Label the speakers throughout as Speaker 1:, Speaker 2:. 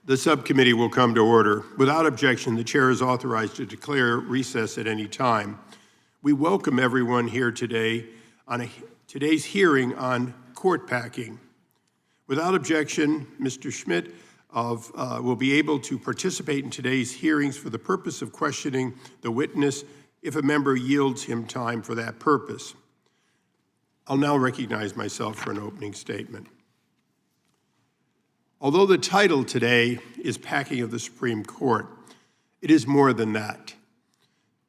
Speaker 1: The subcommittee will come to order. Without objection, the chair is authorized to declare recess at any time. We welcome everyone here today on today's hearing on court packing. Without objection, Mr. Schmidt will be able to participate in today's hearings for the purpose of questioning the witness if a member yields him time for that purpose. I'll now recognize myself for an opening statement. Although the title today is Packing of the Supreme Court, it is more than that.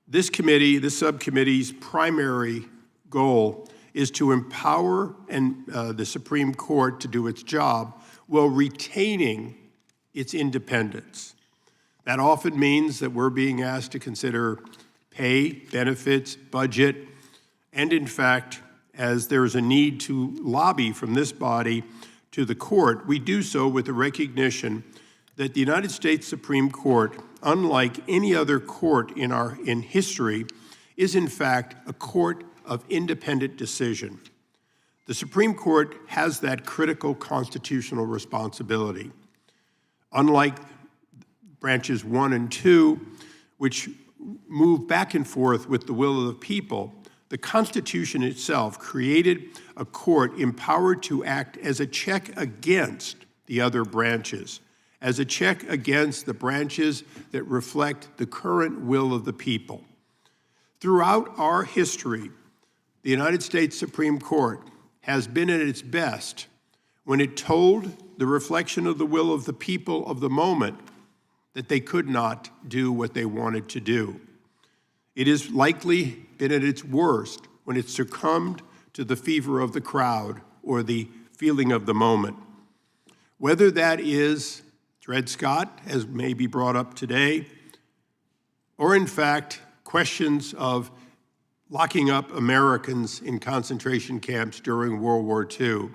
Speaker 1: This subcommittee's primary goal is to empower the Supreme Court to do its job while retaining its independence. That often means that we're being asked to consider pay, benefits, budget, and in fact, as there's a need to lobby from this body to the court, we do so with the recognition that the United States Supreme Court, unlike any other court in history, is in fact a court of independent decision. The Supreme Court has that critical constitutional responsibility. Unlike branches 1 and 2, which move back and forth with the will of the people, the Constitution itself created a court empowered to act as a check against the other branches, as a check against the branches that reflect the current will of the people. Throughout our history, the United States Supreme Court has been at its best when it told the reflection of the will of the people of the moment that they could not do what they wanted to do. It has likely been at its worst when it succumbed to the fever of the crowd or the feeling of the moment. Whether that is Dred Scott, as may be brought up today, or in fact, questions of locking up Americans in concentration camps during World War II,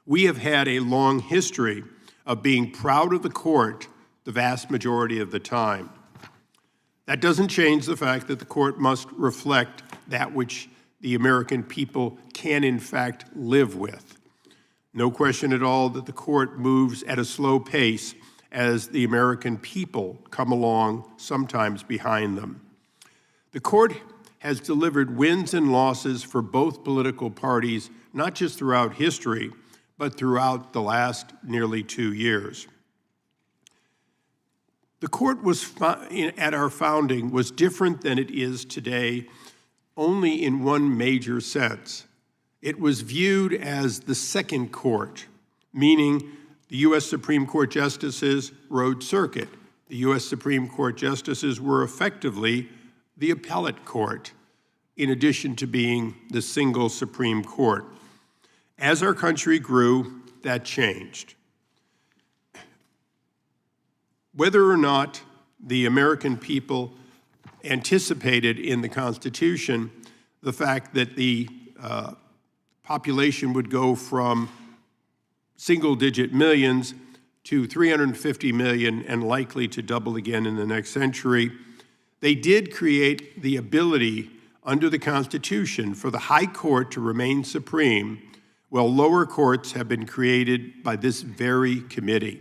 Speaker 1: we have had a long history of being proud of the court the vast majority of the time. That doesn't change the fact that the court must reflect that which the American people can in fact live with. No question at all that the court moves at a slow pace as the American people come along, sometimes behind them. The court has delivered wins and losses for both political parties, not just throughout history, but throughout the last nearly 2 years. The court at our founding was different than it is today only in one major sense. It was viewed as the second court, meaning the U.S. Supreme Court justices rode circuit. The U.S. Supreme Court justices were effectively the appellate court, in addition to being the single Supreme Court. As our country grew, that changed. Whether or not the American people anticipated in the Constitution the fact that the population would go from single-digit millions to 350 million and likely to double again in the next century, they did create the ability under the Constitution for the high court to remain supreme, while lower courts have been created by this very committee.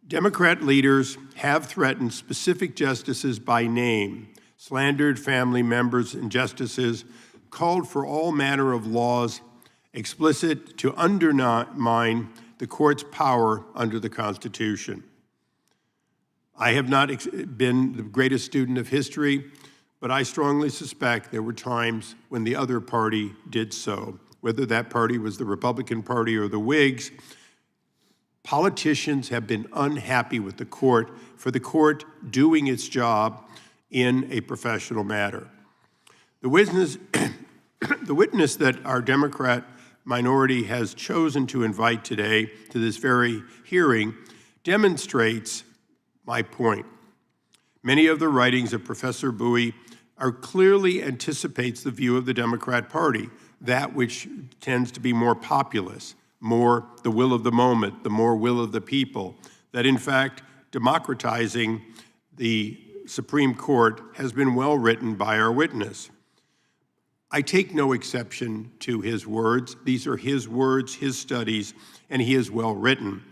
Speaker 1: Democrat leaders have threatened specific justices by name, slandered family members and justices, called for all manner of laws explicit to undermine the court's power under the Constitution. I have not been the greatest student of history, but I strongly suspect there were times when the other party did so. Whether that party was the Republican Party or the Whigs, politicians have been unhappy with the court for the court doing its job in a professional manner. The witness that our Democrat minority has chosen to invite today to this very hearing demonstrates my point. Many of the writings of Professor Bowie clearly anticipates the view of the Democrat Party, that which tends to be more populist, more the will of the moment, the more will of the people, that in fact democratizing the Supreme Court has been well written by our witness. I take no exception to his words. These are his words, his studies, and he is well written.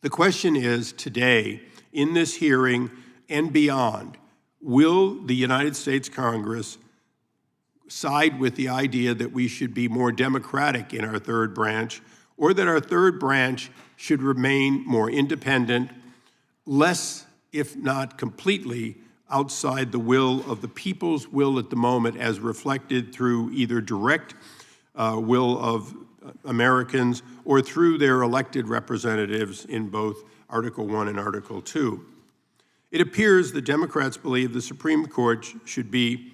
Speaker 1: The question is today, in this hearing and beyond, will the United States Congress side with the idea that we should be more democratic in our third branch, or that our third branch should remain more independent, less, if not completely, outside the will of the people's will at the moment as reflected through either direct will of Americans or through their elected representatives in both Article 1 and Article 2. It appears the Democrats believe the Supreme Court should be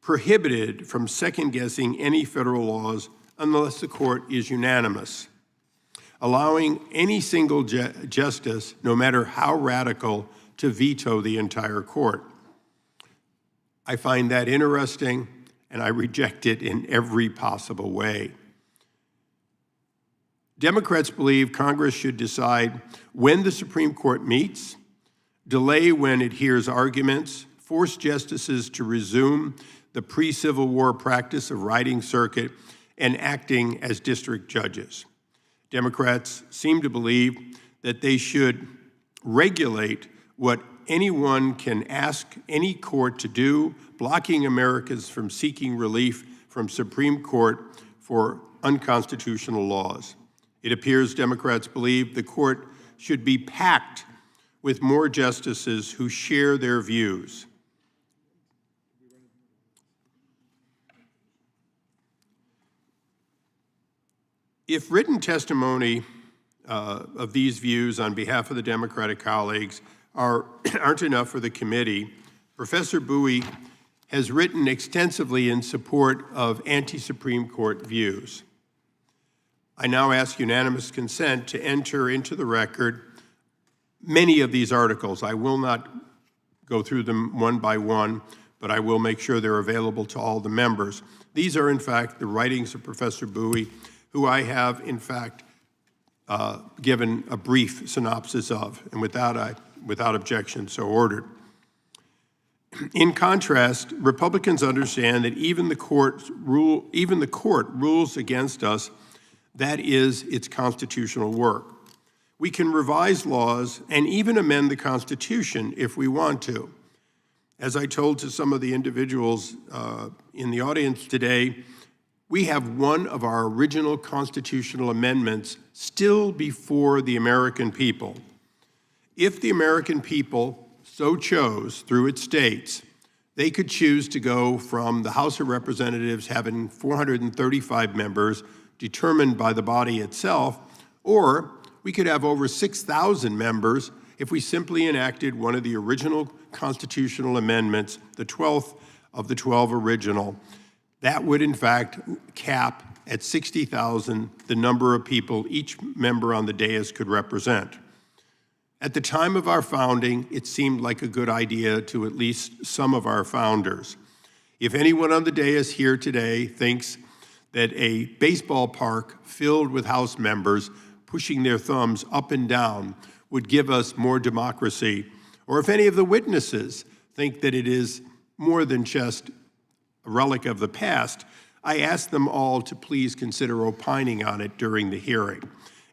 Speaker 1: prohibited from second-guessing any federal laws unless the court is unanimous, allowing any single justice, no matter how radical, to veto the entire court. I find that interesting, and I reject it in every possible way. Democrats believe Congress should decide when the Supreme Court meets, delay when it hears arguments, force justices to resume the pre-Civil War practice of riding circuit and acting as district judges. Democrats seem to believe that they should regulate what anyone can ask any court to do, blocking Americans from seeking relief from Supreme Court for unconstitutional laws. It appears Democrats believe the court should be packed with more justices who share their views. If written testimony of these views on behalf of the Democratic colleagues aren't enough for the committee, Professor Bowie has written extensively in support of anti-Supreme Court views. I now ask unanimous consent to enter into the record many of these articles. I will not go through them one by one, but I will make sure they're available to all the members. These are, in fact, the writings of Professor Bowie, who I have, in fact, given a brief synopsis of, and without objection, so ordered. In contrast, Republicans understand that even the court rules against us. That is its constitutional work. We can revise laws and even amend the Constitution if we want to. As I told to some of the individuals in the audience today, we have one of our original constitutional amendments still before the American people. If the American people so chose through its states, they could choose to go from the House of Representatives having 435 members determined by the body itself, or we could have over 6,000 members if we simply enacted one of the original constitutional amendments, the 12th of the 12 original. That would, in fact, cap at 60,000 the number of people each member on the dais could represent. At the time of our founding, it seemed like a good idea to at least some of our founders. If anyone on the dais here today thinks that a baseball park filled with House members pushing their thumbs up and down would give us more democracy, or if any of the witnesses think that it is more than just a relic of the past, I ask them all to please consider opining on it during the hearing.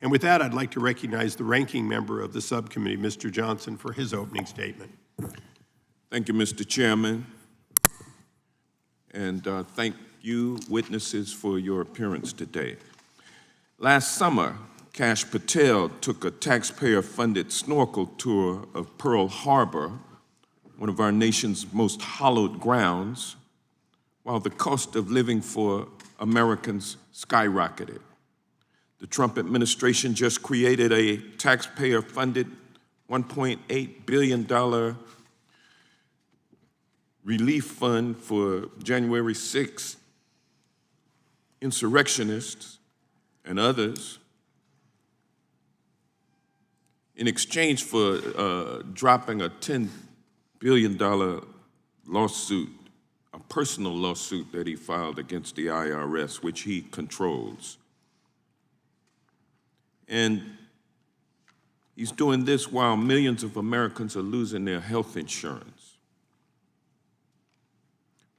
Speaker 1: And with that, I'd like to recognize the ranking member of the subcommittee, Mr. Johnson, for his opening statement.
Speaker 2: Thank you, Mr. Chairman. And thank you, witnesses, for your appearance today. Last summer, Kash Patel took a taxpayer-funded snorkel tour of Pearl Harbor, one of our nation's most hallowed grounds, while the cost of living for Americans skyrocketed. The Trump administration just created a taxpayer-funded $1.8 billion relief fund for January 6th insurrectionists and others in exchange for dropping a $10 billion lawsuit, a personal lawsuit that he filed against the IRS, which he controls. And he's doing this while millions of Americans are losing their health insurance.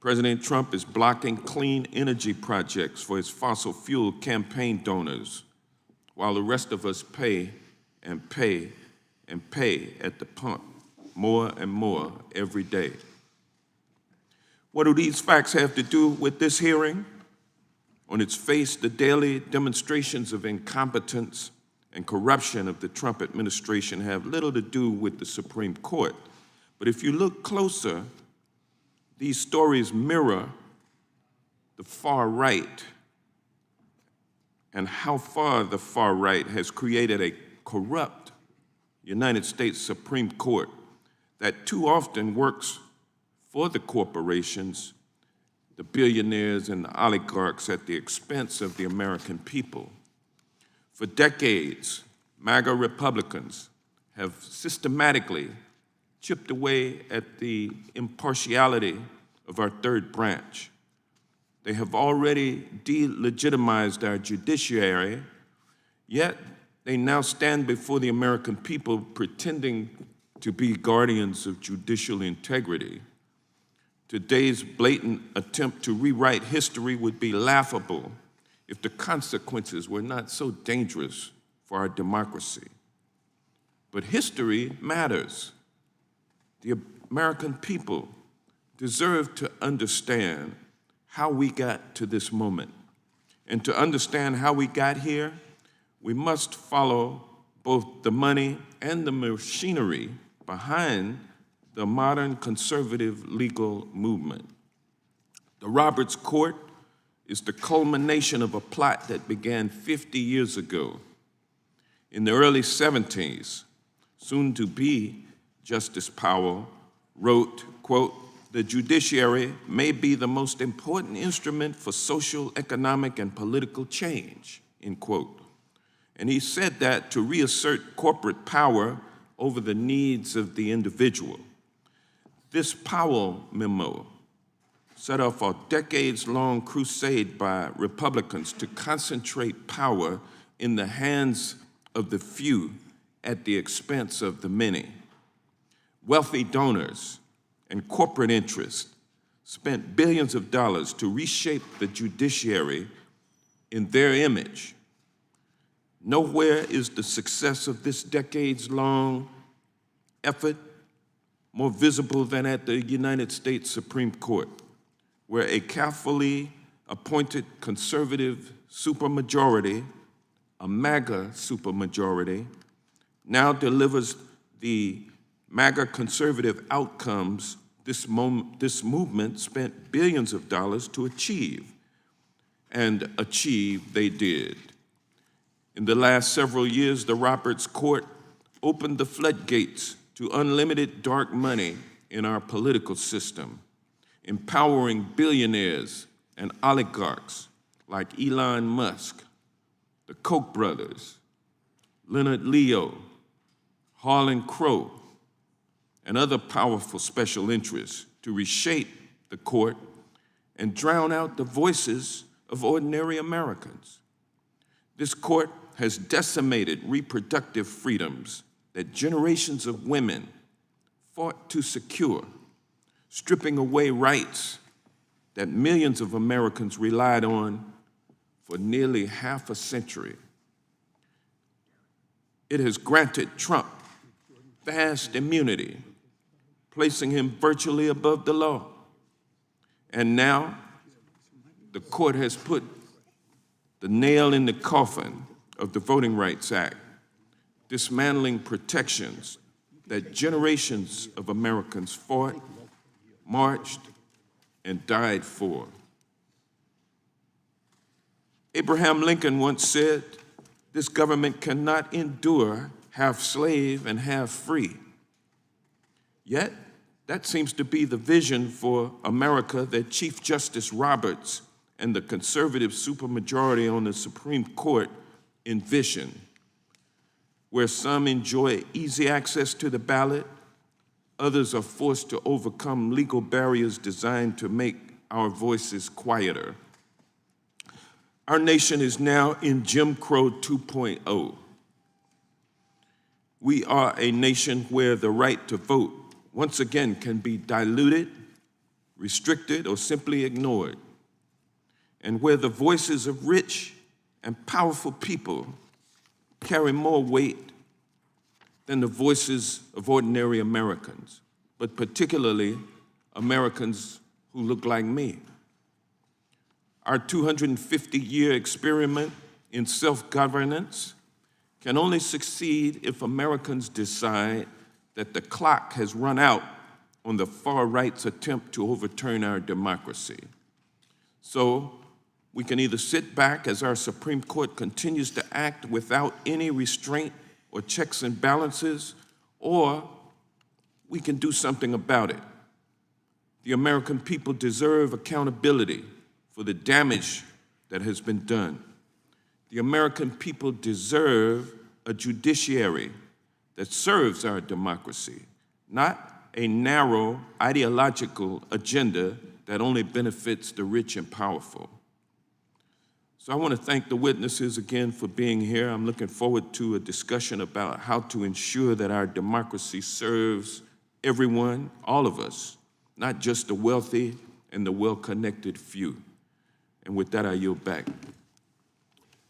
Speaker 2: President Trump is blocking clean energy projects for his fossil fuel campaign donors, while the rest of us pay and pay at the pump more and more every day. What do these facts have to do with this hearing? On its face, the daily demonstrations of incompetence and corruption of the Trump administration have little to do with the Supreme Court. But if you look closer, these stories mirror the far right and how far the far right has created a corrupt United States Supreme Court that too often works for the corporations, the billionaires and the oligarchs at the expense of the American people. For decades, MAGA Republicans have systematically chipped away at the impartiality of our third branch. They have already delegitimized our judiciary, yet they now stand before the American people pretending to be guardians of judicial integrity. Today's blatant attempt to rewrite history would be laughable if the consequences were not so dangerous for our democracy. But history matters. The American people deserve to understand how we got to this moment. And to understand how we got here, we must follow both the money and the machinery behind the modern conservative legal movement. The Roberts Court is the culmination of a plot that began 50 years ago. In the early 70s, soon-to-be Justice Powell wrote, quote, "The judiciary may be the most important instrument for social, economic, and political change," end quote. And he said that to reassert corporate power over the needs of the individual. This Powell memo set off a decades-long crusade by Republicans to concentrate power in the hands of the few at the expense of the many. Wealthy donors and corporate interests spent billions of dollars to reshape the judiciary in their image. Nowhere is the success of this decades-long effort more visible than at the United States Supreme Court, where a carefully appointed conservative supermajority, a MAGA supermajority, now delivers the MAGA conservative outcomes this movement spent billions of dollars to achieve, and achieve they did. In the last several years, the Roberts Court opened the floodgates to unlimited dark money in our political system, empowering billionaires and oligarchs like Elon Musk, the Koch brothers, Leonard Leo, Harlan Crow, and other powerful special interests to reshape the court and drown out the voices of ordinary Americans. This court has decimated reproductive freedoms that generations of women fought to secure, stripping away rights that millions of Americans relied on for nearly half a century. It has granted Trump vast immunity, placing him virtually above the law. And now, the court has put the nail in the coffin of the Voting Rights Act, dismantling protections that generations of Americans fought, marched, and died for. Abraham Lincoln once said, "This government cannot endure half slave and half free." Yet, that seems to be the vision for America that Chief Justice Roberts and the conservative supermajority on the Supreme Court envision, where some enjoy easy access to the ballot, others are forced to overcome legal barriers designed to make our voices quieter. Our nation is now in Jim Crow 2.0. We are a nation where the right to vote once again can be diluted, restricted, or simply ignored, and where the voices of rich and powerful people carry more weight than the voices of ordinary Americans, but particularly Americans who look like me. Our 250-year experiment in self-governance can only succeed if Americans decide that the clock has run out on the far right's attempt to overturn our democracy. So we can either sit back as our Supreme Court continues to act without any restraint or checks and balances, or we can do something about it. The American people deserve accountability for the damage that has been done. The American people deserve a judiciary that serves our democracy, not a narrow ideological agenda that only benefits the rich and powerful. So I want to thank the witnesses again for being here. I'm looking forward to a discussion about how to ensure that our democracy serves everyone, all of us, not just the wealthy and the well-connected few. And with that, I yield back.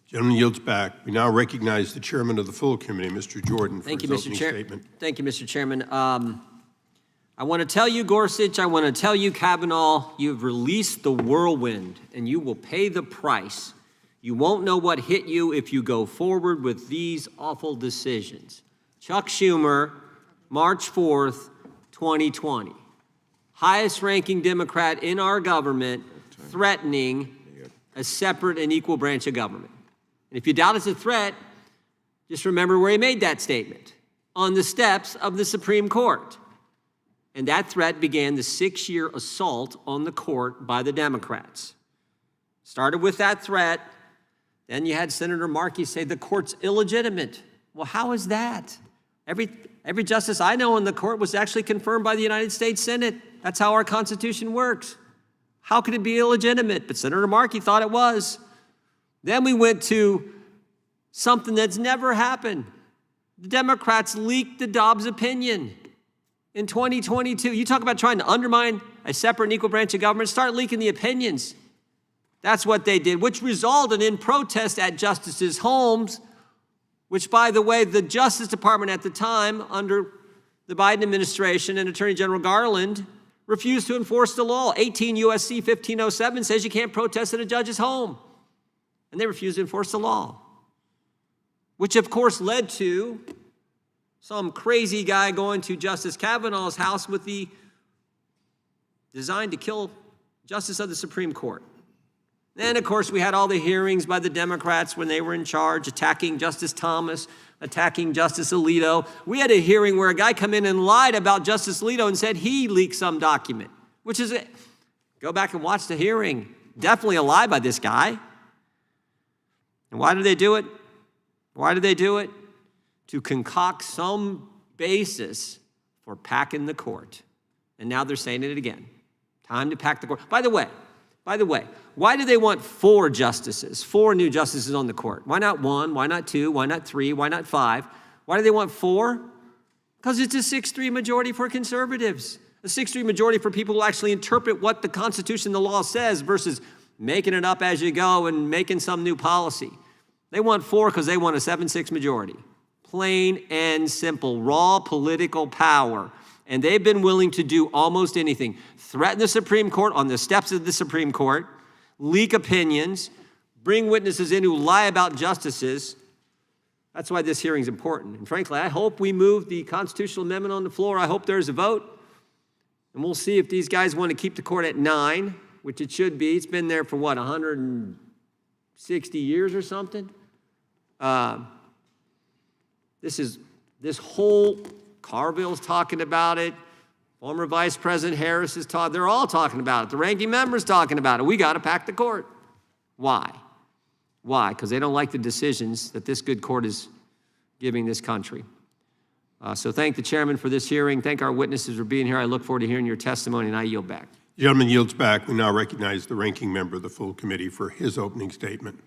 Speaker 1: Gentleman yields back. We now recognize the chairman of the full committee, Mr. Jordan, for
Speaker 3: Thank you,
Speaker 1: his
Speaker 3: Mr.
Speaker 1: opening
Speaker 3: Chair.
Speaker 1: statement.
Speaker 3: Thank you, Mr. Chairman. I want to tell you, Gorsuch, I want to tell you, Kavanaugh, you've released the whirlwind, and you will pay the price. You won't know what hit you if you go forward with these awful decisions. Chuck Schumer, March 4th, 2020. Highest-ranking Democrat in our government threatening a separate and equal branch of government. And if you doubt it's a threat, just remember where he made that statement, on the steps of the Supreme Court. And that threat began the 6-year assault on the court by the Democrats. Started with that threat, then you had Senator Markey say the court's illegitimate. Well, how is that? Every justice I know in the court was actually confirmed by the United States Senate. That's how our Constitution works. How could it be illegitimate? But Senator Markey thought it was. Then we went to something that's never happened. The Democrats leaked the Dobbs opinion in 2022. You talk about trying to undermine a separate and equal branch of government, start leaking the opinions. That's what they did, which resulted in protest at justices' homes, which, by the way, the Justice Department at the time, under the Biden administration and Attorney General Garland, refused to enforce the law. 18 U.S.C. 1507 says you can't protest at a judge's home. And they refused to enforce the law, which, of course, led to some crazy guy going to Justice Kavanaugh's house with the design to kill Justice of the Supreme Court. Then, of course, we had all the hearings by the Democrats when they were in charge, attacking Justice Thomas, attacking Justice Alito. We had a hearing where a guy come in and lied about Justice Alito and said he leaked some document, which is, go back and watch the hearing. Definitely a lie by this guy. And why did they do it? Why did they do it? To concoct some basis for packing the court. And now they're saying it again. Time to pack the court. By the way, why do they want 4 justices, 4 new justices on the court? Why not 1? Why not 2? Why not 3? Why not 5? Why do they want 4? Because it's a 6-3 majority for conservatives. A 6-3 majority for people who actually interpret what the Constitution and the law says versus making it up as you go and making some new policy. They want 4 because they want a 7-6 majority. Plain and simple, raw political power. And they've been willing to do almost anything. Threaten the Supreme Court on the steps of the Supreme Court, leak opinions, bring witnesses in who lie about justices. That's why this hearing is important. And frankly, I hope we move the constitutional amendment on the floor. I hope there's a vote. And we'll see if these guys want to keep the court at 9, which it should be. It's been there for, 160 years or something? This whole Carville's talking about it. Former Vice President Harris is talking. They're all talking about it. The ranking member's talking about it. We got to pack the court. Why? Why? Because they don't like the decisions that this good court is giving this country. So thank the chairman for this hearing. Thank our witnesses for being here. I look forward to hearing your testimony, and I yield back.
Speaker 1: The gentleman yields back. We now recognize the ranking member of the full committee for his opening statement.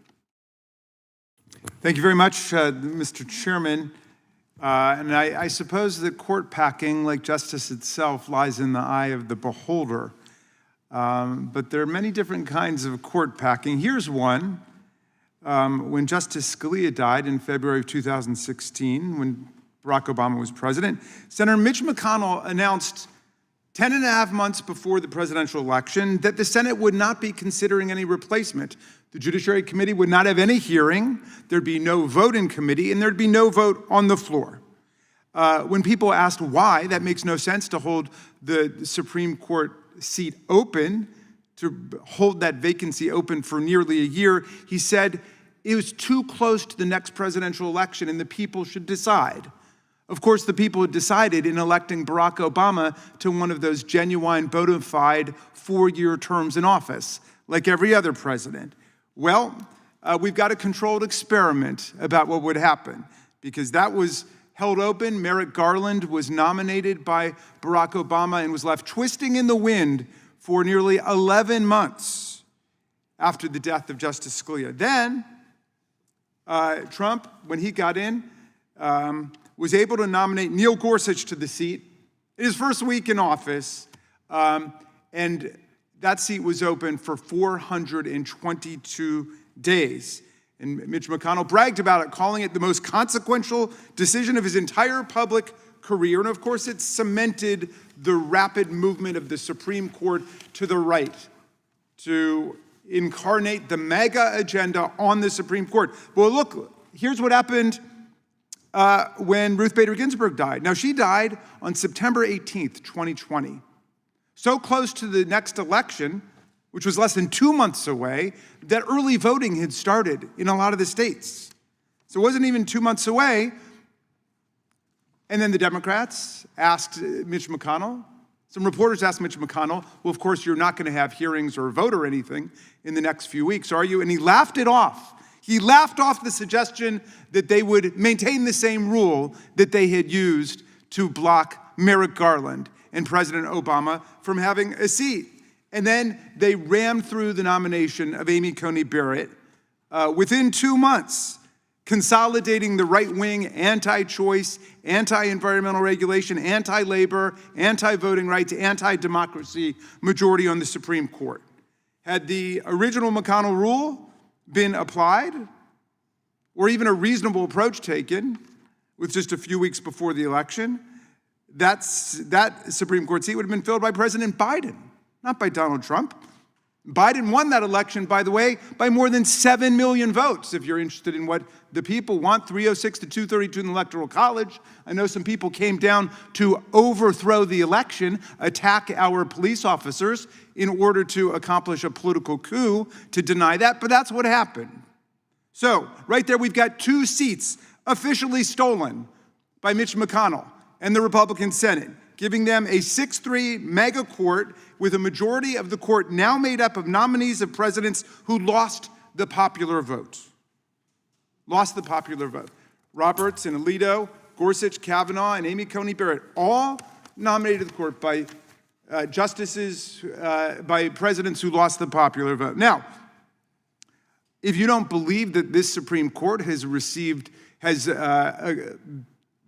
Speaker 4: Thank you very much, Mr. Chairman. And I suppose that court packing, like justice itself, lies in the eye of the beholder. But there are many different kinds of court packing. Here's one. When Justice Scalia died in February of 2016, when Barack Obama was president. Senator Mitch McConnell announced 10 and a half months before the presidential election that the Senate would not be considering any replacement. The Judiciary Committee would not have any hearing, there'd be no vote in committee, and there'd be no vote on the floor. When people asked why, that makes no sense to hold the Supreme Court seat open, to hold that vacancy open for nearly a year, he said it was too close to the next presidential election and the people should decide. Of course, the people had decided in electing Barack Obama to one of those genuine, bona fide 4-year terms in office, like every other president. Well, we've got a controlled experiment about what would happen, because that was held open. Merrick Garland was nominated by Barack Obama and was left twisting in the wind for nearly 11 months after the death of Justice Scalia. Then, Trump, when he got in, was able to nominate Neil Gorsuch to the seat in his first week in office, and that seat was open for 422 days. And Mitch McConnell bragged about it, calling it the most consequential decision of his entire public career. And of course, it cemented the rapid movement of the Supreme Court to the right to incarnate the MAGA agenda on the Supreme Court. Well, look, here's what happened when Ruth Bader Ginsburg died. Now, she died on September 18th, 2020. So close to the next election, which was less than 2 months away, that early voting had started in a lot of the states. So it wasn't even 2 months away. And then the Democrats asked Mitch McConnell, some reporters asked Mitch McConnell, well, of course, you're not going to have hearings or a vote or anything in the next few weeks, are you? And he laughed it off. He laughed off the suggestion that they would maintain the same rule that they had used to block Merrick Garland and President Obama from having a seat. And then they rammed through the nomination of Amy Coney Barrett within 2 months, consolidating the right-wing anti-choice, anti-environmental regulation, anti-labor, anti-voting rights, anti-democracy majority on the Supreme Court. Had the original McConnell rule been applied, or even a reasonable approach taken with just a few weeks before the election, that Supreme Court seat would have been filled by President Biden, not by Donald Trump. Biden won that election, by the way, by more than 7 million votes. If you're interested in what the people want, 306 to 232 in the Electoral College. I know some people came down to overthrow the election, attack our police officers in order to accomplish a political coup to deny that, but that's what happened. So, right there, we've got 2 seats officially stolen by Mitch McConnell and the Republican Senate, giving them a 6-3 mega court with a majority of the court now made up of nominees of presidents who lost the popular vote. Lost the popular vote. Roberts and Alito, Gorsuch, Kavanaugh, and Amy Coney Barrett, all nominated to the court by by presidents who lost the popular vote. Now, if you don't believe that this Supreme Court has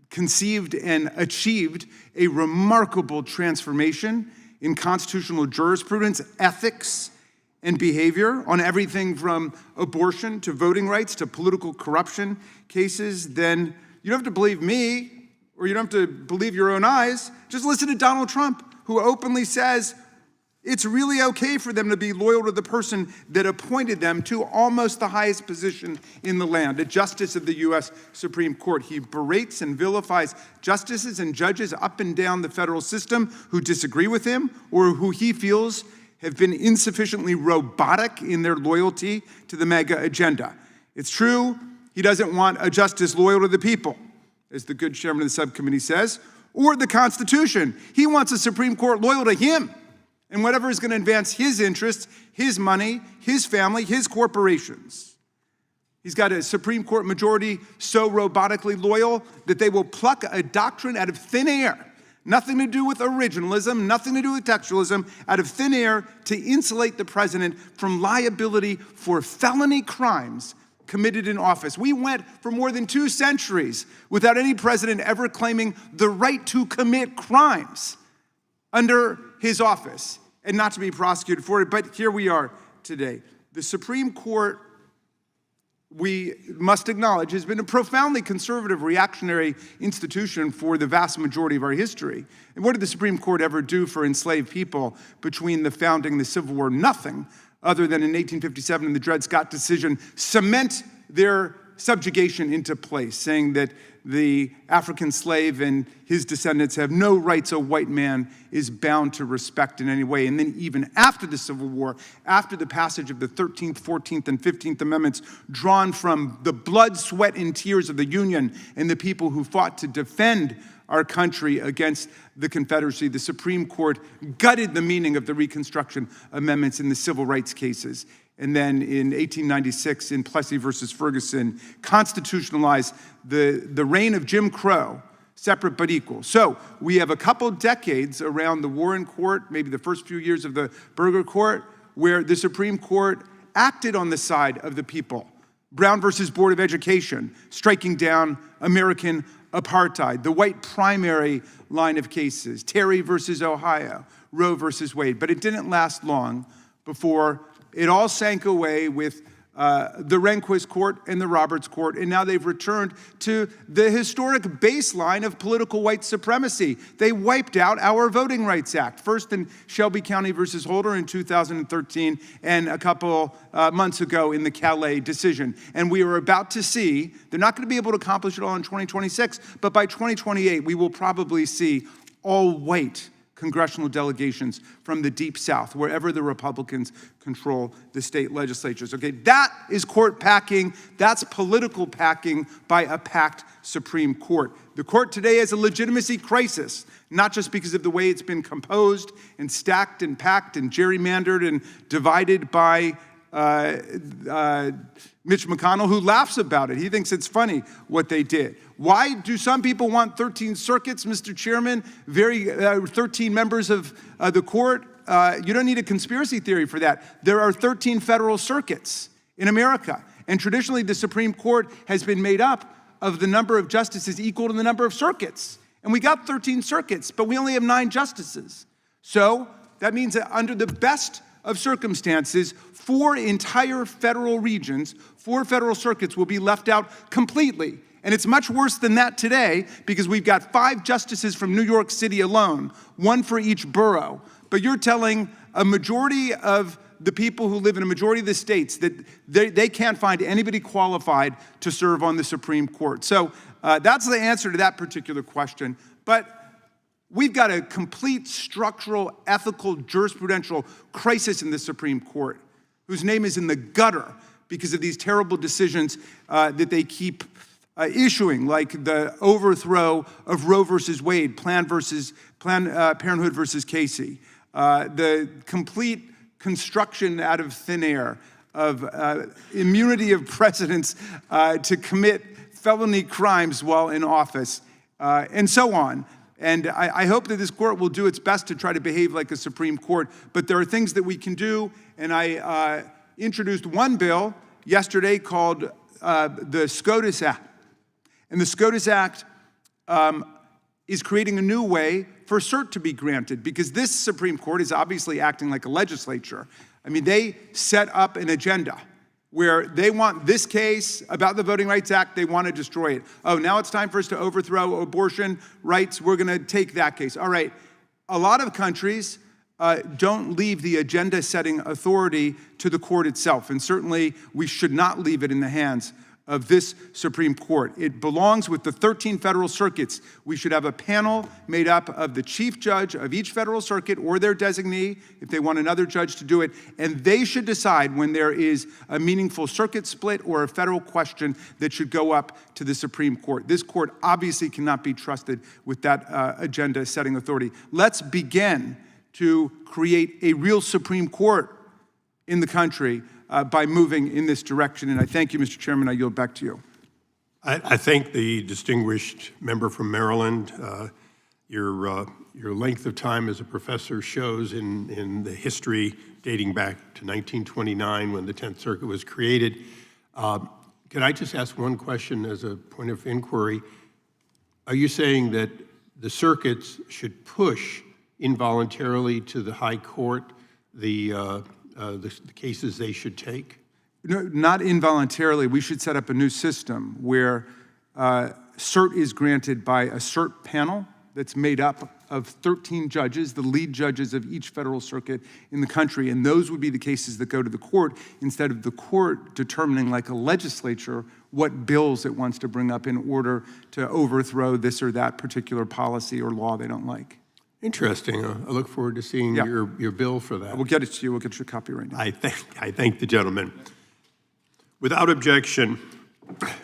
Speaker 4: conceived and achieved a remarkable transformation in constitutional jurisprudence, ethics, and behavior on everything from abortion to voting rights to political corruption cases, then you don't have to believe me, or you don't have to believe your own eyes. Just listen to Donald Trump, who openly says it's really okay for them to be loyal to the person that appointed them to almost the highest position in the land, a justice of the U.S. Supreme Court. He berates and vilifies justices and judges up and down the federal system who disagree with him or who he feels have been insufficiently robotic in their loyalty to the MAGA agenda. It's true, he doesn't want a justice loyal to the people, as the good chairman of the subcommittee says, or the Constitution. He wants a Supreme Court loyal to him and whatever is going to advance his interests, his money, his family, his corporations. He's got a Supreme Court majority so robotically loyal that they will pluck a doctrine out of thin air, nothing to do with originalism, nothing to do with textualism, out of thin air to insulate the president from liability for felony crimes committed in office. We went for more than 2 centuries without any president ever claiming the right to commit crimes under his office and not to be prosecuted for it, but here we are today. The Supreme Court we must acknowledge, has been a profoundly conservative, reactionary institution for the vast majority of our history. And what did the Supreme Court ever do for enslaved people between the founding and the Civil War? Nothing, other than in 1857 in the Dred Scott decision, cement their subjugation into place, saying that the African slave and his descendants have no rights a white man is bound to respect in any way. And then even after the Civil War, after the passage of the 13th, 14th, and 15th Amendments, drawn from the blood, sweat, and tears of the Union and the people who fought to defend our country against the Confederacy, the Supreme Court gutted the meaning of the Reconstruction Amendments in the civil rights cases. And then in 1896, in Plessy versus Ferguson, constitutionalized the reign of Jim Crow, separate but equal. So we have a couple decades around the Warren Court, maybe the first few years of the Burger Court, where the Supreme Court acted on the side of the people. Brown versus Board of Education, striking down American apartheid, the white primary line of cases, Terry versus Ohio, Roe versus Wade. But it didn't last long before it all sank away with the Rehnquist Court and the Roberts Court, and now they've returned to the historic baseline of political white supremacy. They wiped out our Voting Rights Act, first in Shelby County versus Holder in 2013, and a couple months ago in the Calais decision. And we are about to see, they're not going to be able to accomplish it all in 2026, but by 2028, we will probably see all white congressional delegations from the Deep South, wherever the Republicans control the state legislatures. Okay, that is court packing. That's political packing by a packed Supreme Court. The court today has a legitimacy crisis, not just because of the way it's been composed and stacked and packed and gerrymandered and divided by Mitch McConnell, who laughs about it. He thinks it's funny what they did. Why do some people want 13 circuits, Mr. Chairman? 13 members of the court? You don't need a conspiracy theory for that. There are 13 federal circuits in America. And traditionally, the Supreme Court has been made up of the number of justices equal to the number of circuits. And we got 13 circuits, but we only have 9 justices. So that means that under the best of circumstances, 4 entire federal regions, 4 federal circuits will be left out completely. And it's much worse than that today because we've got 5 justices from New York City alone, 1 for each borough. But you're telling a majority of the people who live in a majority of the states that they can't find anybody qualified to serve on the Supreme Court. So that's the answer to that particular question. But we've got a complete structural, ethical, jurisprudential crisis in the Supreme Court, whose name is in the gutter because of these terrible decisions that they keep issuing, like the overthrow of Roe versus Wade, Planned Parenthood versus Casey, the complete construction out of thin air of immunity of presidents to commit felony crimes while in office, and so on. And I hope that this court will do its best to try to behave like a Supreme Court, but there are things that we can do, and I introduced one bill yesterday called the SCOTUS Act. And the SCOTUS Act is creating a new way for cert to be granted because this Supreme Court is obviously acting like a legislature. I mean, they set up an agenda where they want this case about the Voting Rights Act, they want to destroy it. Oh, now it's time for us to overthrow abortion rights. We're going to take that case. All right. A lot of countries don't leave the agenda-setting authority to the court itself, and certainly we should not leave it in the hands of this Supreme Court. It belongs with the 13 federal circuits. We should have a panel made up of the chief judge of each federal circuit or their designee, if they want another judge to do it, and they should decide when there is a meaningful circuit split or a federal question that should go up to the Supreme Court. This court obviously cannot be trusted with that agenda-setting authority. Let's begin to create a real Supreme Court in the country by moving in this direction. And I thank you, Mr. Chairman. I yield back to you.
Speaker 1: I thank the distinguished member from Maryland. Your length of time as a professor shows in the history dating back to 1929 when the 10th Circuit was created. Can I just ask one question as a point of inquiry? Are you saying that the circuits should push involuntarily to the high court the cases they should take?
Speaker 4: No, not involuntarily. We should set up a new system where cert is granted by a cert panel that's made up of 13 judges, the lead judges of each federal circuit in the country, and those would be the cases that go to the court instead of the court determining, like a legislature, what bills it wants to bring up in order to overthrow this or that particular policy or law they don't like.
Speaker 1: Interesting. I look forward to seeing your bill for that.
Speaker 4: We'll get it to you. We'll get you a copy right now.
Speaker 1: I thank the gentleman. Without objection,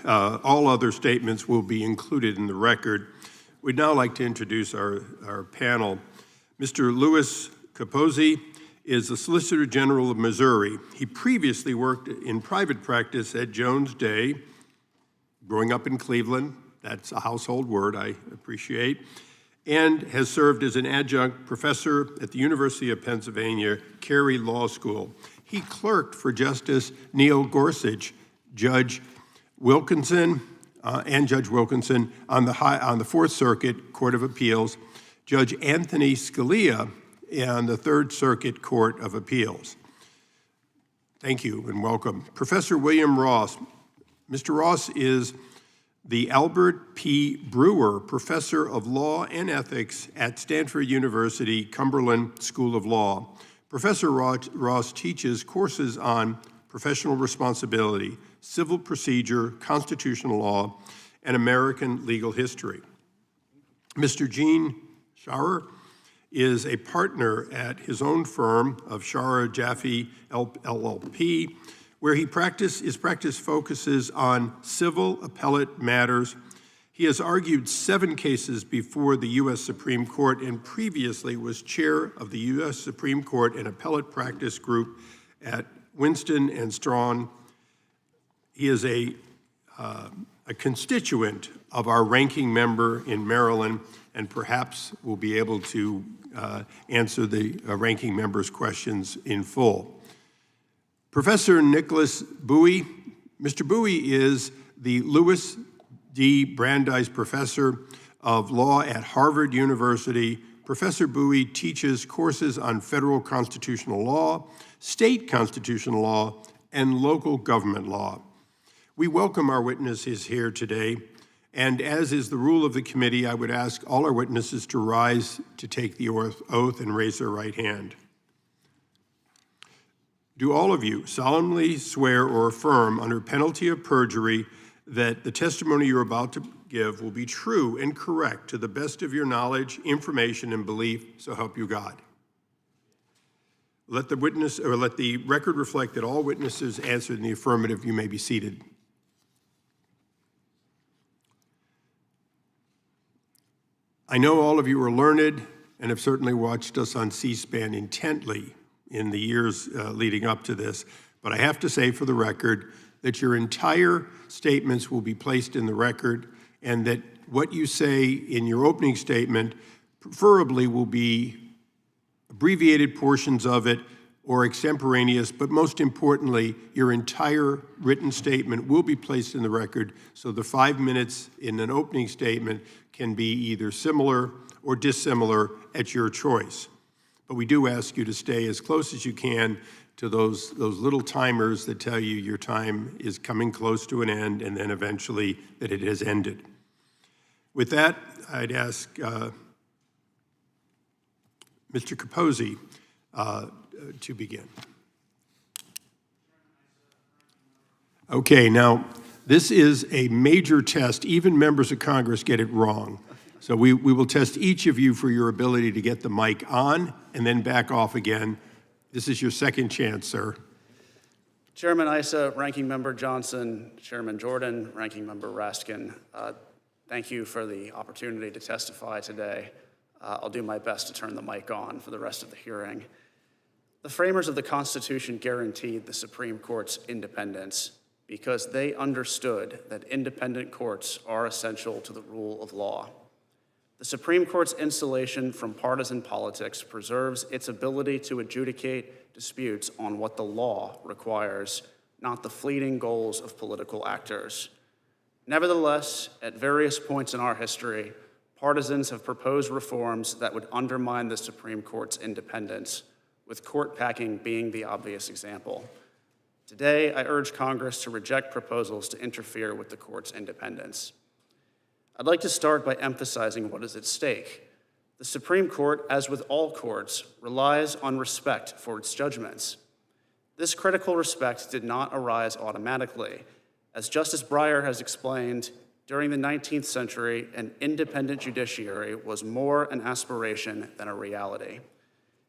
Speaker 1: all other statements will be included in the record. We'd now like to introduce our panel. Mr. Louis Capozzi is the Solicitor General of Missouri. He previously worked in private practice at Jones Day, growing up in Cleveland. That's a household word I appreciate. And has served as an adjunct professor at the University of Pennsylvania Carey Law School. He clerked for Justice Neil Gorsuch, Judge Wilkinson, and Judge Wilkinson on the Fourth Circuit Court of Appeals, Judge Anthony Scalia on the Third Circuit Court of Appeals. Thank you and welcome. Professor William Ross. Mr. Ross is the Albert P. Brewer Professor of Law and Ethics at Stanford University Cumberland School of Law. Professor Ross teaches courses on professional responsibility, civil procedure, constitutional law, and American legal history. Mr. Gene Schauer is a partner at his own firm of Schauer Jaffe LLP, where his practice focuses on civil appellate matters. He has argued 7 cases before the U.S. Supreme Court and previously was chair of the U.S. Supreme Court and Appellate Practice Group at Winston and Strawn. He is a constituent of our ranking member in Maryland, and perhaps will be able to answer the ranking member's questions in full. Professor Nicholas Bowie. Mr. Bowie is the Louis D. Brandeis Professor of Law at Harvard University. Professor Bowie teaches courses on federal constitutional law, state constitutional law, and local government law. We welcome our witnesses here today, and as is the rule of the committee, I would ask all our witnesses to rise to take the oath and raise their right hand. Do all of you solemnly swear or affirm under penalty of perjury that the testimony you're about to give will be true and correct to the best of your knowledge, information, and belief, so help you God? Let the record reflect that all witnesses answered in the affirmative. You may be seated. I know all of you are learned and have certainly watched us on C-SPAN intently in the years leading up to this, but I have to say for the record that your entire statements will be placed in the record, and that what you say in your opening statement preferably will be abbreviated portions of it or extemporaneous, but most importantly, your entire written statement will be placed in the record, so the 5 minutes in an opening statement can be either similar or dissimilar at your choice. But we do ask you to stay as close as you can to those little timers that tell you your time is coming close to an end and then eventually that it has ended. With that, I'd ask Mr. Capozzi to begin. Okay, now this is a major test. Even members of Congress get it wrong. So we will test each of you for your ability to get the mic on and then back off again. This is your second chance, sir.
Speaker 5: Chairman Issa, Ranking Member Johnson, Chairman Jordan, Ranking Member Raskin, thank you for the opportunity to testify today. I'll do my best to turn the mic on for the rest of the hearing. The framers of the Constitution guaranteed the Supreme Court's independence because they understood that independent courts are essential to the rule of law. The Supreme Court's insulation from partisan politics preserves its ability to adjudicate disputes on what the law requires, not the fleeting goals of political actors. Nevertheless, at various points in our history, partisans have proposed reforms that would undermine the Supreme Court's independence, with court packing being the obvious example. Today, I urge Congress to reject proposals to interfere with the court's independence. I'd like to start by emphasizing what is at stake. The Supreme Court, as with all courts, relies on respect for its judgments. This critical respect did not arise automatically. As Justice Breyer has explained, during the 19th century, an independent judiciary was more an aspiration than a reality.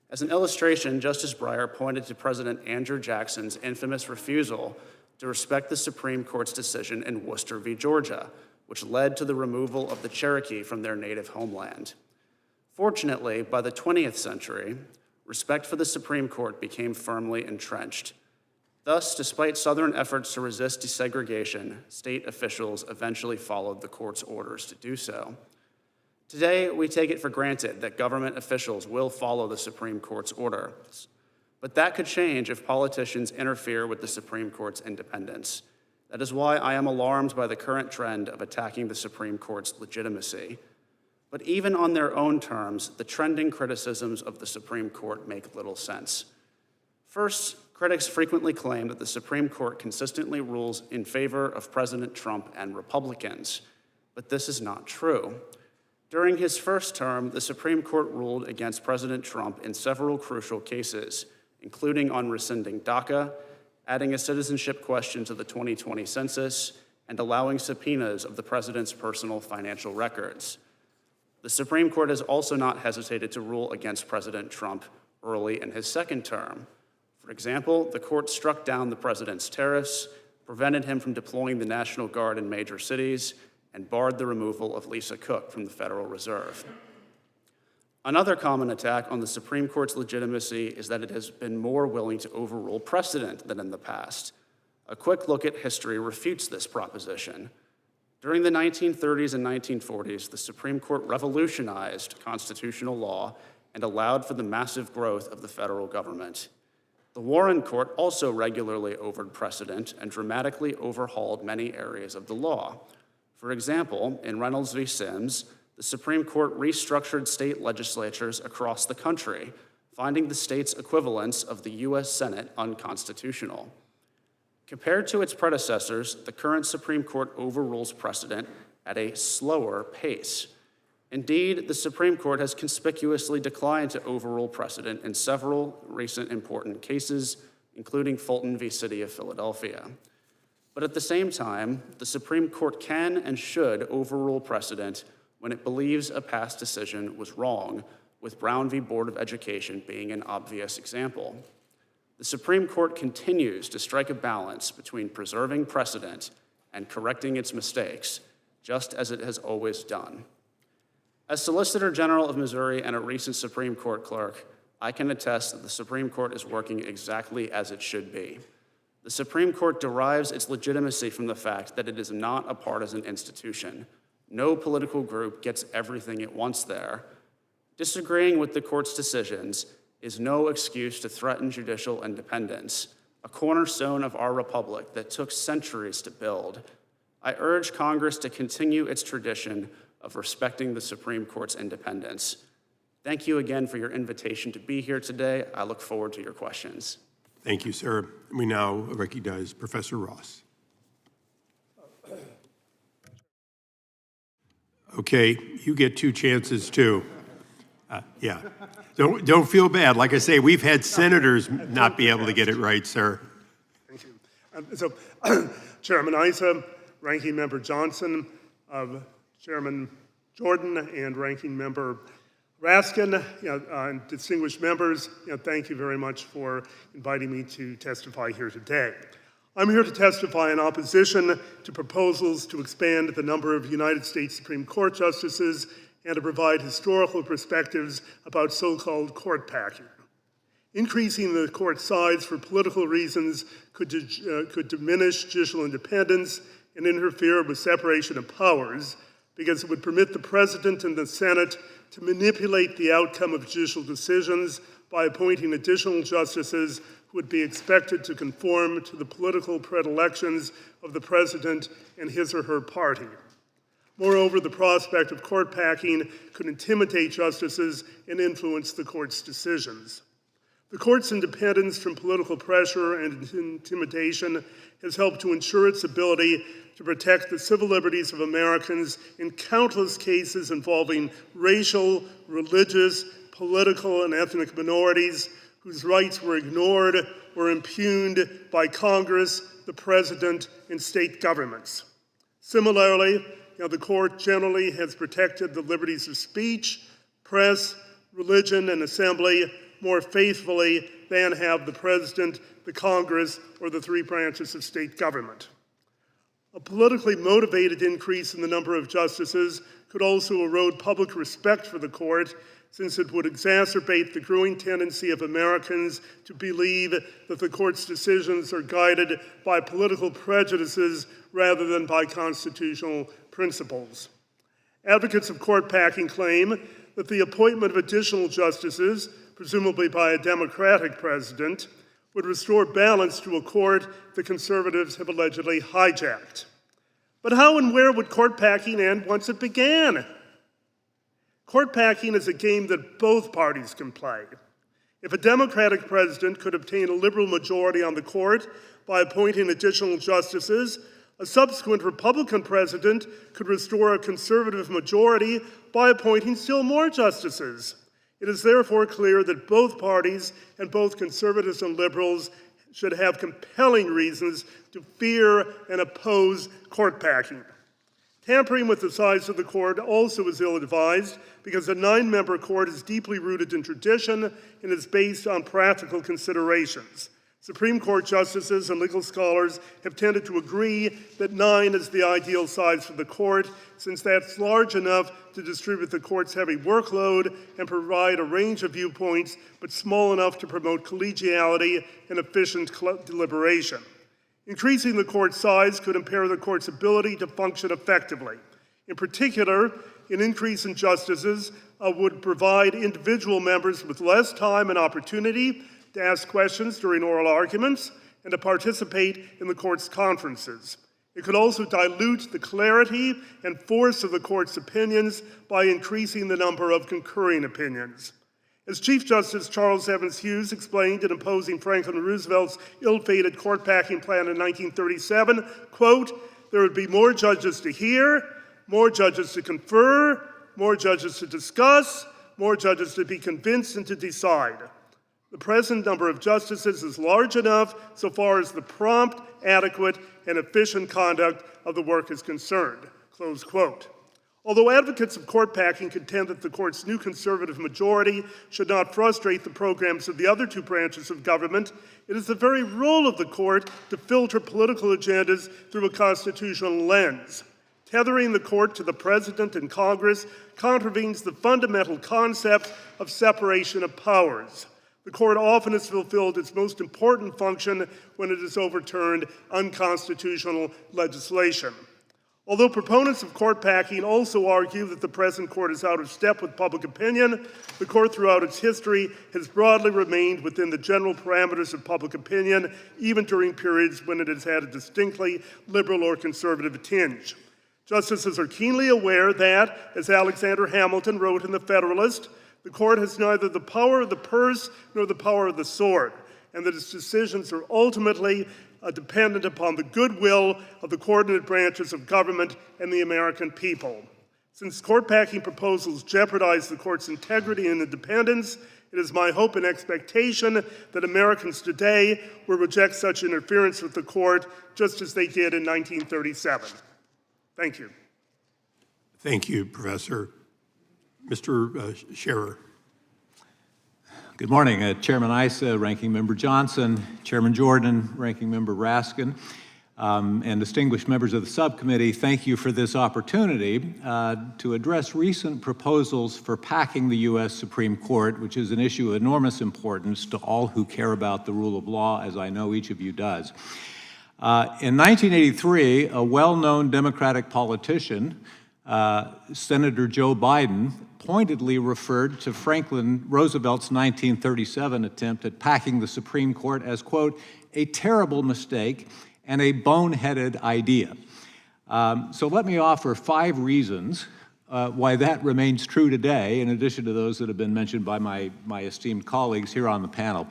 Speaker 5: As an illustration, Justice Breyer pointed to President Andrew Jackson's infamous refusal to respect the Supreme Court's decision in Worcester v. Georgia, which led to the removal of the Cherokee from their native homeland. Fortunately, by the 20th century, respect for the Supreme Court became firmly entrenched. Thus, despite Southern efforts to resist desegregation, state officials eventually followed the court's orders to do so. Today, we take it for granted that government officials will follow the Supreme Court's orders. But that could change if politicians interfere with the Supreme Court's independence. That is why I am alarmed by the current trend of attacking the Supreme Court's legitimacy. But even on their own terms, the trending criticisms of the Supreme Court make little sense. First, critics frequently claim that the Supreme Court consistently rules in favor of President Trump and Republicans, but this is not true. During his first term, the Supreme Court ruled against President Trump in several crucial cases, including on rescinding DACA, adding a citizenship question to the 2020 census, and allowing subpoenas of the president's personal financial records. The Supreme Court has also not hesitated to rule against President Trump early in his second term. For example, the court struck down the president's tariffs, prevented him from deploying the National Guard in major cities, and barred the removal of Lisa Cook from the Federal Reserve. Another common attack on the Supreme Court's legitimacy is that it has been more willing to overrule precedent than in the past. A quick look at history refutes this proposition. During the 1930s and 1940s, the Supreme Court revolutionized constitutional law and allowed for the massive growth of the federal government. The Warren Court also regularly overturned precedent and dramatically overhauled many areas of the law. For example, in Reynolds v. Sims, the Supreme Court restructured state legislatures across the country, finding the state's equivalents of the U.S. Senate unconstitutional. Compared to its predecessors, the current Supreme Court overrules precedent at a slower pace. Indeed, the Supreme Court has conspicuously declined to overrule precedent in several recent important cases, including Fulton v. City of Philadelphia. But at the same time, the Supreme Court can and should overrule precedent when it believes a past decision was wrong, with Brown v. Board of Education being an obvious example. The Supreme Court continues to strike a balance between preserving precedent and correcting its mistakes, just as it has always done. As Solicitor General of Missouri and a recent Supreme Court clerk, I can attest that the Supreme Court is working exactly as it should be. The Supreme Court derives its legitimacy from the fact that it is not a partisan institution. No political group gets everything it wants there. Disagreeing with the court's decisions is no excuse to threaten judicial independence, a cornerstone of our republic that took centuries to build. I urge Congress to continue its tradition of respecting the Supreme Court's independence. Thank you again for your invitation to be here today. I look forward to your questions.
Speaker 1: Thank you, sir. We now recognize Professor Ross. Okay, you get two chances too. Yeah, don't feel bad. Like I say, we've had senators not be able to get it right, sir.
Speaker 6: Thank you. Chairman Issa, Ranking Member Johnson, Chairman Jordan, and Ranking Member Raskin, and distinguished members, thank you very much for inviting me to testify here today. I'm here to testify in opposition to proposals to expand the number of United States Supreme Court justices and to provide historical perspectives about so-called court packing. Increasing the court size for political reasons could diminish judicial independence and interfere with separation of powers because it would permit the President and the Senate to manipulate the outcome of judicial decisions by appointing additional justices who would be expected to conform to the political predilections of the President and his or her party. Moreover, the prospect of court packing could intimidate justices and influence the court's decisions. The court's independence from political pressure and intimidation has helped to ensure its ability to protect the civil liberties of Americans in countless cases involving racial, religious, political, and ethnic minorities whose rights were ignored or impugned by Congress, the President, and state governments. Similarly, the court generally has protected the liberties of speech, press, religion, and assembly more faithfully than have the President, the Congress, or the three branches of state government. A politically motivated increase in the number of justices could also erode public respect for the court, since it would exacerbate the growing tendency of Americans to believe that the court's decisions are guided by political prejudices rather than by constitutional principles. Advocates of court packing claim that the appointment of additional justices, presumably by a Democratic president, would restore balance to a court the conservatives have allegedly hijacked. But how and where would court packing end once it began? Court packing is a game that both parties can play. If a Democratic president could obtain a liberal majority on the court by appointing additional justices, a subsequent Republican president could restore a conservative majority by appointing still more justices. It is therefore clear that both parties, and both conservatives and liberals, should have compelling reasons to fear and oppose court packing. Tampering with the size of the court also is ill-advised because a 9-member court is deeply rooted in tradition and is based on practical considerations. Supreme Court justices and legal scholars have tended to agree that 9 is the ideal size for the court, since that's large enough to distribute the court's heavy workload and provide a range of viewpoints, but small enough to promote collegiality and efficient deliberation. Increasing the court's size could impair the court's ability to function effectively. In particular, an increase in justices would provide individual members with less time and opportunity to ask questions during oral arguments and to participate in the court's conferences. It could also dilute the clarity and force of the court's opinions by increasing the number of concurring opinions. As Chief Justice Charles Evans Hughes explained in opposing Franklin Roosevelt's ill-fated court-packing plan in 1937, quote, "There would be more judges to hear, more judges to confer, more judges to discuss, more judges to be convinced and to decide. The present number of justices is large enough so far as the prompt, adequate, and efficient conduct of the work is concerned," close quote. Although advocates of court packing contend that the court's new conservative majority should not frustrate the programs of the other two branches of government, it is the very role of the court to filter political agendas through a constitutional lens. Tethering the court to the President and Congress contravenes the fundamental concept of separation of powers. The court often has fulfilled its most important function when it has overturned unconstitutional legislation. Although proponents of court packing also argue that the present court is out of step with public opinion, the court throughout its history has broadly remained within the general parameters of public opinion, even during periods when it has had a distinctly liberal or conservative tinge. Justices are keenly aware that, as Alexander Hamilton wrote in The Federalist, the court has neither the power of the purse nor the power of the sword, and that its decisions are ultimately dependent upon the goodwill of the coordinate branches of government and the American people. Since court packing proposals jeopardize the court's integrity and independence, it is my hope and expectation that Americans today will reject such interference with the court just as they did in 1937. Thank you.
Speaker 1: Thank you, Professor. Mr. Scherer.
Speaker 7: Good morning, Chairman Issa, Ranking Member Johnson, Chairman Jordan, Ranking Member Raskin, and distinguished members of the subcommittee. Thank you for this opportunity to address recent proposals for packing the U.S. Supreme Court, which is an issue of enormous importance to all who care about the rule of law, as I know each of you does. In 1983, a well-known Democratic politician, Senator Joe Biden, pointedly referred to Franklin Roosevelt's 1937 attempt at packing the Supreme Court as, quote, "a terrible mistake and a boneheaded idea." So let me offer 5 reasons why that remains true today, in addition to those that have been mentioned by my esteemed colleagues here on the panel.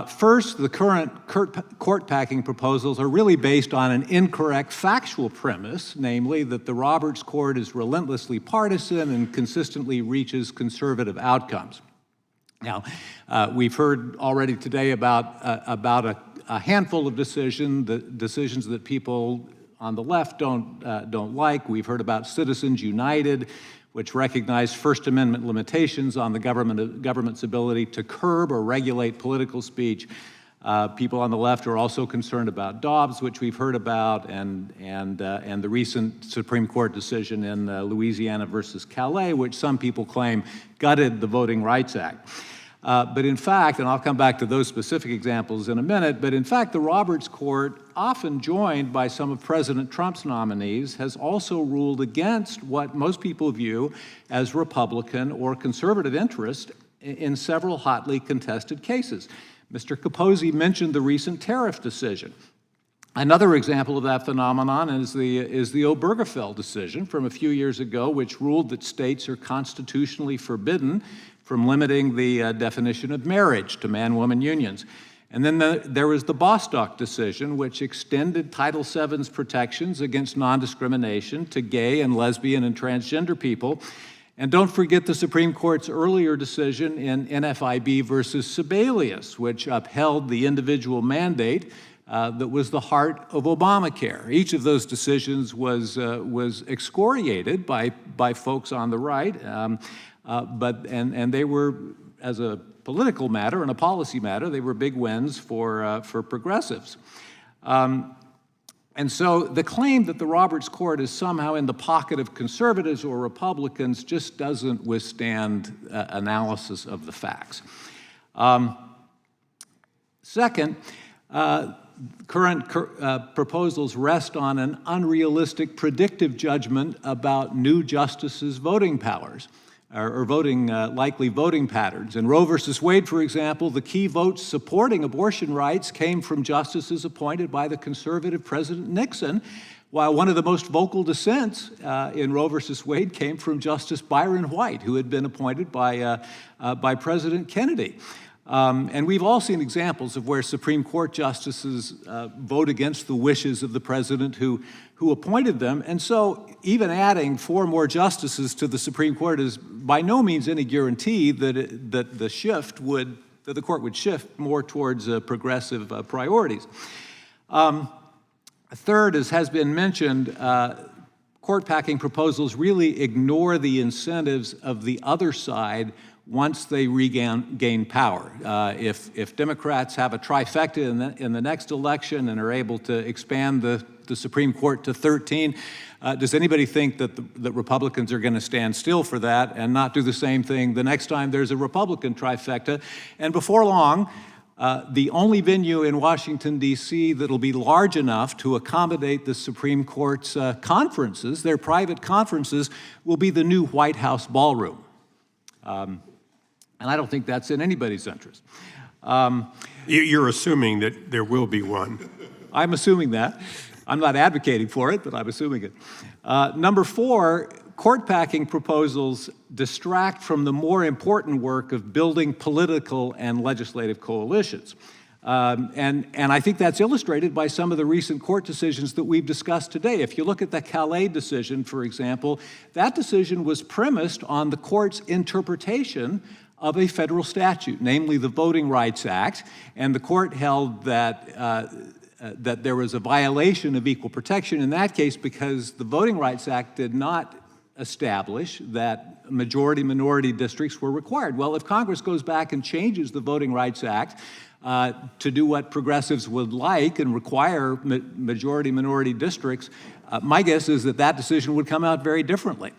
Speaker 7: First, the current court packing proposals are really based on an incorrect factual premise, namely that the Roberts Court is relentlessly partisan and consistently reaches conservative outcomes. Now, we've heard already today about a handful of decisions that people on the left don't like. We've heard about Citizens United, which recognized First Amendment limitations on the government's ability to curb or regulate political speech. People on the left are also concerned about Dobbs, which we've heard about, and the recent Supreme Court decision in Louisiana versus Calais, which some people claim gutted the Voting Rights Act. But in fact, and I'll come back to those specific examples in a minute, but in fact, the Roberts Court, often joined by some of President Trump's nominees, has also ruled against what most people view as Republican or conservative interest in several hotly contested cases. Mr. Capozzi mentioned the recent tariff decision. Another example of that phenomenon is the Obergefell decision from a few years ago, which ruled that states are constitutionally forbidden from limiting the definition of marriage to man-woman unions. And then there was the Bostock decision, which extended Title VII's protections against non-discrimination to gay and lesbian and transgender people. And don't forget the Supreme Court's earlier decision in NFIB versus Sebelius, which upheld the individual mandate that was the heart of Obamacare. Each of those decisions was excoriated by folks on the right, but they were, as a political matter and a policy matter, they were big wins for progressives. And so the claim that the Roberts Court is somehow in the pocket of conservatives or Republicans just doesn't withstand analysis of the facts. Second, current proposals rest on an unrealistic predictive judgment about new justices' voting powers or likely voting patterns. In Roe versus Wade, for example, the key votes supporting abortion rights came from justices appointed by the conservative President Nixon, while one of the most vocal dissents in Roe versus Wade came from Justice Byron White, who had been appointed by President Kennedy. And we've all seen examples of where Supreme Court justices vote against the wishes of the president who appointed them. And so even adding 4 more justices to the Supreme Court is by no means any guarantee that the court would shift more towards progressive priorities. Third, as has been mentioned, court packing proposals really ignore the incentives of the other side once they regain power. If Democrats have a trifecta in the next election and are able to expand the Supreme Court to 13, does anybody think that Republicans are going to stand still for that and not do the same thing the next time there's a Republican trifecta? And before long, the only venue in Washington, D.C. that'll be large enough to accommodate the Supreme Court's conferences, their private conferences, will be the new White House ballroom. And I don't think that's in anybody's interest.
Speaker 1: You're assuming that there will be one.
Speaker 7: I'm assuming that. I'm not advocating for it, but I'm assuming it. Number 4, court packing proposals distract from the more important work of building political and legislative coalitions. And I think that's illustrated by some of the recent court decisions that we've discussed today. If you look at the Calais decision, for example, that decision was premised on the court's interpretation of a federal statute, namely the Voting Rights Act, and the court held that there was a violation of equal protection in that case because the Voting Rights Act did not establish that majority-minority districts were required. Well, if Congress goes back and changes the Voting Rights Act to do what progressives would like and require majority-minority districts, my guess is that decision would come out very differently.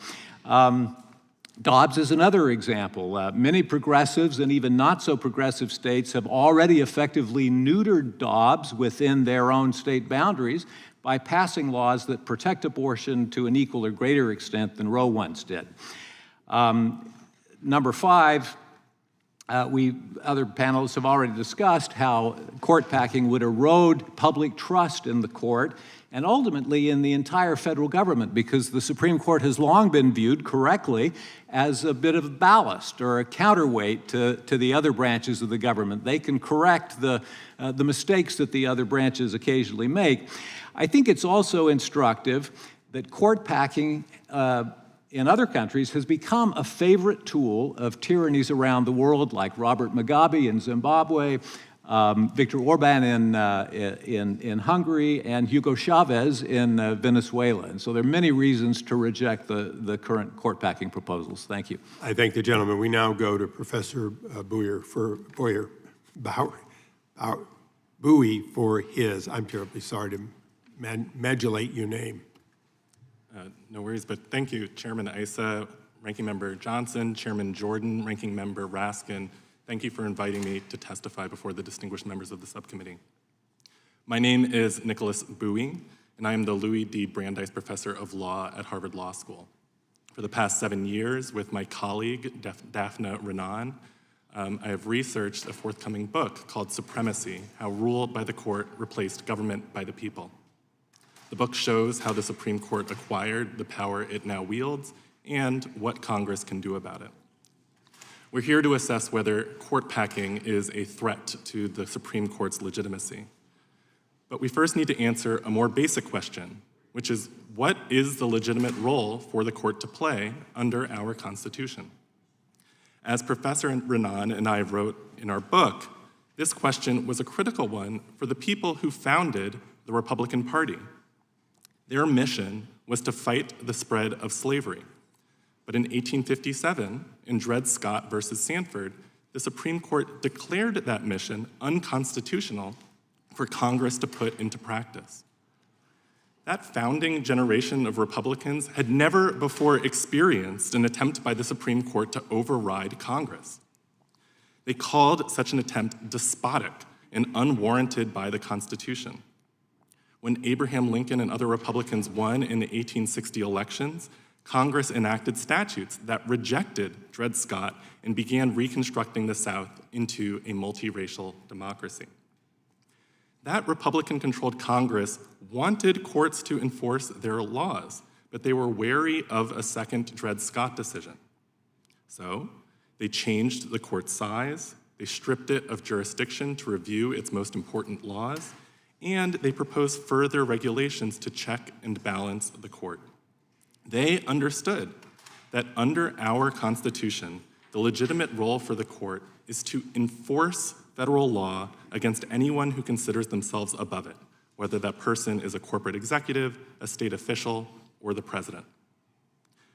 Speaker 7: Dobbs is another example. Many progressives and even not so progressive states have already effectively neutered Dobbs within their own state boundaries by passing laws that protect abortion to an equal or greater extent than Roe once did. Number 5, Other panelists have already discussed how court packing would erode public trust in the court and ultimately in the entire federal government, because the Supreme Court has long been viewed correctly as a bit of ballast or a counterweight to the other branches of the government. They can correct the mistakes that the other branches occasionally make. I think it's also instructive that court packing in other countries has become a favorite tool of tyrannies around the world, like Robert Mugabe in Zimbabwe, Viktor Orban in Hungary, and Hugo Chavez in Venezuela. And so there are many reasons to reject the current court packing proposals. Thank you.
Speaker 1: I thank the gentleman. We now go to Professor Bowie for his, I'm terribly sorry to modulate your name.
Speaker 8: No worries, but thank you, Chairman Issa, Ranking Member Johnson, Chairman Jordan, Ranking Member Raskin. Thank you for inviting me to testify before the distinguished members of the subcommittee. My name is Nicholas Bowie, and I am the Louis D. Brandeis Professor of Law at Harvard Law School. For the past 7 years, with my colleague, Daphne Renan, I have researched a forthcoming book called Supremacy: How Rule by the Court Replaced Government by the People. The book shows how the Supreme Court acquired the power it now wields and what Congress can do about it. We're here to assess whether court packing is a threat to the Supreme Court's legitimacy. But we first need to answer a more basic question, which is, what is the legitimate role for the court to play under our Constitution? As Professor Renan and I wrote in our book, this question was a critical one for the people who founded the Republican Party. Their mission was to fight the spread of slavery. But in 1857, in Dred Scott versus Sanford, the Supreme Court declared that mission unconstitutional for Congress to put into practice. That founding generation of Republicans had never before experienced an attempt by the Supreme Court to override Congress. They called such an attempt despotic and unwarranted by the Constitution. When Abraham Lincoln and other Republicans won in the 1860 elections, Congress enacted statutes that rejected Dred Scott and began reconstructing the South into a multiracial democracy. That Republican-controlled Congress wanted courts to enforce their laws, but they were wary of a second Dred Scott decision. So they changed the court's size, they stripped it of jurisdiction to review its most important laws, and they proposed further regulations to check and balance the court. They understood that under our Constitution, the legitimate role for the court is to enforce federal law against anyone who considers themselves above it, whether that person is a corporate executive, a state official, or the president.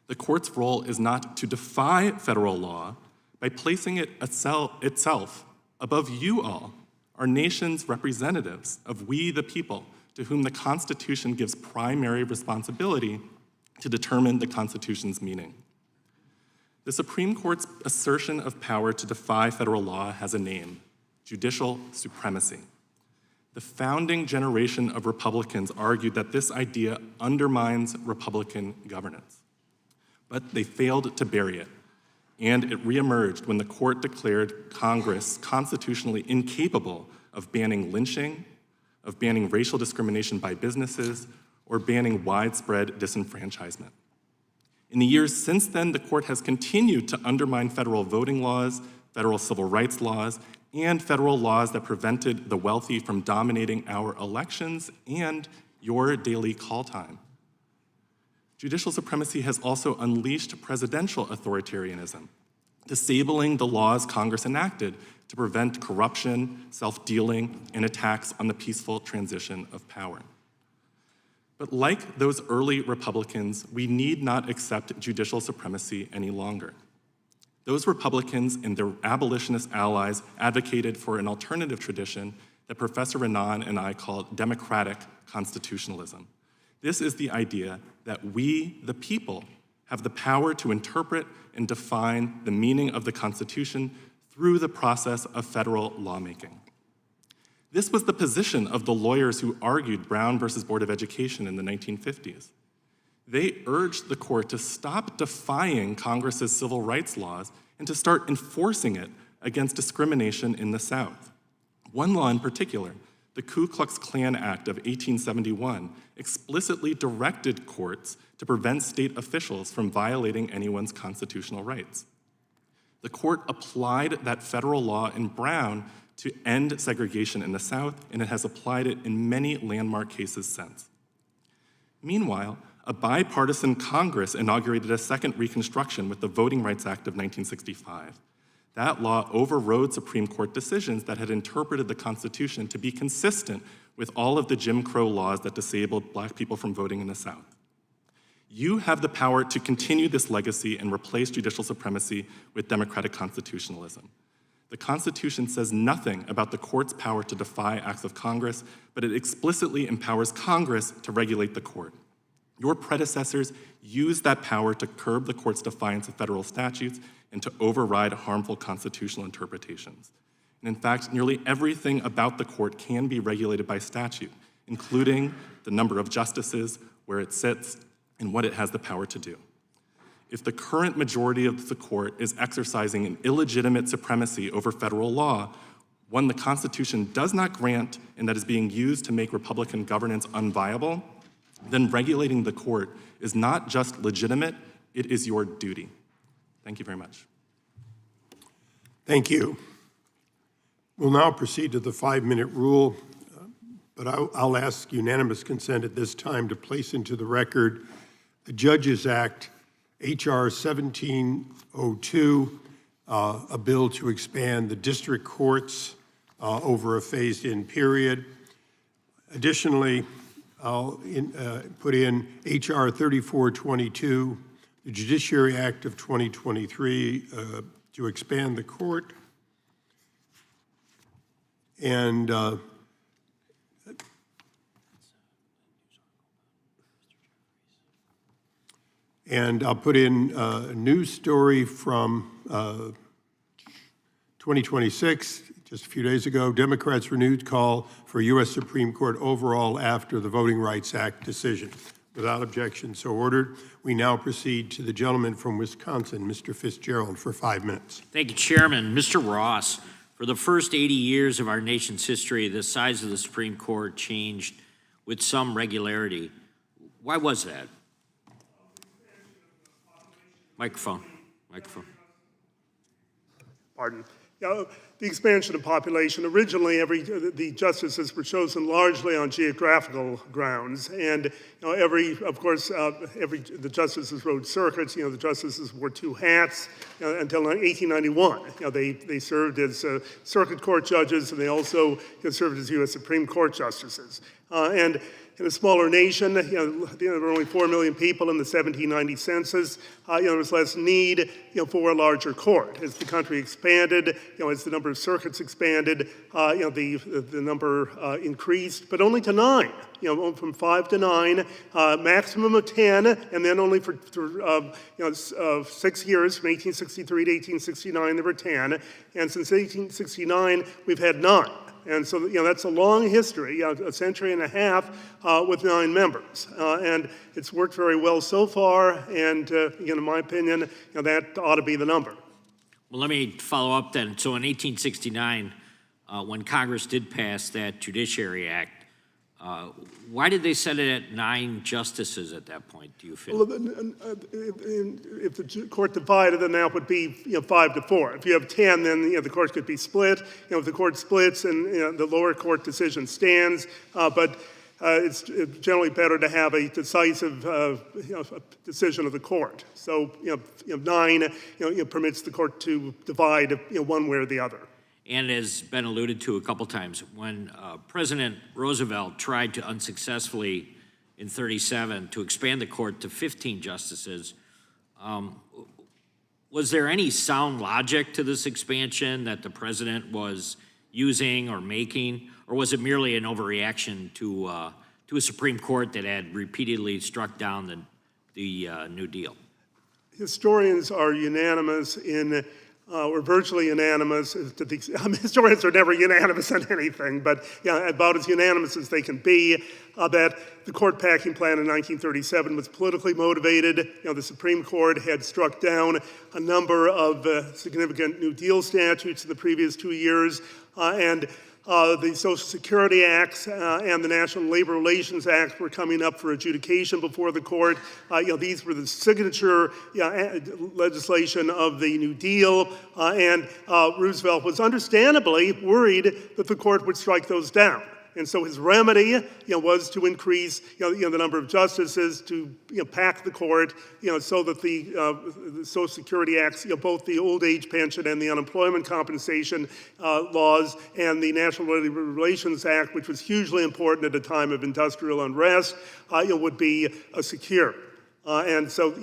Speaker 8: The court's role is not to defy federal law by placing it itself above you all, our nation's representatives of we the people, to whom the Constitution gives primary responsibility to determine the Constitution's meaning. The Supreme Court's assertion of power to defy federal law has a name: judicial supremacy. The founding generation of Republicans argued that this idea undermines Republican governance, but they failed to bury it, and it reemerged when the court declared Congress constitutionally incapable of banning lynching, of banning racial discrimination by businesses, or banning widespread disenfranchisement. In the years since then, the court has continued to undermine federal voting laws, federal civil rights laws, and federal laws that prevented the wealthy from dominating our elections and your daily call time. Judicial supremacy has also unleashed presidential authoritarianism, disabling the laws Congress enacted to prevent corruption, self-dealing, and attacks on the peaceful transition of power. But like those early Republicans, we need not accept judicial supremacy any longer. Those Republicans and their abolitionist allies advocated for an alternative tradition that Professor Renan and I call democratic constitutionalism. This is the idea that we, the people, have the power to interpret and define the meaning of the Constitution through the process of federal lawmaking. This was the position of the lawyers who argued Brown versus Board of Education in the 1950s. They urged the court to stop defying Congress's civil rights laws and to start enforcing it against discrimination in the South. One law in particular, the Ku Klux Klan Act of 1871, explicitly directed courts to prevent state officials from violating anyone's constitutional rights. The court applied that federal law in Brown to end segregation in the South, and it has applied it in many landmark cases since. Meanwhile, a bipartisan Congress inaugurated a second Reconstruction with the Voting Rights Act of 1965. That law overrode Supreme Court decisions that had interpreted the Constitution to be consistent with all of the Jim Crow laws that disabled Black people from voting in the South. You have the power to continue this legacy and replace judicial supremacy with democratic constitutionalism. The Constitution says nothing about the court's power to defy acts of Congress, but it explicitly empowers Congress to regulate the court. Your predecessors used that power to curb the court's defiance of federal statutes and to override harmful constitutional interpretations. And in fact, nearly everything about the court can be regulated by statute, including the number of justices, where it sits, and what it has the power to do. If the current majority of the court is exercising an illegitimate supremacy over federal law, one the Constitution does not grant and that is being used to make Republican governance unviable, then regulating the court is not just legitimate, it is your duty. Thank you very much.
Speaker 1: Thank you. We'll now proceed to the 5-minute rule, but I'll ask unanimous consent at this time to place into the record the Judges Act, H.R. 1702, a bill to expand the district courts over a phased-in period. Additionally, I'll put in H.R. 3422, the Judiciary Act of 2023, to expand the court. And I'll put in a news story from 2026, just a few days ago. Democrats' renewed call for U.S. Supreme Court overhaul after the Voting Rights Act decision. Without objection, so ordered. We now proceed to the gentleman from Wisconsin, Mr. Fitzgerald, for 5 minutes.
Speaker 9: Thank you, Chairman. Mr. Ross, for the first 80 years of our nation's history, the size of the Supreme Court changed with some regularity. Why was that? Microphone.
Speaker 6: Pardon. The expansion of population. Originally, the justices were chosen largely on geographical grounds, and the justices rode circuits. The justices wore 2 hats until 1891. They served as circuit court judges, and they also served as U.S. Supreme Court justices. And in a smaller nation, there were only 4 million people in the 1790 census. There was less need, for a larger court. As the country expanded, as the number of circuits expanded, the number increased, but only to 9. From 5 to 9, maximum of 10, and then only for 6 years, from 1863 to 1869, there were 10, and since 1869, we've had 9. And so, that's a long history, a century and a half with 9 members. And it's worked very well so far, and in my opinion, that ought to be the number.
Speaker 9: Well, let me follow up then. So in 1869, when Congress did pass that Judiciary Act, why did they set it at 9 justices at that point, do you feel?
Speaker 6: Well, if the court divided, then that would be 5 to 4. If you have 10, then the court could be split. If the court splits and the lower court decision stands, but it's generally better to have a decisive decision of the court. So 9 permits the court to divide one way or the other.
Speaker 9: And has been alluded to a couple times, when President Roosevelt tried to unsuccessfully in 1937 to expand the court to 15 justices, was there any sound logic to this expansion that the president was using or making, or was it merely an overreaction to a Supreme Court that had repeatedly struck down the New Deal?
Speaker 6: Historians are unanimous in were virtually unanimous. Historians are never unanimous on anything, but yeah, about as unanimous as they can be, that the court packing plan in 1937 was politically motivated. The Supreme Court had struck down a number of significant New Deal statutes in the previous 2 years, and the Social Security Acts and the National Labor Relations Act were coming up for adjudication before the court. These were the signature legislation of the New Deal, and Roosevelt was understandably worried that the court would strike those down. And so his remedy, was to increase, the number of justices, to pack the court, so that the Social Security Acts, both the old age pension and the unemployment compensation laws, and the National Labor Relations Act, which was hugely important at a time of industrial unrest, would be secure. And so,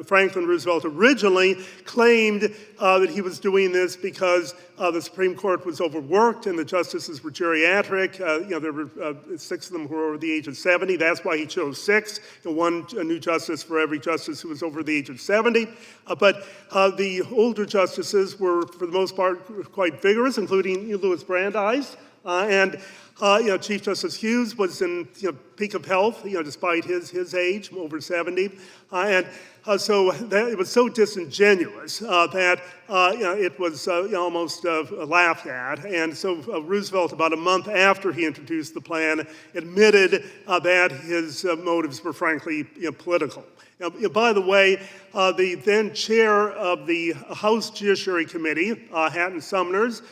Speaker 6: Franklin Roosevelt originally claimed that he was doing this because the Supreme Court was overworked and the justices were geriatric. There were 6 of them who were over the age of 70. That's why he chose 6, one new justice for every justice who was over the age of 70. But the older justices were, for the most part, quite vigorous, including Louis Brandeis. Chief Justice Hughes was in peak of health, despite his age, over 70, so that it was so disingenuous that it was almost laughed at. And so Roosevelt, about a month after he introduced the plan, admitted that his motives were frankly political. By the way, the then chair of the House Judiciary Committee, Hatton Sumner's,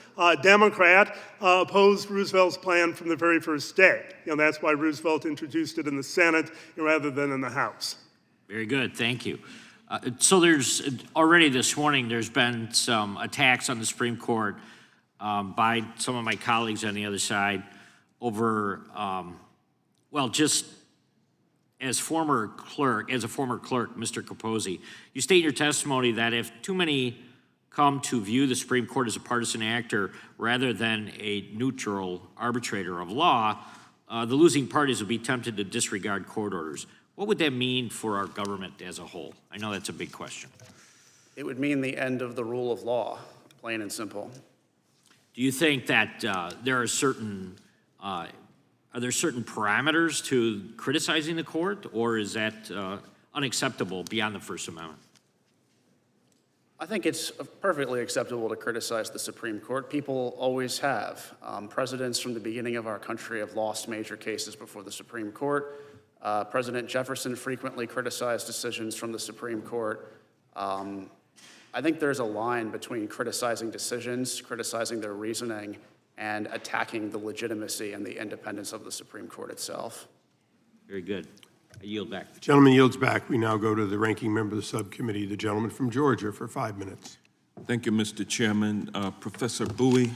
Speaker 6: Democrat, opposed Roosevelt's plan from the very first day. That's why Roosevelt introduced it in the Senate rather than in the House.
Speaker 9: Very good, thank you. So there's already this morning, there's been some attacks on the Supreme Court by some of my colleagues on the other side over, just as a former clerk, Mr. Capozzi, you state in your testimony that if too many come to view the Supreme Court as a partisan actor rather than a neutral arbitrator of law, the losing parties would be tempted to disregard court orders. What would that mean for our government as a whole? I know that's a big question.
Speaker 5: It would mean the end of the rule of law, plain and simple.
Speaker 9: Do you think that there are certain parameters to criticizing the court, or is that unacceptable beyond the First Amendment?
Speaker 5: I think it's perfectly acceptable to criticize the Supreme Court. People always have. Presidents from the beginning of our country have lost major cases before the Supreme Court. President Jefferson frequently criticized decisions from the Supreme Court. I think there's a line between criticizing decisions, criticizing their reasoning, and attacking the legitimacy and the independence of the Supreme Court itself.
Speaker 9: Very good. I yield back.
Speaker 1: The gentleman yields back. We now go to the ranking member of the subcommittee, the gentleman from Georgia, for 5 minutes.
Speaker 2: Thank you, Mr. Chairman. Professor Bowie,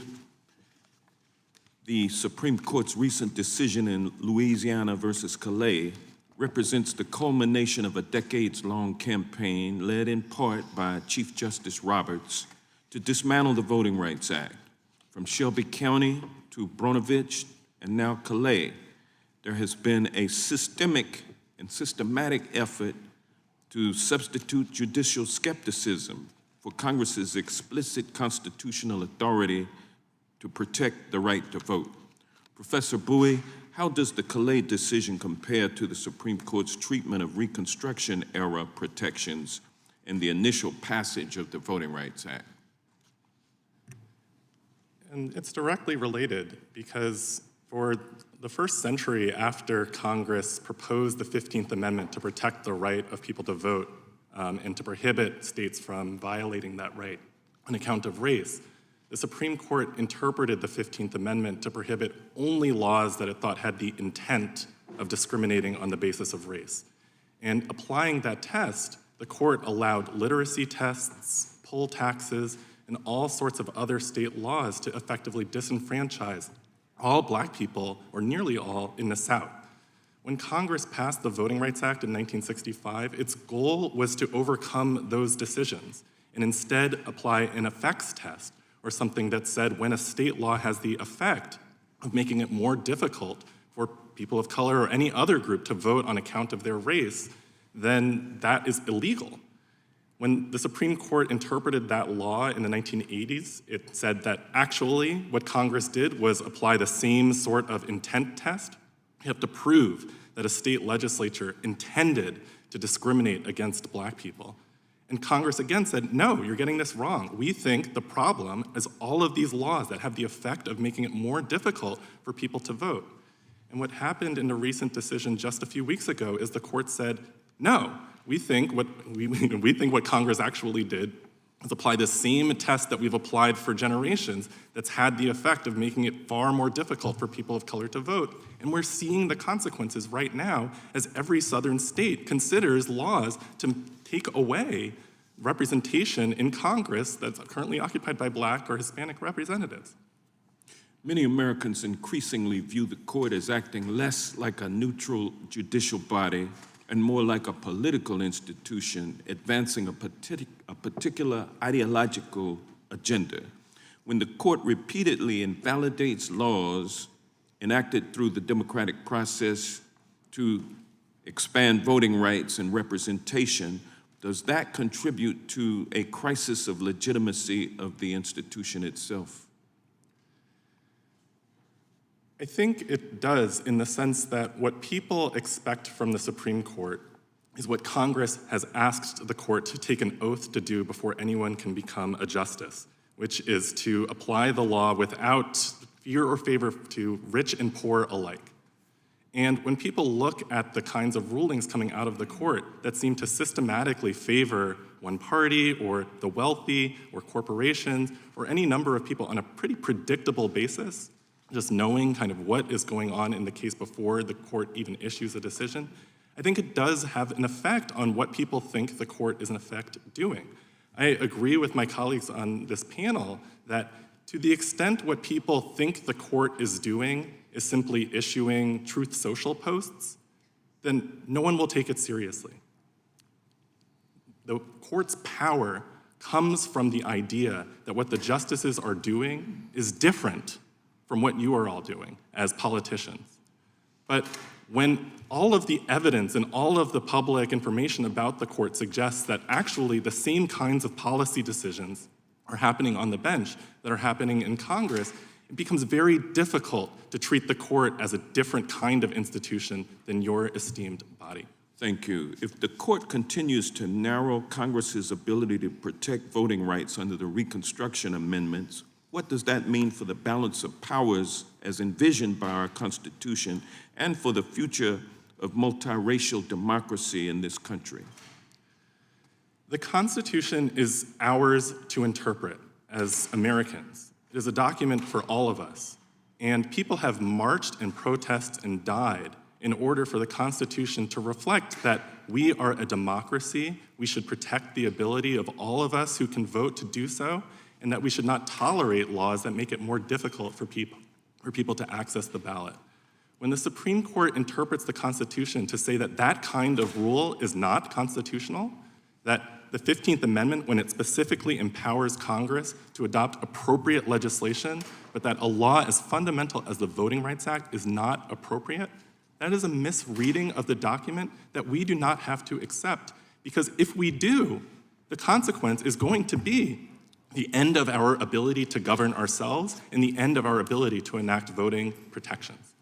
Speaker 2: the Supreme Court's recent decision in Louisiana versus Calais represents the culmination of a decades-long campaign led in part by Chief Justice Roberts to dismantle the Voting Rights Act. From Shelby County to Bronovich and now Calais, there has been a systematic effort to substitute judicial skepticism for Congress's explicit constitutional authority to protect the right to vote. Professor Bowie, how does the Calais decision compare to the Supreme Court's treatment of Reconstruction-era protections in the initial passage of the Voting Rights Act?
Speaker 8: And it's directly related because for the first century after Congress proposed the 15th Amendment to protect the right of people to vote and to prohibit states from violating that right on account of race, the Supreme Court interpreted the 15th Amendment to prohibit only laws that it thought had the intent of discriminating on the basis of race. And applying that test, the court allowed literacy tests, poll taxes, and all sorts of other state laws to effectively disenfranchise all Black people, or nearly all, in the South. When Congress passed the Voting Rights Act in 1965, its goal was to overcome those decisions and instead apply an effects test, or something that said when a state law has the effect of making it more difficult for people of color or any other group to vote on account of their race, then that is illegal. When the Supreme Court interpreted that law in the 1980s, it said that actually what Congress did was apply the same sort of intent test. You have to prove that a state legislature intended to discriminate against Black people. And Congress again said, no, you're getting this wrong. We think the problem is all of these laws that have the effect of making it more difficult for people to vote. And what happened in a recent decision just a few weeks ago is the court said, no, we think what Congress actually did is apply the same test that we've applied for generations that's had the effect of making it far more difficult for people of color to vote. And we're seeing the consequences right now as every southern state considers laws to take away representation in Congress that's currently occupied by Black or Hispanic representatives.
Speaker 2: Many Americans increasingly view the court as acting less like a neutral judicial body and more like a political institution advancing a particular ideological agenda. When the court repeatedly invalidates laws enacted through the democratic process to expand voting rights and representation, does that contribute to a crisis of legitimacy of the institution itself?
Speaker 8: I think it does, in the sense that what people expect from the Supreme Court is what Congress has asked the court to take an oath to do before anyone can become a justice, which is to apply the law without fear or favor to rich and poor alike. And when people look at the kinds of rulings coming out of the court that seem to systematically favor one party or the wealthy or corporations or any number of people on a pretty predictable basis, just knowing kind of what is going on in the case before the court even issues a decision, I think it does have an effect on what people think the court is in effect doing. I agree with my colleagues on this panel that to the extent what people think the court is doing is simply issuing Truth Social posts, then no one will take it seriously. The court's power comes from the idea that what the justices are doing is different from what you are all doing as politicians. But when all of the evidence and all of the public information about the court suggests that actually the same kinds of policy decisions are happening on the bench that are happening in Congress, it becomes very difficult to treat the court as a different kind of institution than your esteemed body.
Speaker 2: Thank you. If the court continues to narrow Congress's ability to protect voting rights under the Reconstruction Amendments, what does that mean for the balance of powers as envisioned by our Constitution and for the future of multiracial democracy in this country?
Speaker 8: The Constitution is ours to interpret as Americans. It is a document for all of us. And people have marched and protested and died in order for the Constitution to reflect that we are a democracy, we should protect the ability of all of us who can vote to do so, and that we should not tolerate laws that make it more difficult for people to access the ballot. When the Supreme Court interprets the Constitution to say that that kind of rule is not constitutional, that the 15th Amendment, when it specifically empowers Congress to adopt appropriate legislation, but that a law as fundamental as the Voting Rights Act is not appropriate, that is a misreading of the document that we do not have to accept. Because if we do, the consequence is going to be the end of our ability to govern ourselves and the end of our ability to enact voting protections.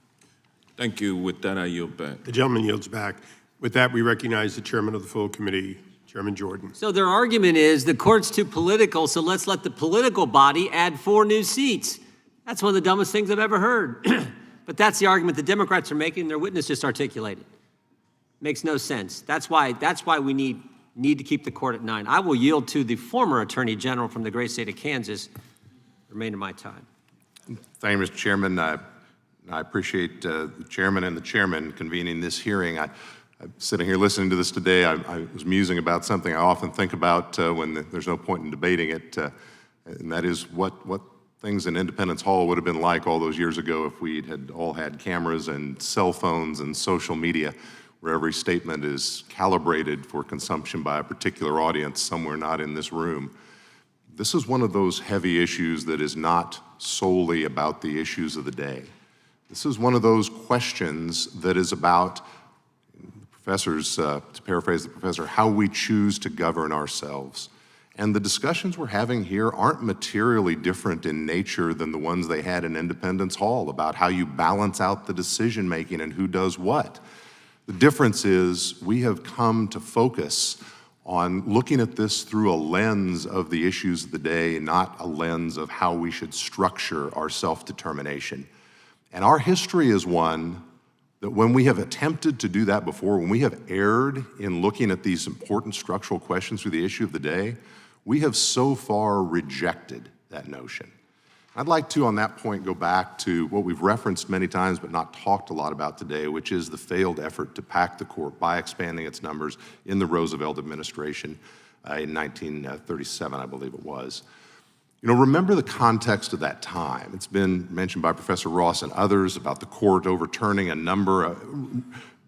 Speaker 2: Thank you. With that, I yield back.
Speaker 1: The gentleman yields back. With that, we recognize the chairman of the full committee, Chairman Jordan.
Speaker 3: So their argument is the court's too political, so let's let the political body add 4 new seats. That's one of the dumbest things I've ever heard. But that's the argument the Democrats are making, their witness just articulated. Makes no sense. That's why we need to keep the court at 9. I will yield to the former Attorney General from the great state of Kansas the remainder of my time.
Speaker 10: Thank you, Mr. Chairman. I appreciate the chairman and the chairman convening this hearing. I'm sitting here listening to this today. I was musing about something I often think about when there's no point in debating it, and that is what things in Independence Hall would have been like all those years ago if we had all had cameras and cell phones and social media, where every statement is calibrated for consumption by a particular audience somewhere not in this room. This is one of those heavy issues that is not solely about the issues of the day. This is one of those questions that is about professors, to paraphrase the professor, how we choose to govern ourselves. And the discussions we're having here aren't materially different in nature than the ones they had in Independence Hall about how you balance out the decision-making and who does what. The difference is we have come to focus on looking at this through a lens of the issues of the day, not a lens of how we should structure our self-determination. And our history is one that when we have attempted to do that before, when we have erred in looking at these important structural questions through the issue of the day, we have so far rejected that notion. I'd like to, on that point, go back to what we've referenced many times but not talked a lot about today, which is the failed effort to pack the court by expanding its numbers in the Roosevelt administration in 1937, I believe it was. You know, remember the context of that time. It's been mentioned by Professor Ross and others about the court overturning a number,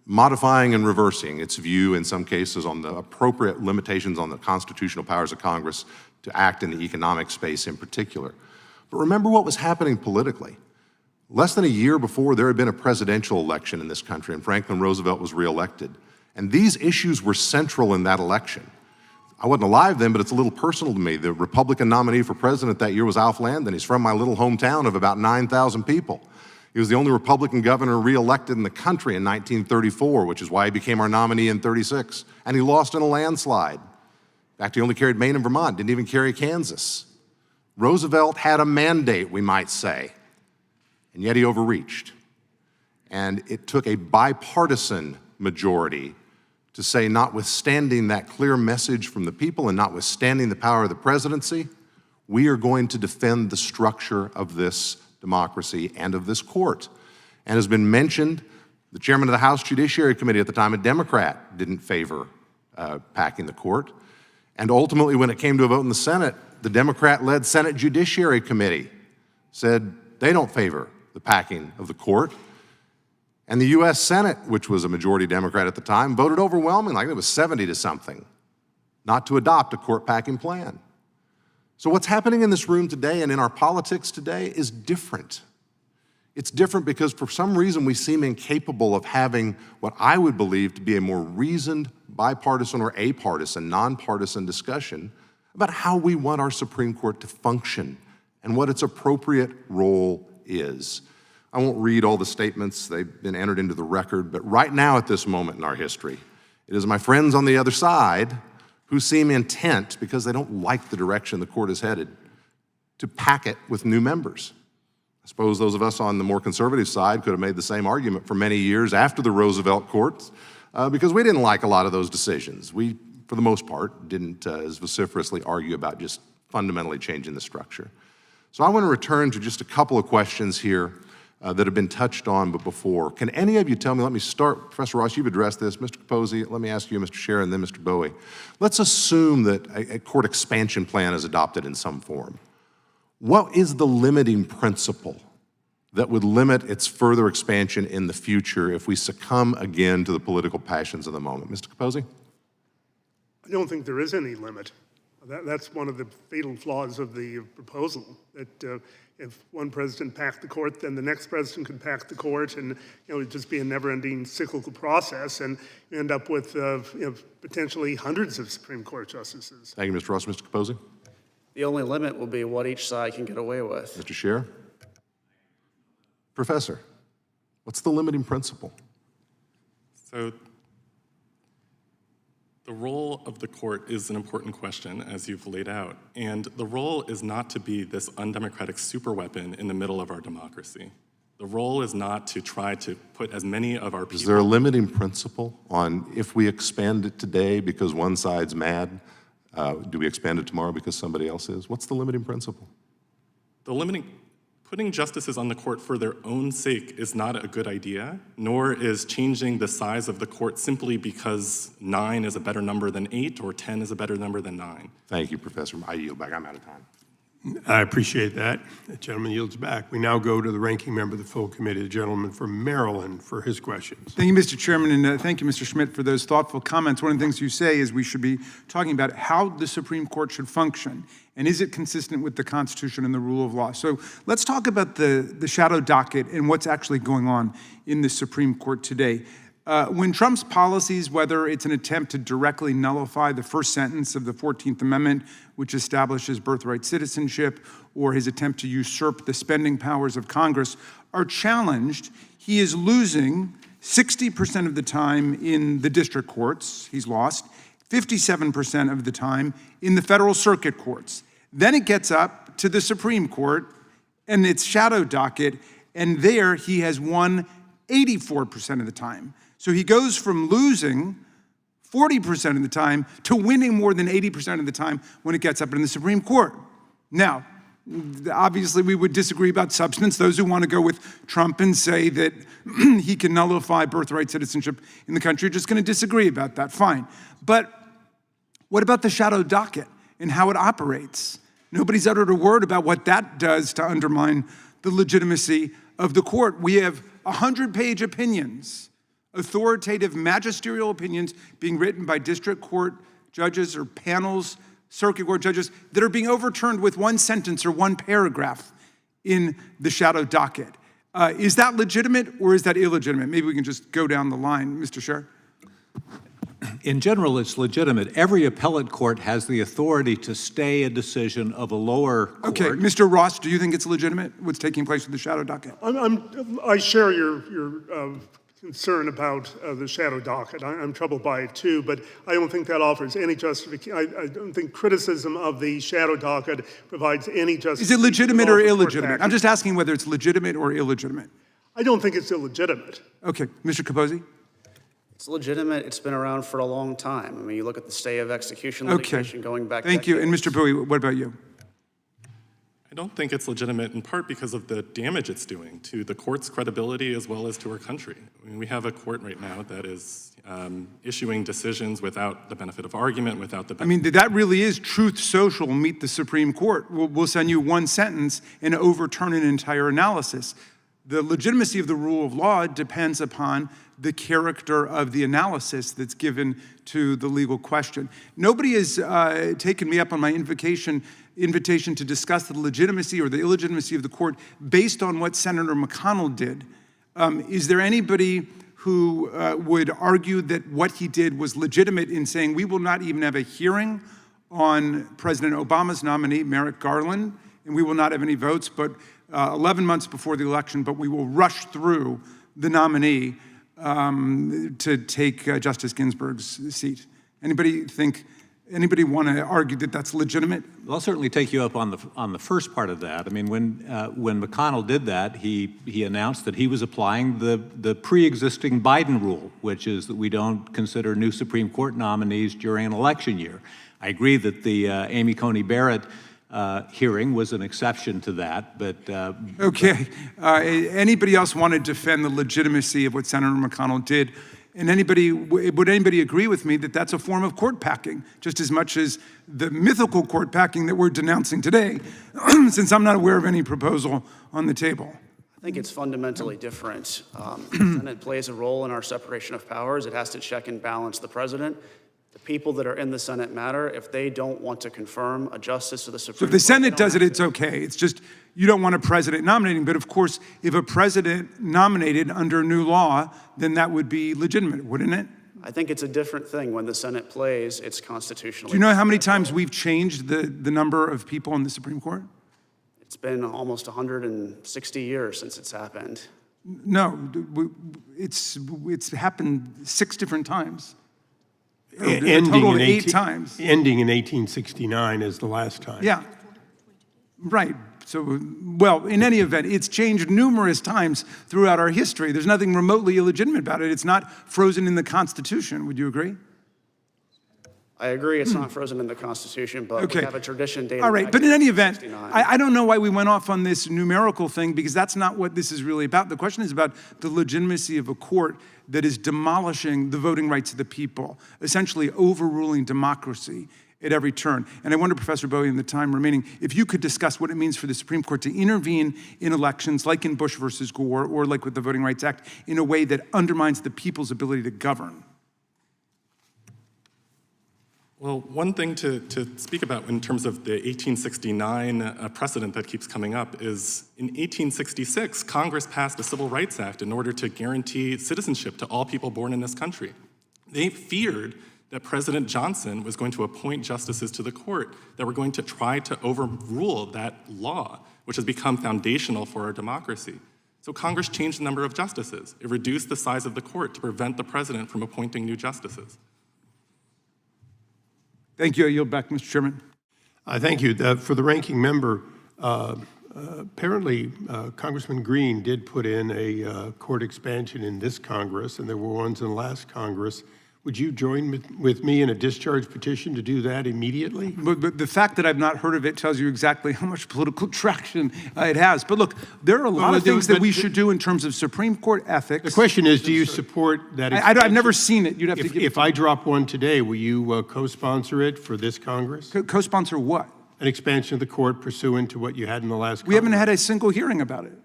Speaker 10: modifying and reversing its view in some cases on the appropriate limitations on the constitutional powers of Congress to act in the economic space in particular. But remember what was happening politically. Less than a year before, there had been a presidential election in this country, and Franklin Roosevelt was reelected. And these issues were central in that election. I wasn't alive then, but it's a little personal to me. The Republican nominee for president that year was Alf Landon. He's from my little hometown of about 9,000 people. He was the only Republican governor reelected in the country in 1934, which is why he became our nominee in 36. And he lost in a landslide. In fact, he only carried Maine and Vermont, didn't even carry Kansas. Roosevelt had a mandate, we might say, and yet he overreached. And it took a bipartisan majority to say, notwithstanding that clear message from the people and notwithstanding the power of the presidency, we are going to defend the structure of this democracy and of this court. And has been mentioned, the chairman of the House Judiciary Committee at the time, a Democrat, didn't favor packing the court. And ultimately, when it came to a vote in the Senate, the Democrat-led Senate Judiciary Committee said they don't favor the packing of the court. And the U.S. Senate, which was a majority Democrat at the time, voted overwhelmingly, like it was 70 to something, not to adopt a court-packing plan. So what's happening in this room today and in our politics today is different. It's different because for some reason we seem incapable of having what I would believe to be a more reasoned, bipartisan or apartisan, nonpartisan discussion about how we want our Supreme Court to function and what its appropriate role is. I won't read all the statements, they've been entered into the record, but right now at this moment in our history, it is my friends on the other side who seem intent, because they don't like the direction the court is headed, to pack it with new members. I suppose those of us on the more conservative side could have made the same argument for many years after the Roosevelt courts, because we didn't like a lot of those decisions. We, for the most part, didn't as vociferously argue about just fundamentally changing the structure. So I want to return to just a couple of questions here that have been touched on but before. Can any of you tell me, let me start, Professor Ross, you've addressed this, Mr. Capozzi, let me ask you, Mr. Scherer, and then Mr. Bowie. Let's assume that a court expansion plan is adopted in some form. What is the limiting principle that would limit its further expansion in the future if we succumb again to the political passions of the moment? Mr. Capozzi?
Speaker 6: I don't think there is any limit. That's one of the fatal flaws of the proposal, that if one president packed the court, then the next president could pack the court, and it'd just be a never-ending cyclical process, and you end up with potentially hundreds of Supreme Court justices.
Speaker 10: Thank you, Mr. Ross. Mr. Capozzi?
Speaker 5: The only limit will be what each side can get away with.
Speaker 10: Mr. Scherer? Professor, what's the limiting principle?
Speaker 8: So the role of the court is an important question, as you've laid out. And the role is not to be this undemocratic superweapon in the middle of our democracy. The role is not to try to put as many of our people...
Speaker 10: Is there a limiting principle on if we expand it today because one side's mad, do we expand it tomorrow because somebody else is? What's the limiting principle?
Speaker 8: Putting justices on the court for their own sake is not a good idea, nor is changing the size of the court simply because 9 is a better number than 8 or 10 is a better number than 9.
Speaker 10: Thank you, Professor. I yield back. I'm out of time.
Speaker 1: I appreciate that. The gentleman yields back. We now go to the ranking member of the full committee, the gentleman from Maryland, for his questions.
Speaker 4: Thank you, Mr. Chairman, and thank you, Mr. Schmidt, for those thoughtful comments. One of the things you say is we should be talking about how the Supreme Court should function, and is it consistent with the Constitution and the rule of law? So let's talk about the shadow docket and what's actually going on in the Supreme Court today. When Trump's policies, whether it's an attempt to directly nullify the first sentence of the 14th Amendment, which establishes birthright citizenship, or his attempt to usurp the spending powers of Congress, are challenged, he is losing 60% of the time in the district courts, he's lost, 57% of the time in the federal circuit courts. Then it gets up to the Supreme Court and its shadow docket, and there he has won 84% of the time. So he goes from losing 40% of the time to winning more than 80% of the time when it gets up in the Supreme Court. Now, obviously we would disagree about substance. Those who want to go with Trump and say that he can nullify birthright citizenship in the country are just going to disagree about that, fine. But what about the shadow docket and how it operates? Nobody's uttered a word about what that does to undermine the legitimacy of the court. We have 100-page opinions, authoritative magisterial opinions being written by district court judges or panels, circuit court judges, that are being overturned with one sentence or one paragraph in the shadow docket. Is that legitimate or is that illegitimate? Maybe we can just go down the line. Mr. Scher?
Speaker 7: In general, it's legitimate. Every appellate court has the authority to stay a decision of a lower court.
Speaker 4: Okay, Mr. Ross, do you think it's legitimate, what's taking place with the shadow docket?
Speaker 6: I share your concern about the shadow docket. I'm troubled by it too, but I don't think that offers any justification. I don't think criticism of the shadow docket provides any justification.
Speaker 4: Is it legitimate or illegitimate? I'm just asking whether it's legitimate or illegitimate.
Speaker 6: I don't think it's illegitimate.
Speaker 4: Okay, Mr. Capozzi?
Speaker 5: It's legitimate. It's been around for a long time. I mean, you look at the stay of execution litigation going back
Speaker 4: Thank you. And
Speaker 5: decades.
Speaker 4: Mr. Bowie, what about you?
Speaker 8: I don't think it's legitimate in part because of the damage it's doing to the court's credibility as well as to our country. I mean, we have a court right now that is issuing decisions without the benefit of argument, without the benefit.
Speaker 4: I mean, that really is truth social, meet the Supreme Court. We'll send you one sentence and overturn an entire analysis. The legitimacy of the rule of law depends upon the character of the analysis that's given to the legal question. Nobody has taken me up on my invitation to discuss the legitimacy or the illegitimacy of the court based on what Senator McConnell did. Is there anybody who would argue that what he did was legitimate in saying we will not even have a hearing on President Obama's nominee, Merrick Garland, and we will not have any votes, but 11 months before the election, but we will rush through the nominee to take Justice Ginsburg's seat? Anybody want to argue that that's legitimate?
Speaker 7: I'll certainly take you up on the first part of that. I mean, when McConnell did that, he announced that he was applying the pre-existing Biden rule, which is that we don't consider new Supreme Court nominees during an election year. I agree that the Amy Coney Barrett hearing was an exception to that, but...
Speaker 4: Okay. Anybody else want to defend the legitimacy of what Senator McConnell did? And would anybody agree with me that that's a form of court packing, just as much as the mythical court packing that we're denouncing today, since I'm not aware of any proposal on the table?
Speaker 5: I think it's fundamentally different. The Senate plays a role in our separation of powers. It has to check and balance the president. The people that are in the Senate matter. If they don't want to confirm a justice to the Supreme Court.
Speaker 4: So if the Senate does it, it's okay. It's just you don't want a president nominating. But of course, if a president nominated under new law, then that would be legitimate, wouldn't it?
Speaker 5: I think it's a different thing when the Senate plays its constitutionally.
Speaker 4: Do you know how many times we've changed the number of people in the Supreme Court?
Speaker 5: It's been almost 160 years since it's happened.
Speaker 4: No, it's happened 6 different times.
Speaker 1: Ending in
Speaker 4: 8 times.
Speaker 1: Ending in 1869 is the last time.
Speaker 4: Yeah, right. So, well, in any event, it's changed numerous times throughout our history. There's nothing remotely illegitimate about it. It's not frozen in the Constitution. Would you agree?
Speaker 5: I agree it's not frozen in the Constitution, but we have a tradition dating
Speaker 4: All right,
Speaker 5: back
Speaker 4: but
Speaker 5: to
Speaker 4: in any event,
Speaker 5: 1869.
Speaker 4: I don't know why we went off on this numerical thing, because that's not what this is really about. The question is about the legitimacy of a court that is demolishing the voting rights of the people, essentially overruling democracy at every turn. And I wonder, Professor Bowie, in the time remaining, if you could discuss what it means for the Supreme Court to intervene in elections, like in Bush versus Gore, or like with the Voting Rights Act, in a way that undermines the people's ability to govern.
Speaker 8: Well, one thing to speak about in terms of the 1869 precedent that keeps coming up is in 1866, Congress passed a Civil Rights Act in order to guarantee citizenship to all people born in this country. They feared that President Johnson was going to appoint justices to the court that were going to try to overrule that law, which has become foundational for our democracy. So Congress changed the number of justices. It reduced the size of the court to prevent the president from appointing new justices.
Speaker 4: Thank you. I yield back, Mr. Chairman.
Speaker 1: Thank you. For the ranking member, apparently Congressman Green did put in a court expansion in this Congress, and there were ones in the last Congress. Would you join with me in a discharge petition to do that immediately?
Speaker 4: But the fact that I've not heard of it tells you exactly how much political traction it has. But look, there are a lot of things that we should do in terms of Supreme Court ethics.
Speaker 1: The question is, do you support that expansion?
Speaker 4: I've never seen it. You'd have to give
Speaker 1: If I drop one today, will you co-sponsor it for this Congress?
Speaker 4: Co-sponsor what?
Speaker 1: An expansion of the court pursuant to what you had in the last Congress.
Speaker 4: We haven't had a single hearing about it.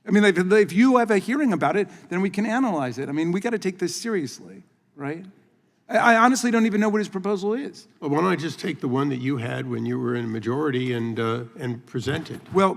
Speaker 4: I mean, if you have a hearing about it, then we can analyze it. I mean, we got to take this seriously, right? I honestly don't even know what his proposal is.
Speaker 1: Well, why don't I just take the one that you had when you were in a majority and present it?
Speaker 4: Well,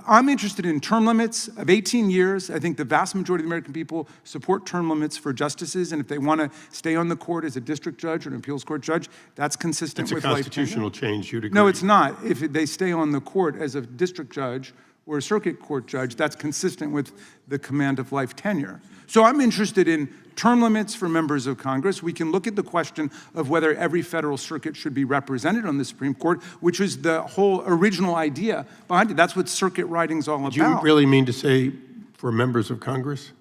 Speaker 4: I'm interested in term limits of 18 years. I think the vast majority of the American people support term limits for justices, and if they want to stay on the court as a district judge or an appeals court judge, that's consistent with life tenure.
Speaker 1: It's a constitutional change, you'd agree?
Speaker 4: No, it's not. If they stay on the court as a district judge or a circuit court judge, that's consistent with the command of life tenure. So I'm interested in term limits for members of Congress. We can look at the question of whether every federal circuit should be represented on the Supreme Court, which is the whole original idea behind it. That's what circuit writing's all about.
Speaker 1: Do you really mean to say for members of Congress?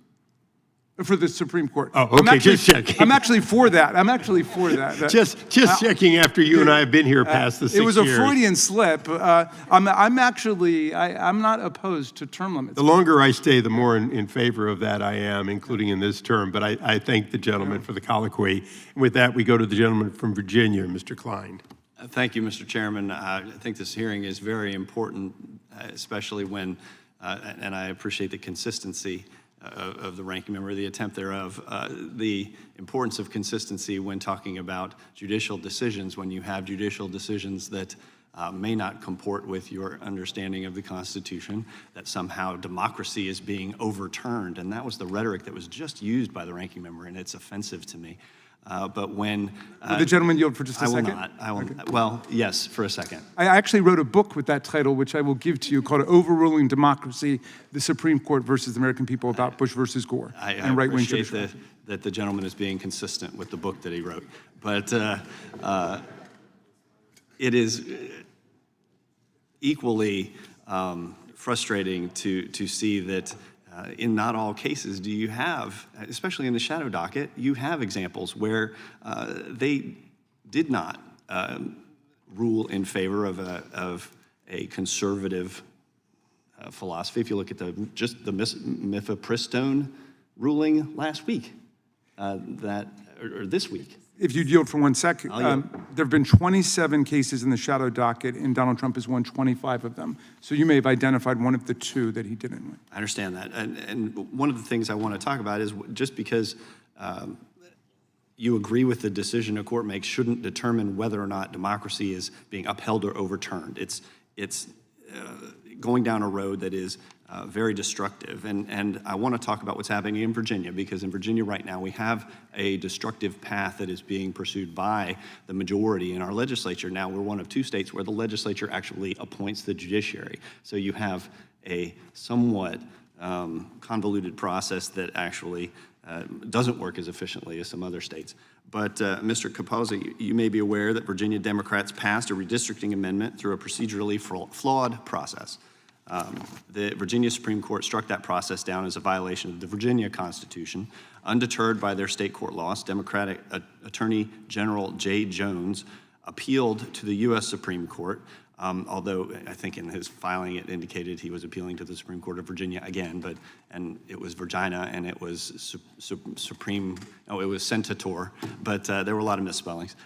Speaker 4: For the Supreme Court.
Speaker 1: Oh, okay, just checking.
Speaker 4: I'm actually for that.
Speaker 1: Just checking after you and I have been here past the 6 years.
Speaker 4: It was a Freudian slip. I'm not opposed to term limits.
Speaker 1: The longer I stay, the more in favor of that I am, including in this term. But I thank the gentleman for the colloquy. And with that, we go to the gentleman from Virginia, Mr. Klein.
Speaker 11: Thank you, Mr. Chairman. I think this hearing is very important, especially when, and I appreciate the consistency of the ranking member, the attempt thereof, the importance of consistency when talking about judicial decisions, when you have judicial decisions that may not comport with your understanding of the Constitution, that somehow democracy is being overturned. And that was the rhetoric that was just used by the ranking member, and it's offensive to me. But when...
Speaker 4: Will the gentleman yield for just a second?
Speaker 11: I will not. Well, yes, for a second.
Speaker 4: I actually wrote a book with that title, which I will give to you, called Overruling Democracy, the Supreme Court versus the American People, about Bush versus Gore.
Speaker 11: I
Speaker 4: right-wing
Speaker 11: appreciate that the gentleman is being consistent with the book that he wrote. But it is equally frustrating to see that in not all cases do you have, especially in the shadow docket, you have examples where they did not rule in favor of a conservative philosophy. If you look at just the mifepristone ruling last week, or this week.
Speaker 4: If you'd yield for 1 second. There have been 27 cases in the shadow docket, and Donald Trump has won 25 of them. So you may have identified one of the two that he didn't win.
Speaker 11: I understand that. And one of the things I want to talk about is just because you agree with the decision a court makes shouldn't determine whether or not democracy is being upheld or overturned. It's going down a road that is very destructive. And I want to talk about what's happening in Virginia, because in Virginia right now we have a destructive path that is being pursued by the majority in our legislature. Now we're one of two states where the legislature actually appoints the judiciary. So you have a somewhat convoluted process that actually doesn't work as efficiently as some other states. But Mr. Capozzi, you may be aware that Virginia Democrats passed a redistricting amendment through a procedurally flawed process. The Virginia Supreme Court struck that process down as a violation of the Virginia Constitution. Undeterred by their state court loss, Democratic Attorney General Jay Jones appealed to the U.S. Supreme Court, although I think in his filing it indicated he was appealing to the Supreme Court of Virginia again, and it was Virginia and it was it was Senator, but there were a lot of misspellings.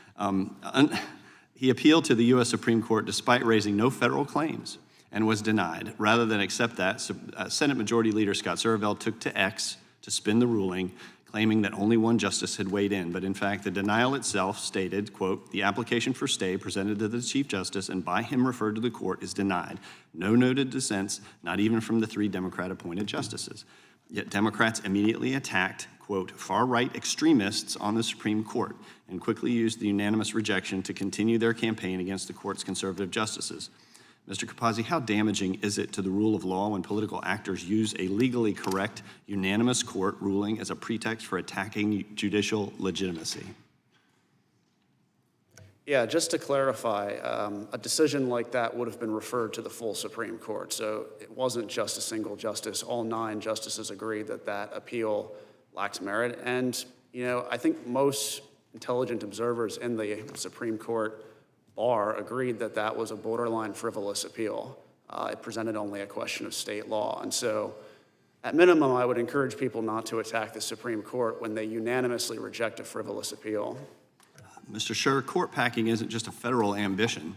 Speaker 11: He appealed to the U.S. Supreme Court despite raising no federal claims, and was denied. Rather than accept that, Senate Majority Leader Scott Survell took to X to spin the ruling, claiming that only one justice had weighed in, but in fact, the denial itself stated, quote, "The application for stay presented to the Chief Justice and by him referred to the court is denied. No noted dissents, not even from the 3 Democrat-appointed justices." Yet Democrats immediately attacked, quote, "far-right extremists on the Supreme Court," and quickly used the unanimous rejection to continue their campaign against the court's conservative justices. Mr. Capozzi, how damaging is it to the rule of law when political actors use a legally correct, unanimous court ruling as a pretext for attacking judicial legitimacy?
Speaker 5: Yeah, just to clarify, a decision like that would have been referred to the full Supreme Court. So it wasn't just a single justice. All 9 justices agreed that that appeal lacks merit. And, you know, I think most intelligent observers in the Supreme Court bar agreed that that was a borderline frivolous appeal. It presented only a question of state law. And so, at minimum, I would encourage people not to attack the Supreme Court when they unanimously reject a frivolous appeal.
Speaker 11: Mr. Scher, court packing isn't just a federal ambition.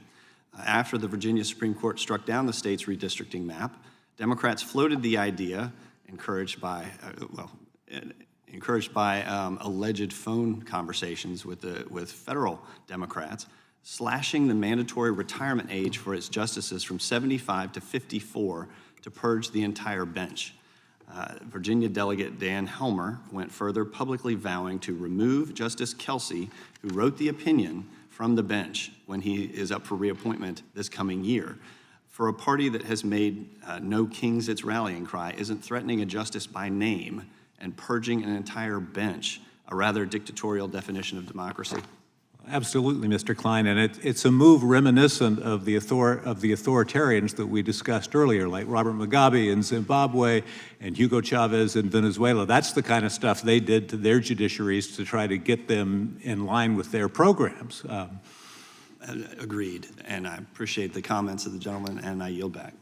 Speaker 11: After the Virginia Supreme Court struck down the state's redistricting map, Democrats floated the idea, encouraged by alleged phone conversations with federal Democrats, slashing the mandatory retirement age for its justices from 75 to 54 to purge the entire bench. Virginia Delegate Dan Helmer went further, publicly vowing to remove Justice Kelsey, who wrote the opinion, from the bench when he is up for reappointment this coming year. For a party that has made no kings its rallying cry, isn't threatening a justice by name and purging an entire bench a rather dictatorial definition of democracy?
Speaker 7: Absolutely, Mr. Klein, and it's a move reminiscent of the authoritarians that we discussed earlier, like Robert Mugabe in Zimbabwe and Hugo Chavez in Venezuela. That's the kind of stuff they did to their judiciaries to try to get them in line with their programs.
Speaker 11: Agreed, and I appreciate the comments of the gentleman, and I yield back.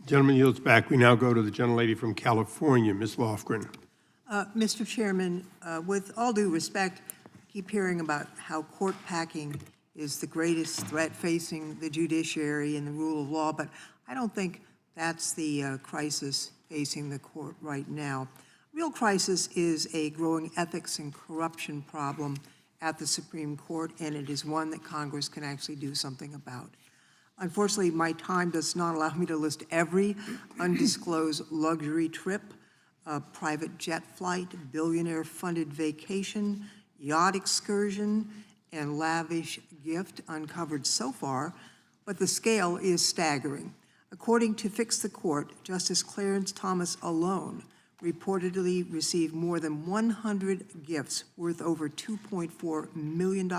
Speaker 1: Gentleman yields back. We now go to the gentlelady from California, Ms. Lofgren.
Speaker 12: Mr. Chairman, with all due respect, keep hearing about how court packing is the greatest threat facing the judiciary and the rule of law, but I don't think that's the crisis facing the court right now. Real crisis is a growing ethics and corruption problem at the Supreme Court, and it is one that Congress can actually do something about. Unfortunately, my time does not allow me to list every undisclosed luxury trip, private jet flight, billionaire-funded vacation, yacht excursion, and lavish gift uncovered so far, but the scale is staggering. According to Fix the Court, Justice Clarence Thomas alone reportedly received more than 100 gifts worth over $2.4 million,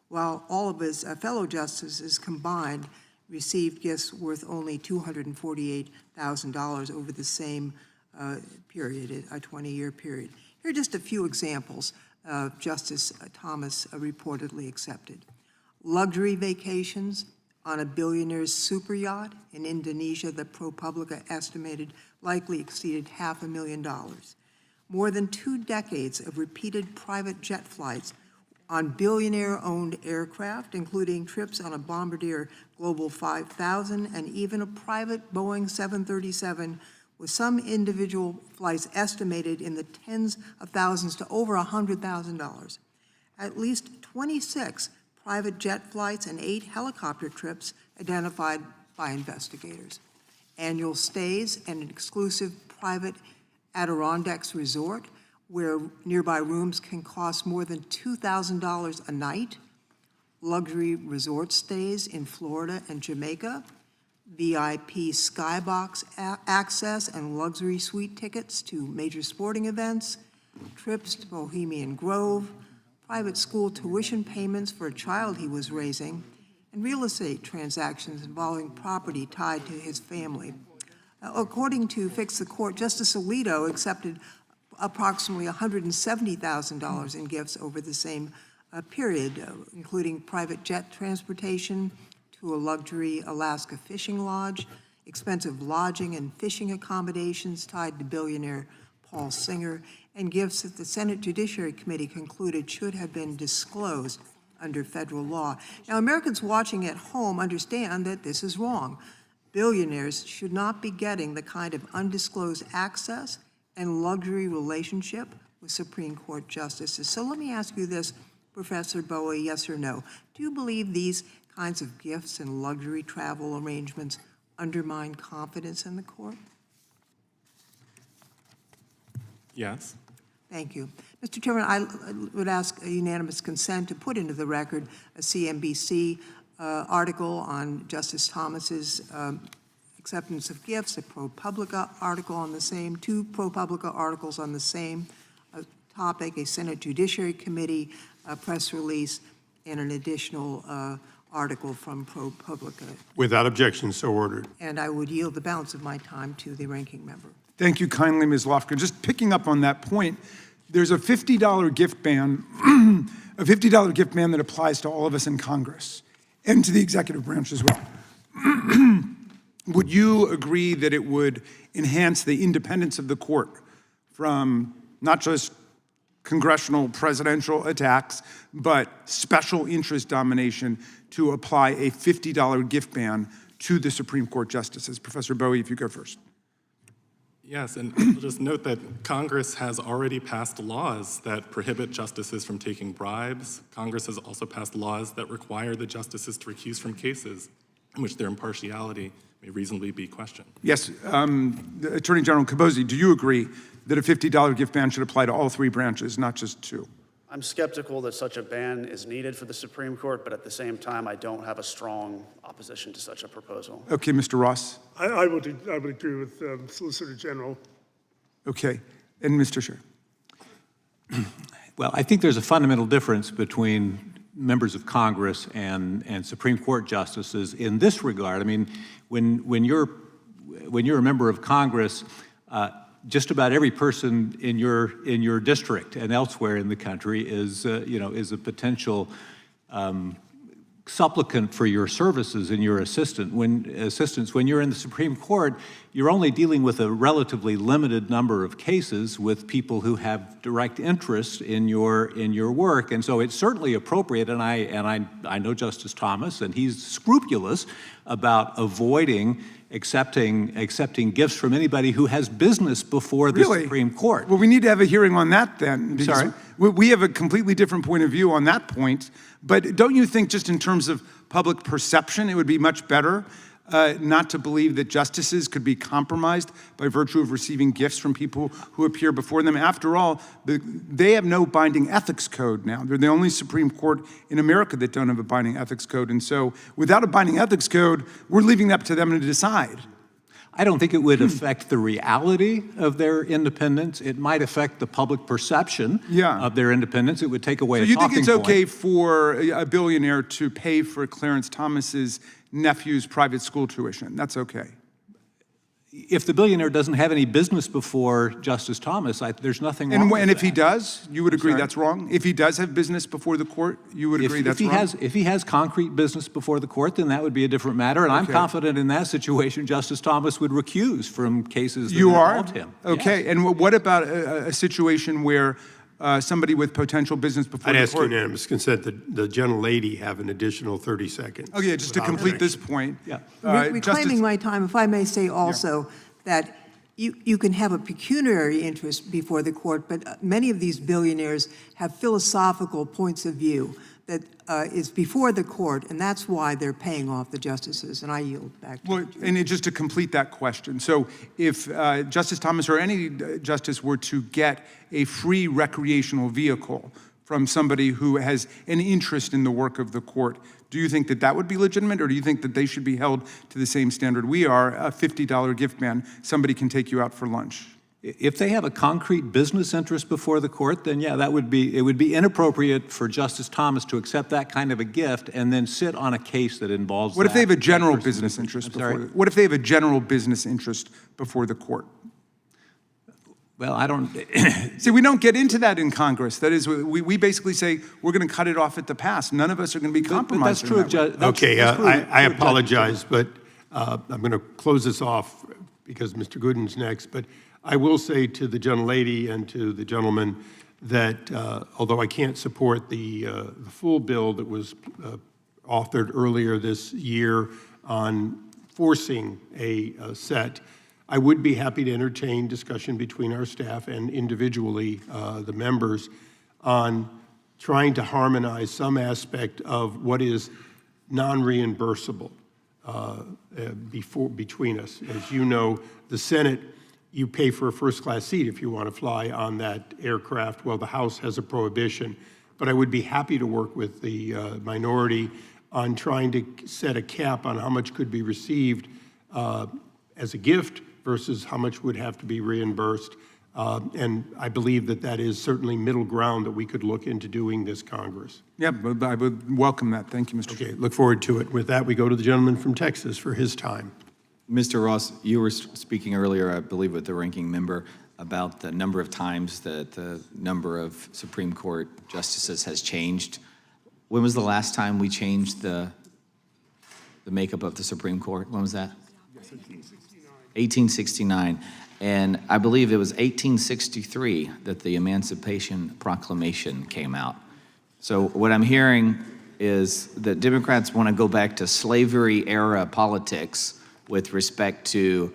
Speaker 12: while all of his fellow justices combined received gifts worth only $248,000 over the same period, a 20-year period. Here are just a few examples Justice Thomas reportedly accepted. Luxury vacations on a billionaire's super yacht in Indonesia that ProPublica estimated likely exceeded $500,000. More than 2 decades of repeated private jet flights on billionaire-owned aircraft, including trips on a Bombardier Global 5000 and even a private Boeing 737, with some individual flights estimated in the tens of thousands to over $100,000. At least 26 private jet flights and 8 helicopter trips identified by investigators. Annual stays at an exclusive private Adirondacks resort where nearby rooms can cost more than $2,000 a night. Luxury resort stays in Florida and Jamaica. VIP skybox access and luxury suite tickets to major sporting events, trips to Bohemian Grove, private school tuition payments for a child he was raising, and real estate transactions involving property tied to his family. According to Fix the Court, Justice Alito accepted approximately $170,000 in gifts over the same period, including private jet transportation to a luxury Alaska fishing lodge, expensive lodging and fishing accommodations tied to billionaire Paul Singer, and gifts that the Senate Judiciary Committee concluded should have been disclosed under federal law. Now, Americans watching at home understand that this is wrong. Billionaires should not be getting the kind of undisclosed access and luxury relationship with Supreme Court justices. So let me ask you this, Professor Bowie, yes or no? Do you believe these kinds of gifts and luxury travel arrangements undermine confidence in the court?
Speaker 8: Yes.
Speaker 12: Thank you. Mr. Chairman, I would ask a unanimous consent to put into the record a CNBC article on Justice Thomas's acceptance of gifts, a ProPublica article on the same, 2 ProPublica articles on the same topic, a Senate Judiciary Committee press release, and an additional article from ProPublica.
Speaker 1: Without objection, so ordered.
Speaker 12: And I would yield the balance of my time to the ranking member.
Speaker 4: Thank you kindly, Ms. Lofgren. Just picking up on that point, there's a $50 gift ban, a $50 gift ban that applies to all of us in Congress and to the executive branch as well. Would you agree that it would enhance the independence of the court from not just congressional presidential attacks, but special interest domination to apply a $50 gift ban to the Supreme Court justices? Professor Bowie, if you go first.
Speaker 8: Yes, and I'll just note that Congress has already passed laws that prohibit justices from taking bribes. Congress has also passed laws that require the justices to recuse from cases in which their impartiality may reasonably be questioned.
Speaker 4: Yes, Attorney General Cabosi, do you agree that a $50 gift ban should apply to all 3 branches, not just 2?
Speaker 5: I'm skeptical that such a ban is needed for the Supreme Court, but at the same time, I don't have a strong opposition to such a proposal.
Speaker 4: Okay, Mr. Ross.
Speaker 6: I would agree with Solicitor General.
Speaker 4: Okay, and Mr. Scher.
Speaker 7: Well, I think there's a fundamental difference between members of Congress and Supreme Court justices in this regard. I mean, when you're a member of Congress, just about every person in your district and elsewhere in the country is a potential supplicant for your services and your assistance. When you're in the Supreme Court, you're only dealing with a relatively limited number of cases with people who have direct interest in your work, and so it's certainly appropriate. And I know Justice Thomas, and he's scrupulous about avoiding accepting gifts from anybody who has business before the Supreme Court.
Speaker 4: Well, we need to have a hearing on that then.
Speaker 7: Sorry?
Speaker 4: We have a completely different point of view on that point. But don't you think just in terms of public perception, it would be much better not to believe that justices could be compromised by virtue of receiving gifts from people who appear before them? After all, they have no binding ethics code now. They're the only Supreme Court in America that don't have a binding ethics code. And so without a binding ethics code, we're leaving it up to them to decide.
Speaker 7: I don't think it would affect the reality of their independence. It might affect the public perception of their independence. It would take away a talking point.
Speaker 4: So you think it's okay for a billionaire to pay for Clarence Thomas's nephew's private school tuition? That's okay.
Speaker 7: If the billionaire doesn't have any business before Justice Thomas, there's nothing wrong with that.
Speaker 4: And if he does, you would agree that's wrong? If he does have business before the court, you would agree that's wrong?
Speaker 7: If he has concrete business before the court, then that would be a different matter. And I'm confident in that situation, Justice Thomas would recuse from cases that involved him.
Speaker 4: Okay.
Speaker 7: Yes.
Speaker 4: And what about a situation where somebody with potential business before the court?
Speaker 1: I'd ask unanimous consent that the gentlelady have an additional 30 seconds.
Speaker 4: Oh, yeah, just to complete this point.
Speaker 7: Yeah.
Speaker 12: Reclaiming my time, if I may say also that you can have a pecuniary interest before the court, but many of these billionaires have philosophical points of view that is before the court, and that's why they're paying off the justices. And I yield back to you.
Speaker 4: And just to complete that question, so if Justice Thomas or any justice were to get a free recreational vehicle from somebody who has an interest in the work of the court, do you think that that would be legitimate, or do you think that they should be held to the same standard we are, a $50 gift ban? Somebody can take you out for lunch.
Speaker 7: If they have a concrete business interest before the court, then yeah, it would be inappropriate for Justice Thomas to accept that kind of a gift and then sit on a case that involves
Speaker 4: What if they have a general
Speaker 7: person.
Speaker 4: business interest before?
Speaker 7: Sorry?
Speaker 4: What if they have a general business interest before the court?
Speaker 7: Well, I don't.
Speaker 4: See, we don't get into that in Congress. That is, we basically say we're going to cut it off at the pass. None of us are going to be compromised.
Speaker 7: But that's true.
Speaker 1: Okay, I apologize, but I'm going to close this off because Mr. Gooden's next. But I will say to the gentlelady and to the gentleman that although I can't support the full bill that was authored earlier this year on forcing a set, I would be happy to entertain discussion between our staff and individually the members on trying to harmonize some aspect of what is non-reimbursable between us. As you know, the Senate, you pay for a first-class seat if you want to fly on that aircraft. Well, the House has a prohibition. But I would be happy to work with the minority on trying to set a cap on how much could be received as a gift versus how much would have to be reimbursed. And I believe that that is certainly middle ground that we could look into doing this Congress.
Speaker 4: Yeah, but I would welcome that. Thank you, Mr.
Speaker 1: Okay, look forward to it. With that, we go to the gentleman from Texas for his time.
Speaker 13: Mr. Ross, you were speaking earlier, I believe, with the ranking member about the number of times that the number of Supreme Court justices has changed. When was the last time we changed the makeup of the Supreme Court? When was that? 1869. And I believe it was 1863 that the Emancipation Proclamation came out. So what I'm hearing is that Democrats want to go back to slavery era politics with respect to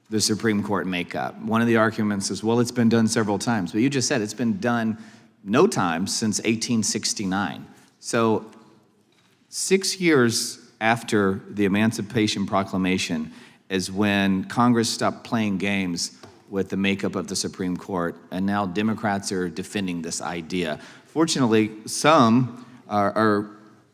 Speaker 13: the Supreme Court makeup. One of the arguments is, well, it's been done several times. But you just said it's been done no time since 1869. So 6 years after the Emancipation Proclamation is when Congress stopped playing games with the makeup of the Supreme Court, and now Democrats are defending this idea. Fortunately, some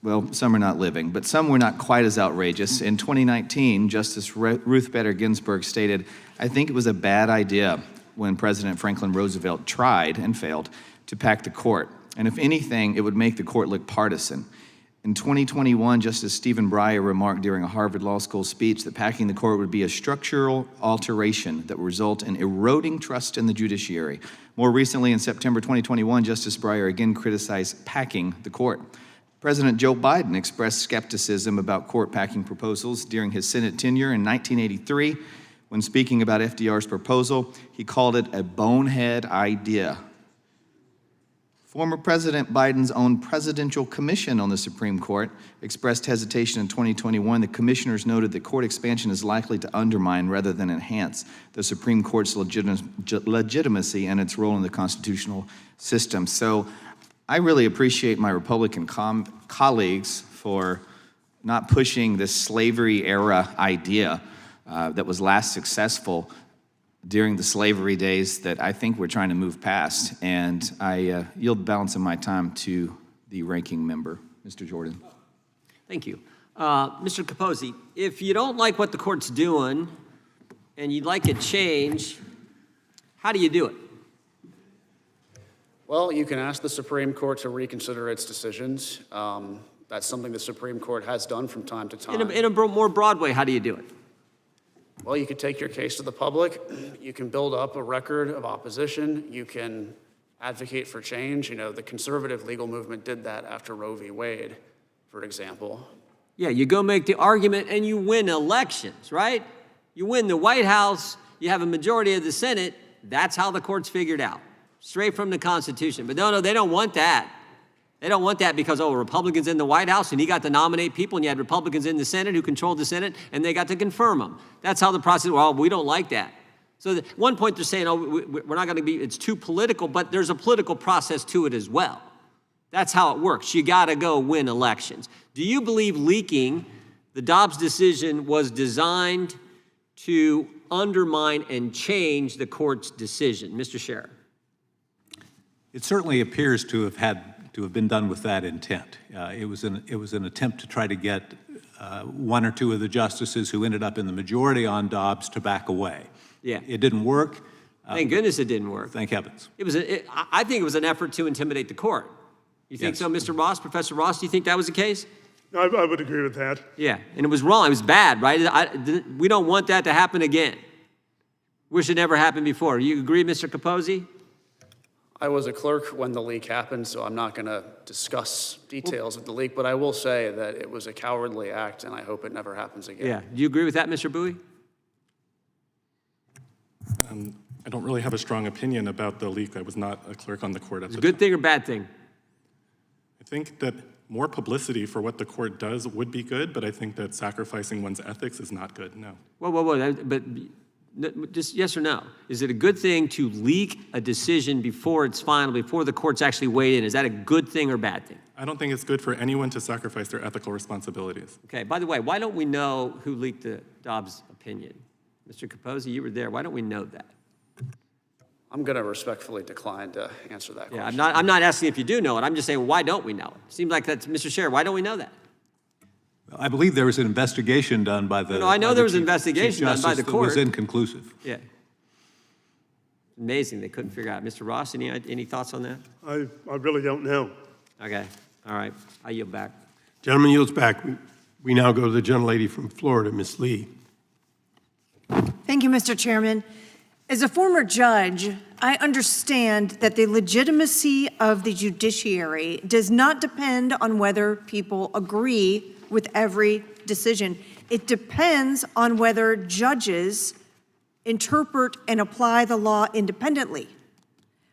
Speaker 13: well, some are not living, but some were not quite as outrageous. In 2019, Justice Ruth Bader Ginsburg stated, "I think it was a bad idea when President Franklin Roosevelt tried and failed to pack the court. And if anything, it would make the court look partisan." In 2021, Justice Stephen Breyer remarked during a Harvard Law School speech that packing the court would be a structural alteration that would result in eroding trust in the judiciary. More recently, in September 2021, Justice Breyer again criticized packing the court. President Joe Biden expressed skepticism about court packing proposals during his Senate tenure in 1983. When speaking about FDR's proposal, he called it a bonehead idea. Former President Biden's own Presidential Commission on the Supreme Court expressed hesitation in 2021. The commissioners noted that court expansion is likely to undermine rather than enhance the Supreme Court's legitimacy and its role in the constitutional system. So I really appreciate my Republican colleagues for not pushing this slavery era idea that was last successful during the slavery days that I think we're trying to move past. And I yield the balance of my time to the ranking member, Mr. Jordan.
Speaker 3: Thank you. Mr. Capozzi, if you don't like what the court's doing and you'd like a change, how do you do it?
Speaker 5: Well, you can ask the Supreme Court to reconsider its decisions. That's something the Supreme Court has done from time to time.
Speaker 3: In a more broad way, how do you do it?
Speaker 5: Well, you could take your case to the public. You can build up a record of opposition. You can advocate for change. You know, the conservative legal movement did that after Roe v. Wade, for example.
Speaker 3: Yeah, you go make the argument and you win elections, right? You win the White House, you have a majority of the Senate. That's how the court's figured out, straight from the Constitution. But no, they don't want that. They don't want that because, Republicans in the White House, and he got to nominate people, and you had Republicans in the Senate who controlled the Senate, and they got to confirm them. That's how the process, well, we don't like that. So at one point they're saying, we're not going to be, it's too political, but there's a political process to it as well. That's how it works. You got to go win elections. Do you believe leaking the Dobbs decision was designed to undermine and change the court's decision? Mr. Scherer.
Speaker 7: It certainly appears to have been done with that intent. It was an attempt to try to get one or two of the justices who ended up in the majority on Dobbs to back away.
Speaker 3: Yeah.
Speaker 7: It didn't work.
Speaker 3: Thank goodness it didn't work.
Speaker 7: Thank heavens.
Speaker 3: I think it was an effort to intimidate the court. You think so, Mr. Ross? Professor Ross, do you think that was the case?
Speaker 6: I would agree with that.
Speaker 3: Yeah, and it was wrong. It was bad, right? We don't want that to happen again. Wish it never happened before. You agree, Mr. Capozzi?
Speaker 5: I was a clerk when the leak happened, so I'm not going to discuss details of the leak, but I will say that it was a cowardly act, and I hope it never happens again.
Speaker 3: Yeah. Do you agree with that, Mr. Bowie?
Speaker 8: I don't really have a strong opinion about the leak. I was not a clerk on the court at the time.
Speaker 3: Good thing or bad thing?
Speaker 8: I think that more publicity for what the court does would be good, but I think that sacrificing one's ethics is not good, no.
Speaker 3: Whoa. But Just yes or no. Is it a good thing to leak a decision before it's final, before the court's actually weighed in? Is that a good thing or bad thing?
Speaker 8: I don't think it's good for anyone to sacrifice their ethical responsibilities.
Speaker 3: Okay, by the way, why don't we know who leaked the Dobbs opinion? Mr. Capozzi, you were there. Why don't we know that?
Speaker 5: I'm going to respectfully decline to answer that question.
Speaker 3: Yeah, I'm not asking if you do know it. I'm just saying, why don't we know it? Seems like that's, Mr. Chair, why don't we know that?
Speaker 7: I believe there was an investigation done by the.
Speaker 3: No, I know
Speaker 7: by
Speaker 3: there was an
Speaker 7: Chief
Speaker 3: investigation done by the
Speaker 7: Justice that
Speaker 3: court.
Speaker 7: was inconclusive.
Speaker 3: Yeah. Amazing, they couldn't figure out. Mr. Ross, any thoughts on that?
Speaker 6: I really don't know.
Speaker 3: Okay, all right, I yield back.
Speaker 1: Gentleman yields back. We now go to the gentlelady from Florida, Ms. Lee.
Speaker 14: Thank you, Mr. Chairman. As a former judge, I understand that the legitimacy of the judiciary does not depend on whether people agree with every decision. It depends on whether judges interpret and apply the law independently,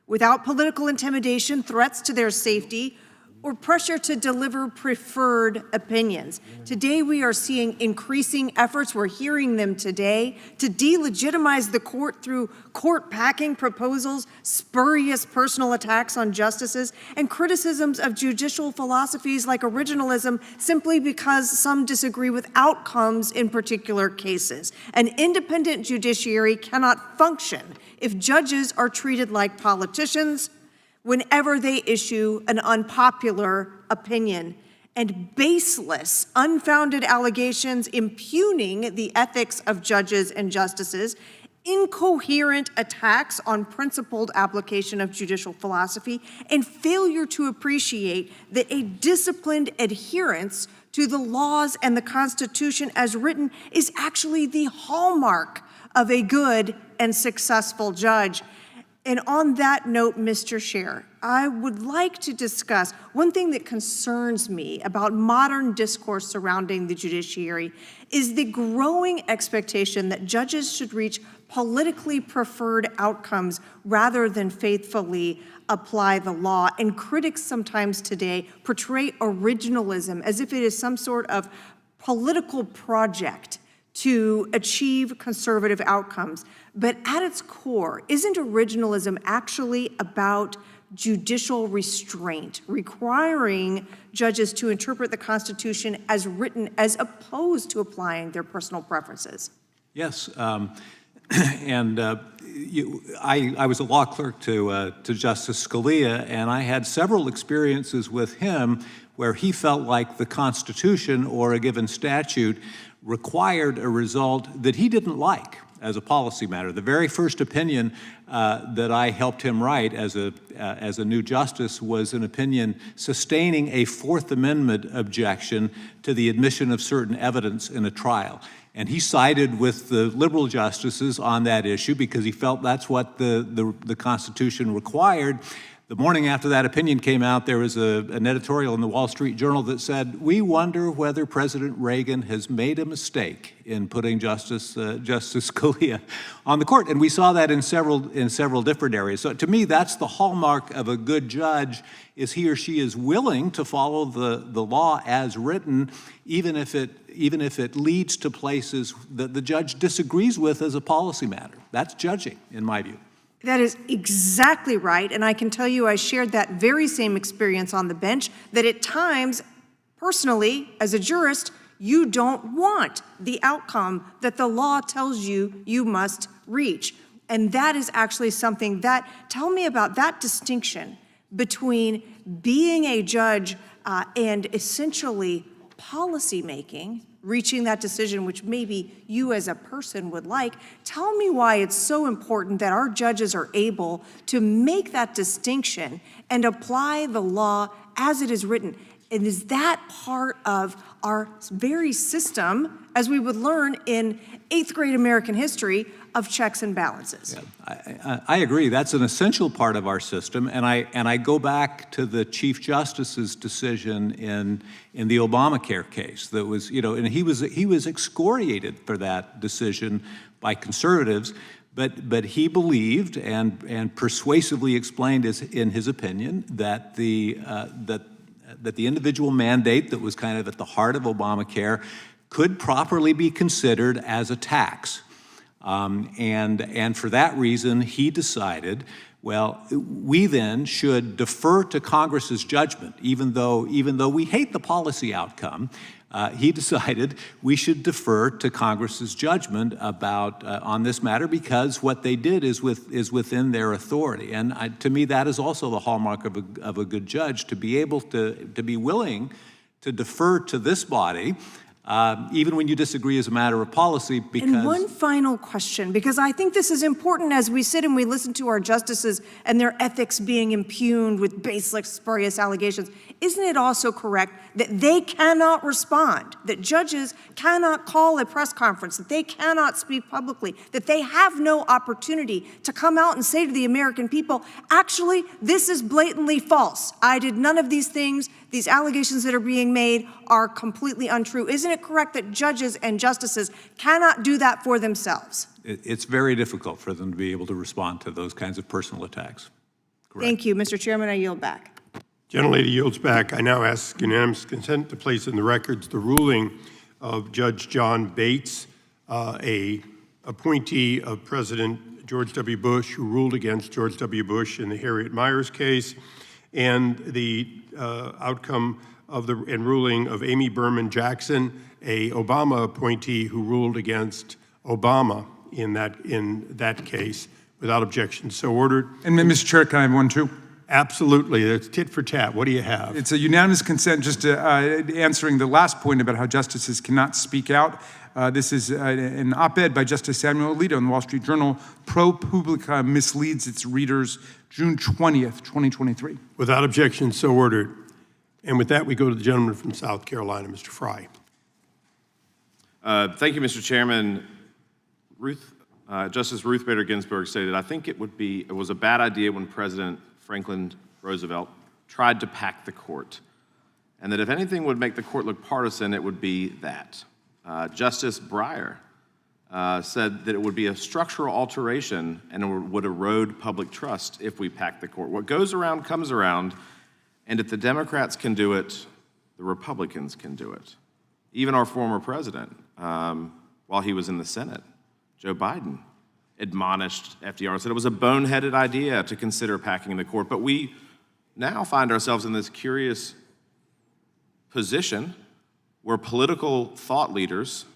Speaker 14: without political intimidation, threats to their safety, or pressure to deliver preferred opinions. Today, we are seeing increasing efforts, we're hearing them today, to delegitimize the court through court packing proposals, spurious personal attacks on justices, and criticisms of judicial philosophies like originalism simply because some disagree with outcomes in particular cases. An independent judiciary cannot function if judges are treated like politicians whenever they issue an unpopular opinion, and baseless, unfounded allegations impugning the ethics of judges and justices, incoherent attacks on principled application of judicial philosophy, and failure to appreciate that a disciplined adherence to the laws and the Constitution as written is actually the hallmark of a good and successful judge. And on that note, Mr. Chair, I would like to discuss one thing that concerns me about modern discourse surrounding the judiciary is the growing expectation that judges should reach politically preferred outcomes rather than faithfully apply the law. And critics sometimes today portray originalism as if it is some sort of political project to achieve conservative outcomes. But at its core, isn't originalism actually about judicial restraint, requiring judges to interpret the Constitution as written as opposed to applying their personal preferences?
Speaker 7: Yes, and I was a law clerk to Justice Scalia, and I had several experiences with him where he felt like the Constitution or a given statute required a result that he didn't like as a policy matter. The very first opinion that I helped him write as a new justice was an opinion sustaining a Fourth Amendment objection to the admission of certain evidence in a trial. And he sided with the liberal justices on that issue because he felt that's what the Constitution required. The morning after that opinion came out, there was an editorial in the Wall Street Journal that said, "We wonder whether President Reagan has made a mistake in putting Justice Scalia on the court." And we saw that in several different areas. So to me, that's the hallmark of a good judge, is he or she is willing to follow the law as written, even if it leads to places that the judge disagrees with as a policy matter. That's judging, in my view.
Speaker 14: That is exactly right, and I can tell you I shared that very same experience on the bench, that at times, personally, as a jurist, you don't want the outcome that the law tells you you must reach. And that is actually something that, tell me about that distinction between being a judge and essentially policymaking, reaching that decision which maybe you as a person would like. Tell me why it's so important that our judges are able to make that distinction and apply the law as it is written. And is that part of our very system, as we would learn in 8th grade American history, of checks and balances?
Speaker 7: Yeah, I agree. That's an essential part of our system, and I go back to the Chief Justice's decision in the Obamacare case. That was, and he was excoriated for that decision by conservatives, but he believed and persuasively explained in his opinion that the individual mandate that was kind of at the heart of Obamacare could properly be considered as a tax. And for that reason, he decided, well, we then should defer to Congress's judgment, even though we hate the policy outcome. He decided we should defer to Congress's judgment about on this matter because what they did is within their authority. And to me, that is also the hallmark of a good judge, to be able to be willing to defer to this body, even when you disagree as a matter of policy, because...
Speaker 14: And one final question, because I think this is important as we sit and we listen to our justices and their ethics being impugned with baseless, spurious allegations. Isn't it also correct that they cannot respond, that judges cannot call a press conference, that they cannot speak publicly, that they have no opportunity to come out and say to the American people, actually, this is blatantly false. I did none of these things. These allegations that are being made are completely untrue. Isn't it correct that judges and justices cannot do that for themselves?
Speaker 7: It's very difficult for them to be able to respond to those kinds of personal attacks. Correct.
Speaker 14: Thank you, Mr. Chairman. I yield back.
Speaker 1: Gentlelady yields back. I now ask unanimous consent to place in the records the ruling of Judge John Bates, a appointee of President George W. Bush, who ruled against George W. Bush in the Harriet Miers case, and the outcome of and ruling of Amy Berman Jackson, a Obama appointee who ruled against Obama in that case, without objection. So ordered.
Speaker 4: And Mr. Chair, can I have one too?
Speaker 1: Absolutely. It's tit for tat. What do you have?
Speaker 4: It's a unanimous consent, just answering the last point about how justices cannot speak out. This is an op-ed by Justice Samuel Alito in the Wall Street Journal. ProPublica misleads its readers, June 20th, 2023.
Speaker 1: Without objection, so ordered. And with that, we go to the gentleman from South Carolina, Mr. Fry.
Speaker 15: Thank you, Mr. Chairman. Justice Ruth Bader Ginsburg stated, I think it was a bad idea when President Franklin Roosevelt tried to pack the court, and that if anything would make the court look partisan, it would be that. Justice Breyer said that it would be a structural alteration and it would erode public trust if we packed the court. What goes around comes around, and if the Democrats can do it, the Republicans can do it. Even our former president, while he was in the Senate, Joe Biden, admonished FDR and said it was a boneheaded idea to consider packing the court. But we now find ourselves in this curious position where political thought leaders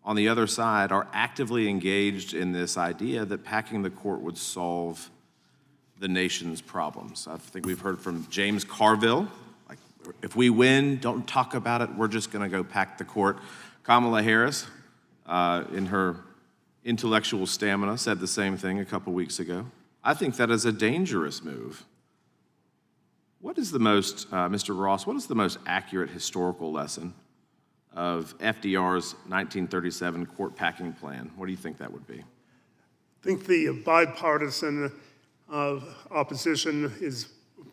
Speaker 15: on the other side are actively engaged in this idea that packing the court would solve the nation's problems. I think we've heard from James Carville, like, if we win, don't talk about it, we're just gonna go pack the court. Kamala Harris, in her intellectual stamina, said the same thing a couple weeks ago. I think that is a dangerous move. What is the most, Mr. Ross, what is the most accurate historical lesson of FDR's 1937 court packing plan? What do you think that would be?
Speaker 6: I think the bipartisan opposition is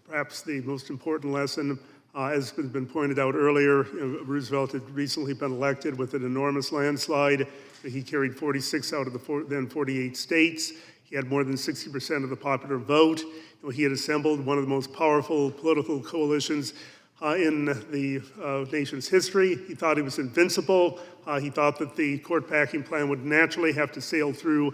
Speaker 6: perhaps the most important lesson. As has been pointed out earlier, Roosevelt had recently been elected with an enormous landslide. He carried 46 out of the then 48 states. He had more than 60% of the popular vote. He had assembled one of the most powerful political coalitions in the nation's history. He thought he was invincible. He thought that the court packing plan would naturally have to sail through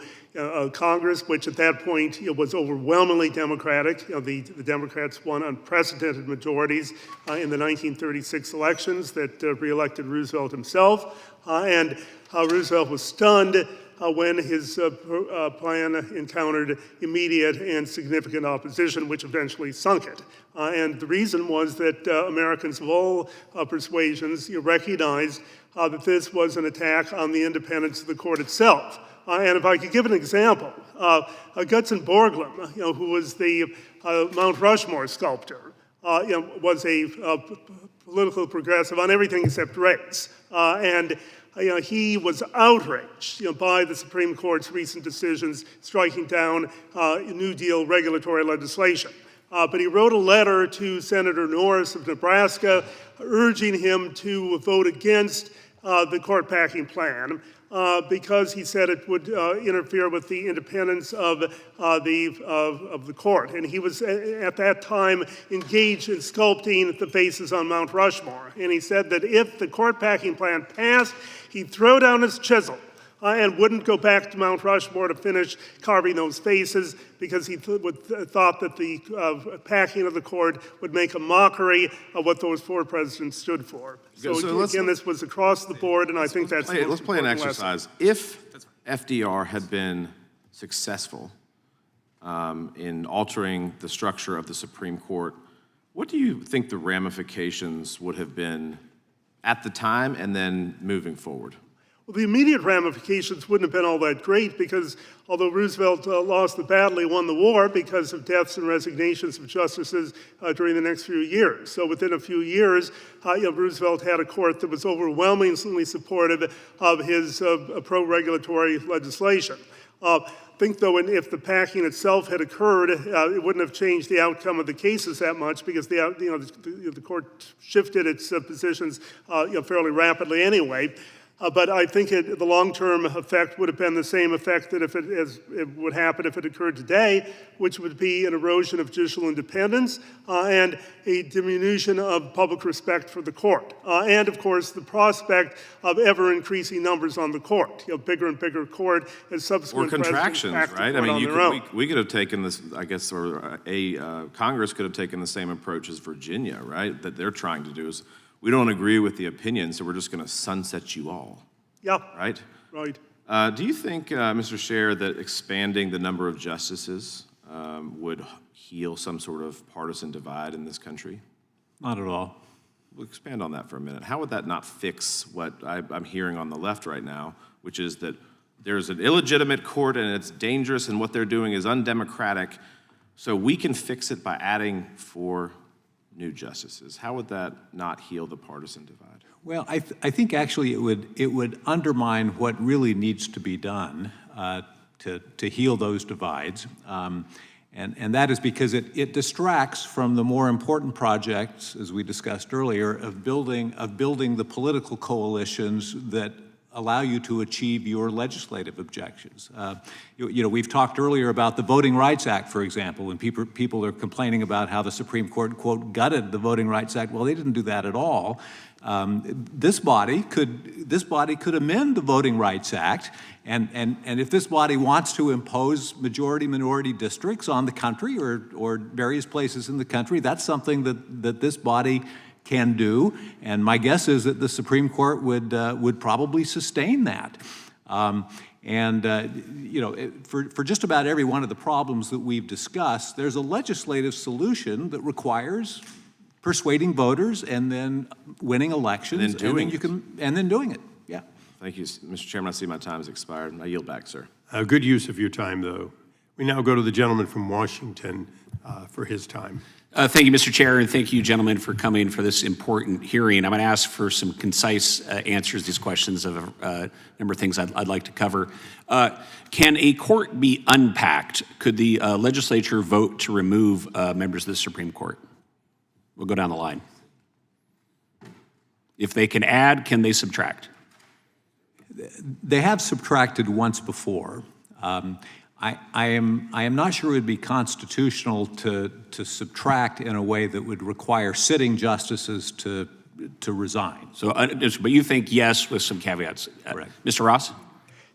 Speaker 6: Congress, which at that point was overwhelmingly Democratic. The Democrats won unprecedented majorities in the 1936 elections that re-elected Roosevelt himself. And Roosevelt was stunned when his plan encountered immediate and significant opposition, which eventually sunk it. And the reason was that Americans of all persuasions recognized that this was an attack on the independence of the court itself. And if I could give an example, Gutzon Borglum, who was the Mount Rushmore sculptor, was a political progressive on everything except race. He was outraged by the Supreme Court's recent decisions striking down New Deal regulatory legislation. But he wrote a letter to Senator Norris of Nebraska urging him to vote against the court packing plan because he said it would interfere with the independence of the court. And he was at that time engaged in sculpting the faces on Mount Rushmore. And he said that if the court packing plan passed, he'd throw down his chisel and wouldn't go back to Mount Rushmore to finish carving those faces because he thought that the packing of the court would make a mockery of what those 4 presidents stood for. So again, this was across the board, and I think that's the most
Speaker 15: Let's play an
Speaker 6: important
Speaker 15: exercise.
Speaker 6: lesson.
Speaker 15: If FDR had been successful in altering the structure of the Supreme Court, what do you think the ramifications would have been at the time and then moving forward?
Speaker 6: Well, the immediate ramifications wouldn't have been all that great because although Roosevelt lost the battle, he won the war because of deaths and resignations of justices during the next few years. So within a few years, Roosevelt had a court that was overwhelmingly supportive of his pro-regulatory legislation. I think, though, if the packing itself had occurred, it wouldn't have changed the outcome of the cases that much because the court shifted its positions fairly rapidly anyway. But I think the long-term effect would have been the same effect that as it would happen if it occurred today, which would be an erosion of judicial independence and a diminution of public respect for the court. And, of course, the prospect of ever-increasing numbers on the court, bigger and bigger court as subsequent
Speaker 15: or contractions, right? I mean, we could have taken this, I guess, or Congress could have taken the same approach as Virginia, right? That they're trying to do is, we don't agree with the opinion, so we're just going to sunset you all.
Speaker 6: Yeah.
Speaker 15: Right?
Speaker 6: Right.
Speaker 15: Do you think, Mr. Scher, that expanding the number of justices would heal some sort of partisan divide in this country?
Speaker 7: Not at all.
Speaker 15: We'll expand on that for a minute. How would that not fix what I'm hearing on the left right now, which is that there's an illegitimate court and it's dangerous and what they're doing is undemocratic, so we can fix it by adding 4 new justices? How would that not heal the partisan divide?
Speaker 7: Well, I think actually it would undermine what really needs to be done to heal those divides, and that is because it distracts from the more important projects, as we discussed earlier, of building the political coalitions that allow you to achieve your legislative objectives. We've talked earlier about the Voting Rights Act, for example, when people are complaining about how the Supreme Court, quote, gutted the Voting Rights Act. Well, they didn't do that at all. This body could amend the Voting Rights Act, and if this body wants to impose majority-minority districts on the country or various places in the country, that's something that this body can do, and my guess is that the Supreme Court would probably sustain that. For just about every one of the problems that we've discussed, there's a legislative solution that requires persuading voters and then winning elections,
Speaker 15: and then
Speaker 7: doing it. Yeah.
Speaker 15: Thank you, Mr. Chairman. I see my time has expired. I yield back, sir.
Speaker 1: Good use of your time, though. We now go to the gentleman from Washington for his time.
Speaker 16: Thank you, Mr. Chair, and thank you, gentlemen, for coming for this important hearing. I'm going to ask for some concise answers to these questions of a number of things I'd like to cover. Can a court be unpacked? Could the legislature vote to remove members of the Supreme Court? We'll go down the line. If they can add, can they subtract?
Speaker 7: They have subtracted once before. I am not sure it would be constitutional to subtract in a way that would require sitting justices to resign.
Speaker 16: So, but you think yes with some caveats.
Speaker 7: Correct.
Speaker 16: Mr. Ross?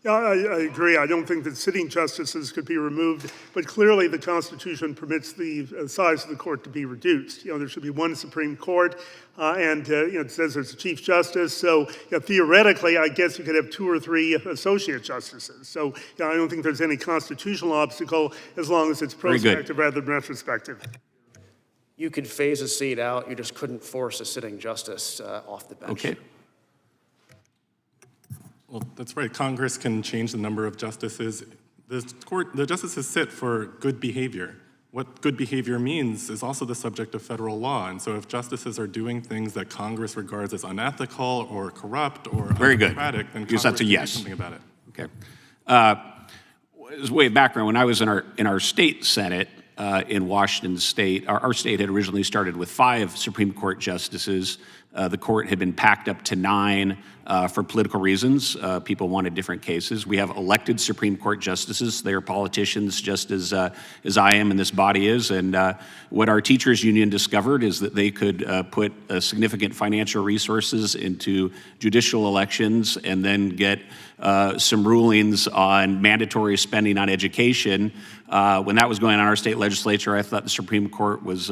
Speaker 6: Yeah, I agree. I don't think that sitting justices could be removed, but clearly the Constitution permits the size of the court to be reduced. There should be one Supreme Court, and it says there's a Chief Justice. So theoretically, I guess you could have 2 or 3 associate justices. So I don't think there's any constitutional obstacle as long as it's prospective rather than retrospective.
Speaker 5: You could phase a seat out. You just couldn't force a sitting justice off the bench.
Speaker 16: Okay.
Speaker 8: Well, that's right. Congress can change the number of justices. The justices sit for good behavior. What good behavior means is also the subject of federal law. And so if justices are doing things that Congress regards as unethical or corrupt or undemocratic, then Congress can do something about it.
Speaker 16: Okay. As way of background, when I was in our state Senate, in Washington state. Our state had originally started with 5 Supreme Court justices. The court had been packed up to 9 for political reasons. People wanted different cases. We have elected Supreme Court justices. They are politicians just as I am and this body is. And what our teachers union discovered is that they could put significant financial resources into judicial elections and then get some rulings on mandatory spending on education. When that was going on in our state legislature, I thought the Supreme Court was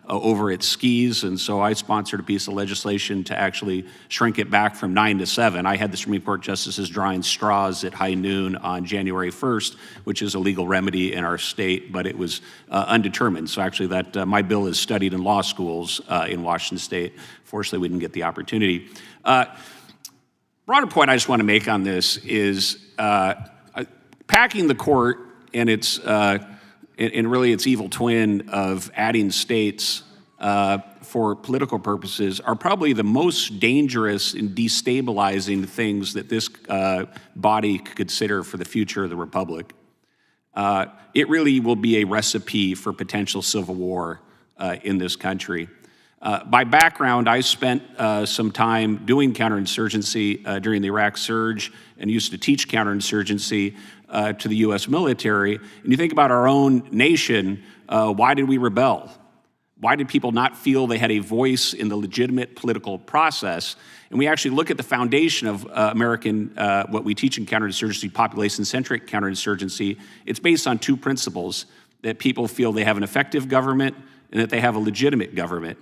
Speaker 16: over its skis, and so I sponsored a piece of legislation to actually shrink it back from 9 to 7. I had the Supreme Court justices drawing straws at high noon on January 1st, which is a legal remedy in our state, but it was undetermined. So actually that my bill is studied in law schools in Washington state. Fortunately, we didn't get the opportunity. Broader point I just want to make on this is packing the court and its and really its evil twin of adding states for political purposes are probably the most dangerous and destabilizing things that this body could consider for the future of the republic. It really will be a recipe for potential civil war in this country. By background, I spent some time doing counterinsurgency during the Iraq surge and used to teach counterinsurgency to the U.S. military. And you think about our own nation, why did we rebel? Why did people not feel they had a voice in the legitimate political process? And we actually look at the foundation of American, what we teach in counterinsurgency, population-centric counterinsurgency. It's based on 2 principles: that people feel they have an effective government and that they have a legitimate government.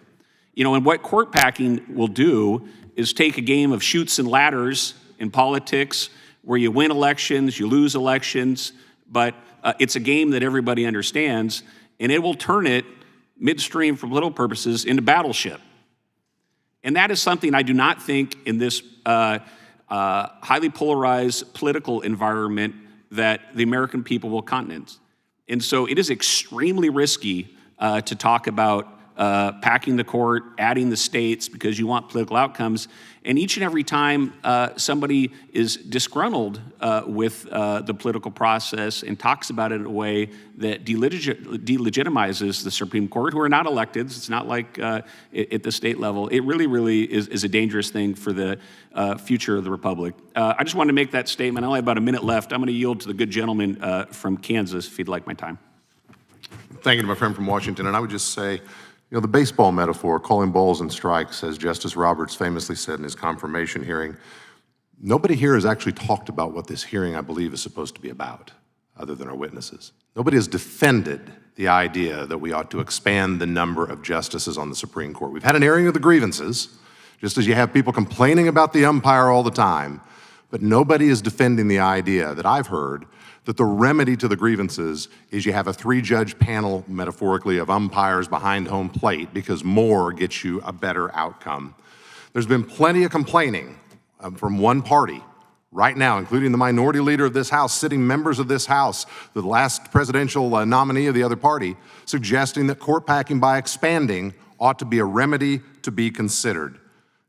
Speaker 16: You know, and what court packing will do is take a game of chutes and ladders in politics where you win elections, you lose elections, but it's a game that everybody understands, and it will turn it midstream for political purposes into battleship. And that is something I do not think in this highly polarized political environment that the American people will countenance. And so it is extremely risky to talk about packing the court, adding the states because you want political outcomes. And each and every time somebody is disgruntled with the political process and talks about it in a way that delegitimizes the Supreme Court, who are not elected, it's not like at the state level, it really is a dangerous thing for the future of the Republic. I just wanted to make that statement. I only have about a minute left. I'm going to yield to the good gentleman from Kansas, if he'd like my time.
Speaker 10: Thank you to my friend from Washington. And I would just say, you know, the baseball metaphor, calling balls and strikes, as Justice Roberts famously said in his confirmation hearing, nobody here has actually talked about what this hearing, I believe, is supposed to be about, other than our witnesses. Nobody has defended the idea that we ought to expand the number of justices on the Supreme Court. We've had an airing of the grievances, just as you have people complaining about the umpire all the time, but nobody is defending the idea that I've heard that the remedy to the grievances is you have a 3-judge panel, metaphorically, of umpires behind home plate because more gets you a better outcome. There's been plenty of complaining from one party right now, including the minority leader of this House, sitting members of this House, the last presidential nominee of the other party, suggesting that court packing by expanding ought to be a remedy to be considered.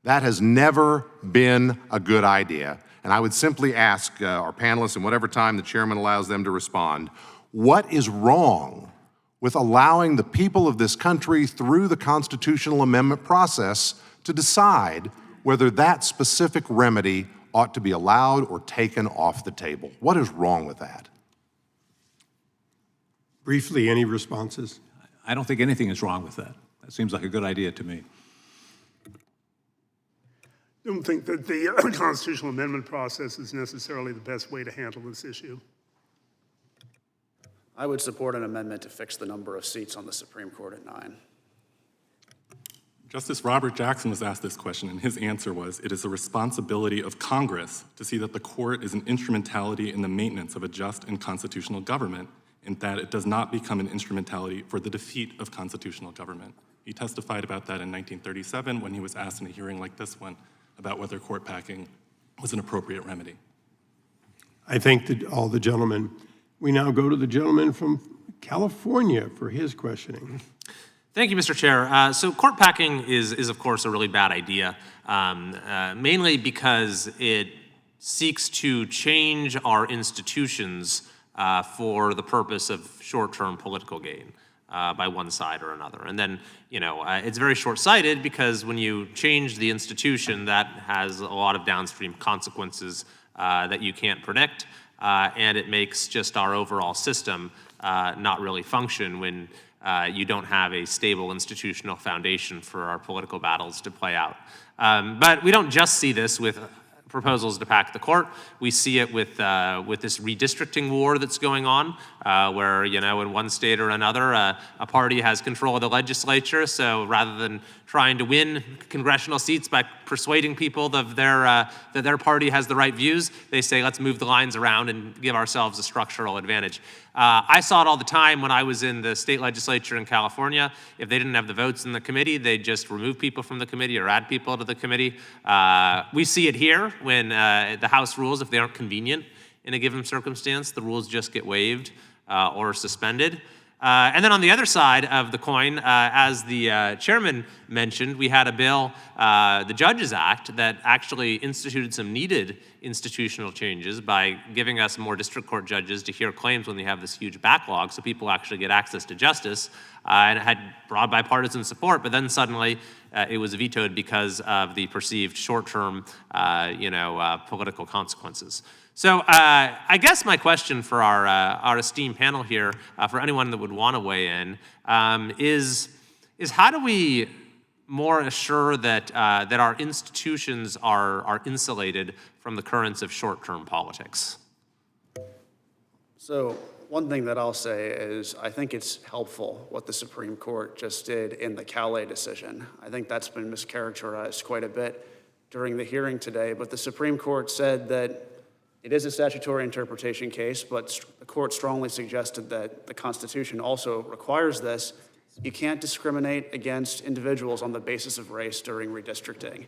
Speaker 10: That has never been a good idea. And I would simply ask our panelists, in whatever time the chairman allows them to respond, what is wrong with allowing the people of this country through the constitutional amendment process to decide whether that specific remedy ought to be allowed or taken off the table? What is wrong with that?
Speaker 1: Briefly, any responses?
Speaker 7: I don't think anything is wrong with that. That seems like a good idea to me.
Speaker 6: I don't think that the constitutional amendment process is necessarily the best way to handle this issue.
Speaker 5: I would support an amendment to fix the number of seats on the Supreme Court at 9.
Speaker 8: Justice Robert Jackson was asked this question, and his answer was, it is the responsibility of Congress to see that the court is an instrumentality in the maintenance of a just and constitutional government, and that it does not become an instrumentality for the defeat of constitutional government. He testified about that in 1937 when he was asked in a hearing like this one about whether court packing was an appropriate remedy.
Speaker 1: I thank all the gentlemen. We now go to the gentleman from California for his questioning.
Speaker 17: Thank you, Mr. Chair. So court packing is of course, a really bad idea, mainly because it seeks to change our institutions for the purpose of short-term political gain. by one side or another. And then, it's very short-sighted because when you change the institution, that has a lot of downstream consequences that you can't predict, and it makes just our overall system not really function when you don't have a stable institutional foundation for our political battles to play out. But we don't just see this with proposals to pack the court. We see it with this redistricting war that's going on, where, in one state or another, a party has control of the legislature. So rather than trying to win congressional seats by persuading people that their party has the right views, they say, let's move the lines around and give ourselves a structural advantage. I saw it all the time when I was in the state legislature in California. If they didn't have the votes in the committee, they'd just remove people from the committee or add people to the committee. We see it here when the House rules, if they aren't convenient in a given circumstance, the rules just get waived or suspended. And then on the other side of the coin, as the chairman mentioned, we had a bill, the Judges Act, that actually instituted some needed institutional changes by giving us more district court judges to hear claims when they have this huge backlog, so people actually get access to justice. And it had broad bipartisan support, but then suddenly it was vetoed because of the perceived short-term, political consequences. So I guess my question for our esteemed panel here, for anyone that would want to weigh in, is how do we more assure that that our institutions are insulated from the currents of short-term politics?
Speaker 5: So one thing that I'll say is I think it's helpful what the Supreme Court just did in the Calais decision. I think that's been mischaracterized quite a bit during the hearing today, but the Supreme Court said that it is a statutory interpretation case, but the court strongly suggested that the Constitution also requires this. You can't discriminate against individuals on the basis of race during redistricting.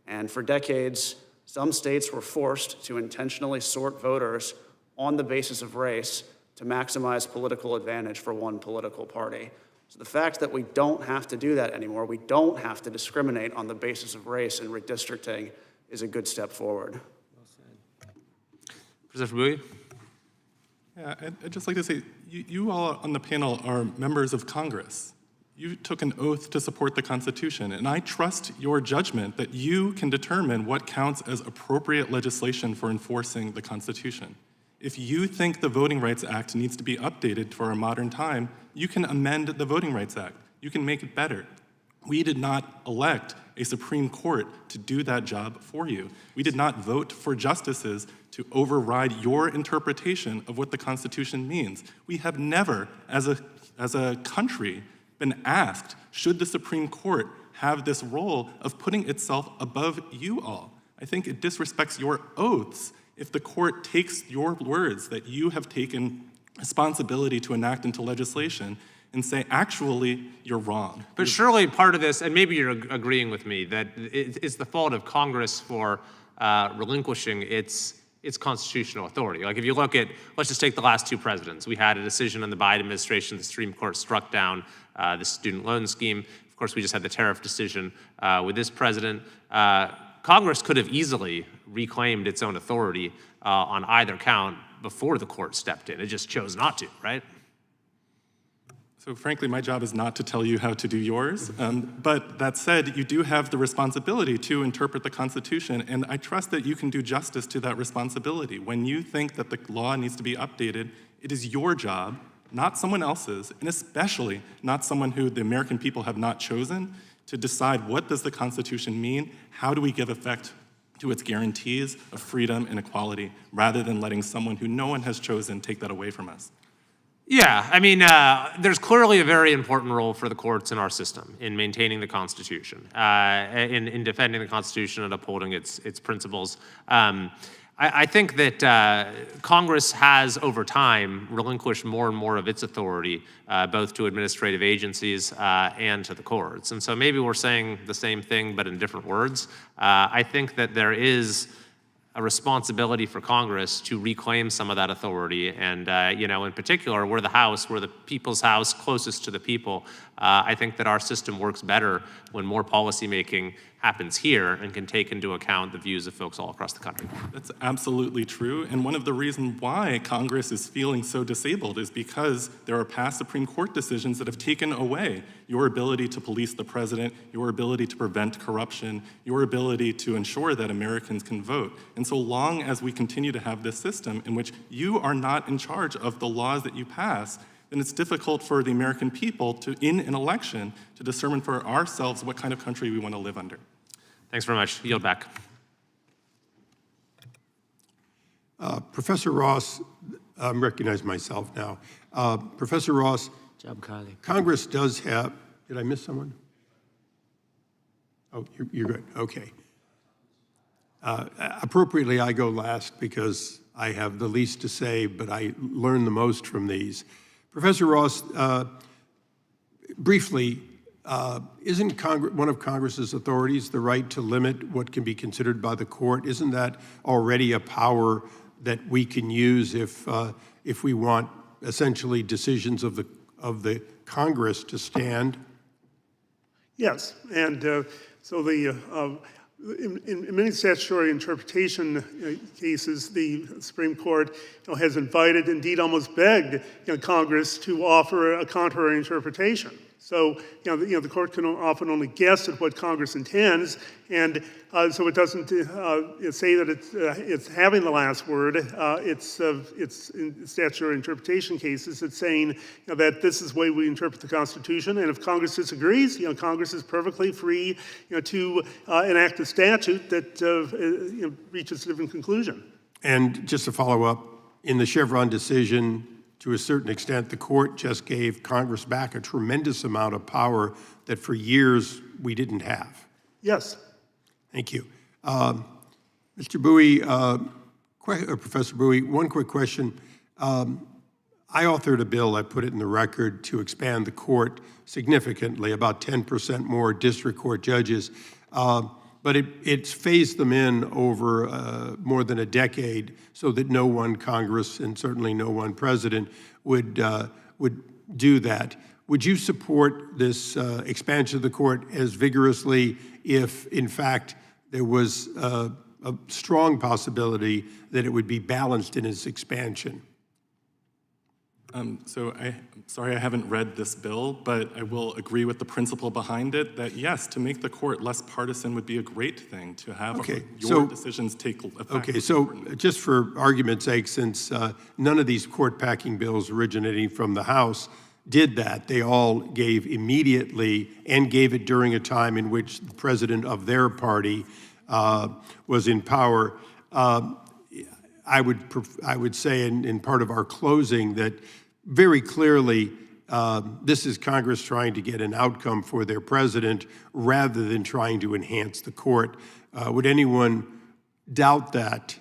Speaker 5: And for decades, some states were forced to intentionally sort voters on the basis of race to maximize political advantage for one political party. So the fact that we don't have to do that anymore, we don't have to discriminate on the basis of race in redistricting, is a good step forward.
Speaker 17: Professor Bowie?
Speaker 8: Yeah, I'd just like to say, you all on the panel are members of Congress. You took an oath to support the Constitution, and I trust your judgment that you can determine what counts as appropriate legislation for enforcing the Constitution. If you think the Voting Rights Act needs to be updated for our modern time, you can amend the Voting Rights Act. You can make it better. We did not elect a Supreme Court to do that job for you. We did not vote for justices to override your interpretation of what the Constitution means. We have never, as a country, been asked, should the Supreme Court have this role of putting itself above you all? I think it disrespects your oaths if the court takes your words that you have taken responsibility to enact into legislation and say, actually, you're wrong.
Speaker 17: But surely part of this, and maybe you're agreeing with me, that it's the fault of Congress for relinquishing its constitutional authority. Like if you look at, let's just take the last two presidents. We had a decision in the Biden administration, the Supreme Court struck down the student loan scheme. Of course, we just had the tariff decision with this president. Congress could have easily reclaimed its own authority on either count before the court stepped in. It just chose not to, right?
Speaker 8: So frankly, my job is not to tell you how to do yours. But that said, you do have the responsibility to interpret the Constitution, and I trust that you can do justice to that responsibility. When you think that the law needs to be updated, it is your job, not someone else's, and especially not someone who the American people have not chosen, to decide what does the Constitution mean, how do we give effect to its guarantees of freedom and equality, rather than letting someone who no one has chosen take that away from us.
Speaker 17: Yeah, I mean, there's clearly a very important role for the courts in our system in maintaining the Constitution, in defending the Constitution and upholding its principles. I think that Congress has, over time, relinquished more and more of its authority, both to administrative agencies and to the courts. And so maybe we're saying the same thing, but in different words. I think that there is a responsibility for Congress to reclaim some of that authority. And, in particular, we're the House, we're the people's house, closest to the people. I think that our system works better when more policymaking happens here and can take into account the views of folks all across the country.
Speaker 8: That's absolutely true. And one of the reasons why Congress is feeling so disabled is because there are past Supreme Court decisions that have taken away your ability to police the president, your ability to prevent corruption, your ability to ensure that Americans can vote. And so long as we continue to have this system in which you are not in charge of the laws that you pass, then it's difficult for the American people to, in an election, to determine for ourselves what kind of country we want to live under.
Speaker 17: Thanks very much. Yield back.
Speaker 1: Professor Ross, I recognize myself now. Professor Ross,
Speaker 9: Job, colleague.
Speaker 1: Congress does have, did I miss someone? Oh, you're good, okay. Appropriately, I go last because I have the least to say, but I learn the most from these. Professor Ross, briefly, isn't one of Congress's authorities the right to limit what can be considered by the court? Isn't that already a power that we can use if we want essentially decisions of the Congress to stand?
Speaker 6: Yes, and so in many statutory interpretation cases, the Supreme Court has invited, indeed almost begged, Congress to offer a contrary interpretation. So, the court can often only guess at what Congress intends, and so it doesn't say that it's having the last word. It's in statutory interpretation cases, it's saying that this is the way we interpret the Constitution, and if Congress disagrees, Congress is perfectly free, to enact a statute that reaches a different conclusion.
Speaker 1: And just to follow up, in the Chevron decision, to a certain extent, the court just gave Congress back a tremendous amount of power that for years we didn't have.
Speaker 6: Yes.
Speaker 1: Thank you. Mr. Bowie, Professor Bowie, one quick question. I authored a bill, I put it in the record, to expand the court significantly, about 10% more district court judges. But it's phased them in over more than a decade so that no one Congress and certainly no one president would do that. Would you support this expansion of the court as vigorously if, in fact, there was a strong possibility that it would be balanced in its expansion?
Speaker 8: So I'm sorry I haven't read this bill, but I will agree with the principle behind it that yes, to make the court less partisan would be a great thing, to have your decisions take effect.
Speaker 1: Okay, so just for argument's sake, since none of these court packing bills originating from the House did that, they all gave immediately and gave it during a time in which the president of their party was in power. I would say in part of our closing that very clearly this is Congress trying to get an outcome for their president rather than trying to enhance the court. Would anyone doubt that,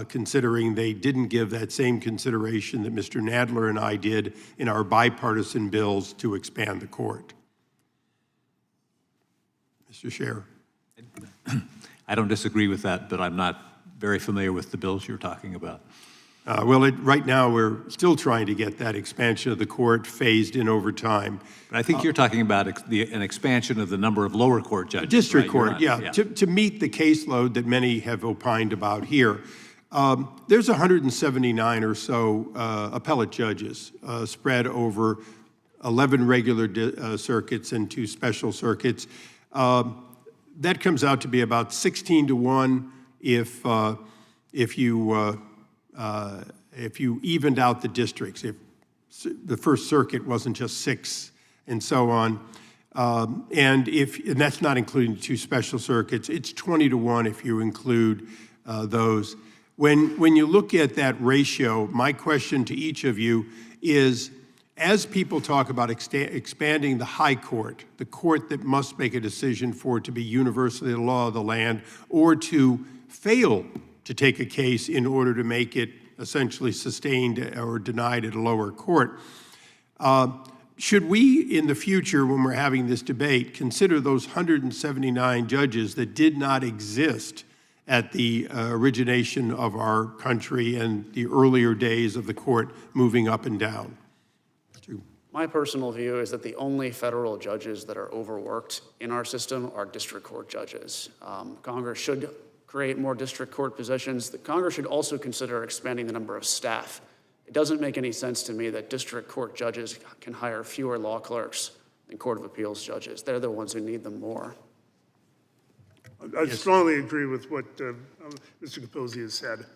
Speaker 1: considering they didn't give that same consideration that Mr. Nadler and I did in our bipartisan bills to expand the court? Mr. Scher.
Speaker 7: I don't disagree with that, but I'm not very familiar with the bills you're talking about.
Speaker 1: Right now, we're still trying to get that expansion of the court phased in over time.
Speaker 7: But I think you're talking about an expansion of the number of lower court judges.
Speaker 1: District
Speaker 7: right?
Speaker 1: court, yeah. To meet the caseload that many have opined about here. There's 179 or so appellate judges spread over 11 regular circuits and 2 special circuits. That comes out to be about 16 to 1 if you evened out the districts, if the First Circuit wasn't just 6 and so on. And that's not including 2 special circuits, it's 20 to 1 if you include those. When you look at that ratio, my question to each of you is, as people talk about expanding the high court, the court that must make a decision for it to be universally the law of the land, or to fail to take a case in order to make it essentially sustained or denied at a lower court, should we, in the future, when we're having this debate, consider those 179 judges that did not exist at the origination of our country and the earlier days of the court moving up and down?
Speaker 5: My personal view is that the only federal judges that are overworked in our system are district court judges. Congress should create more district court positions. Congress should also consider expanding the number of staff. It doesn't make any sense to me that district court judges can hire fewer law clerks than Court of Appeals judges. They're the ones who need them more.
Speaker 6: I strongly agree with what Mr. Capozzi has said.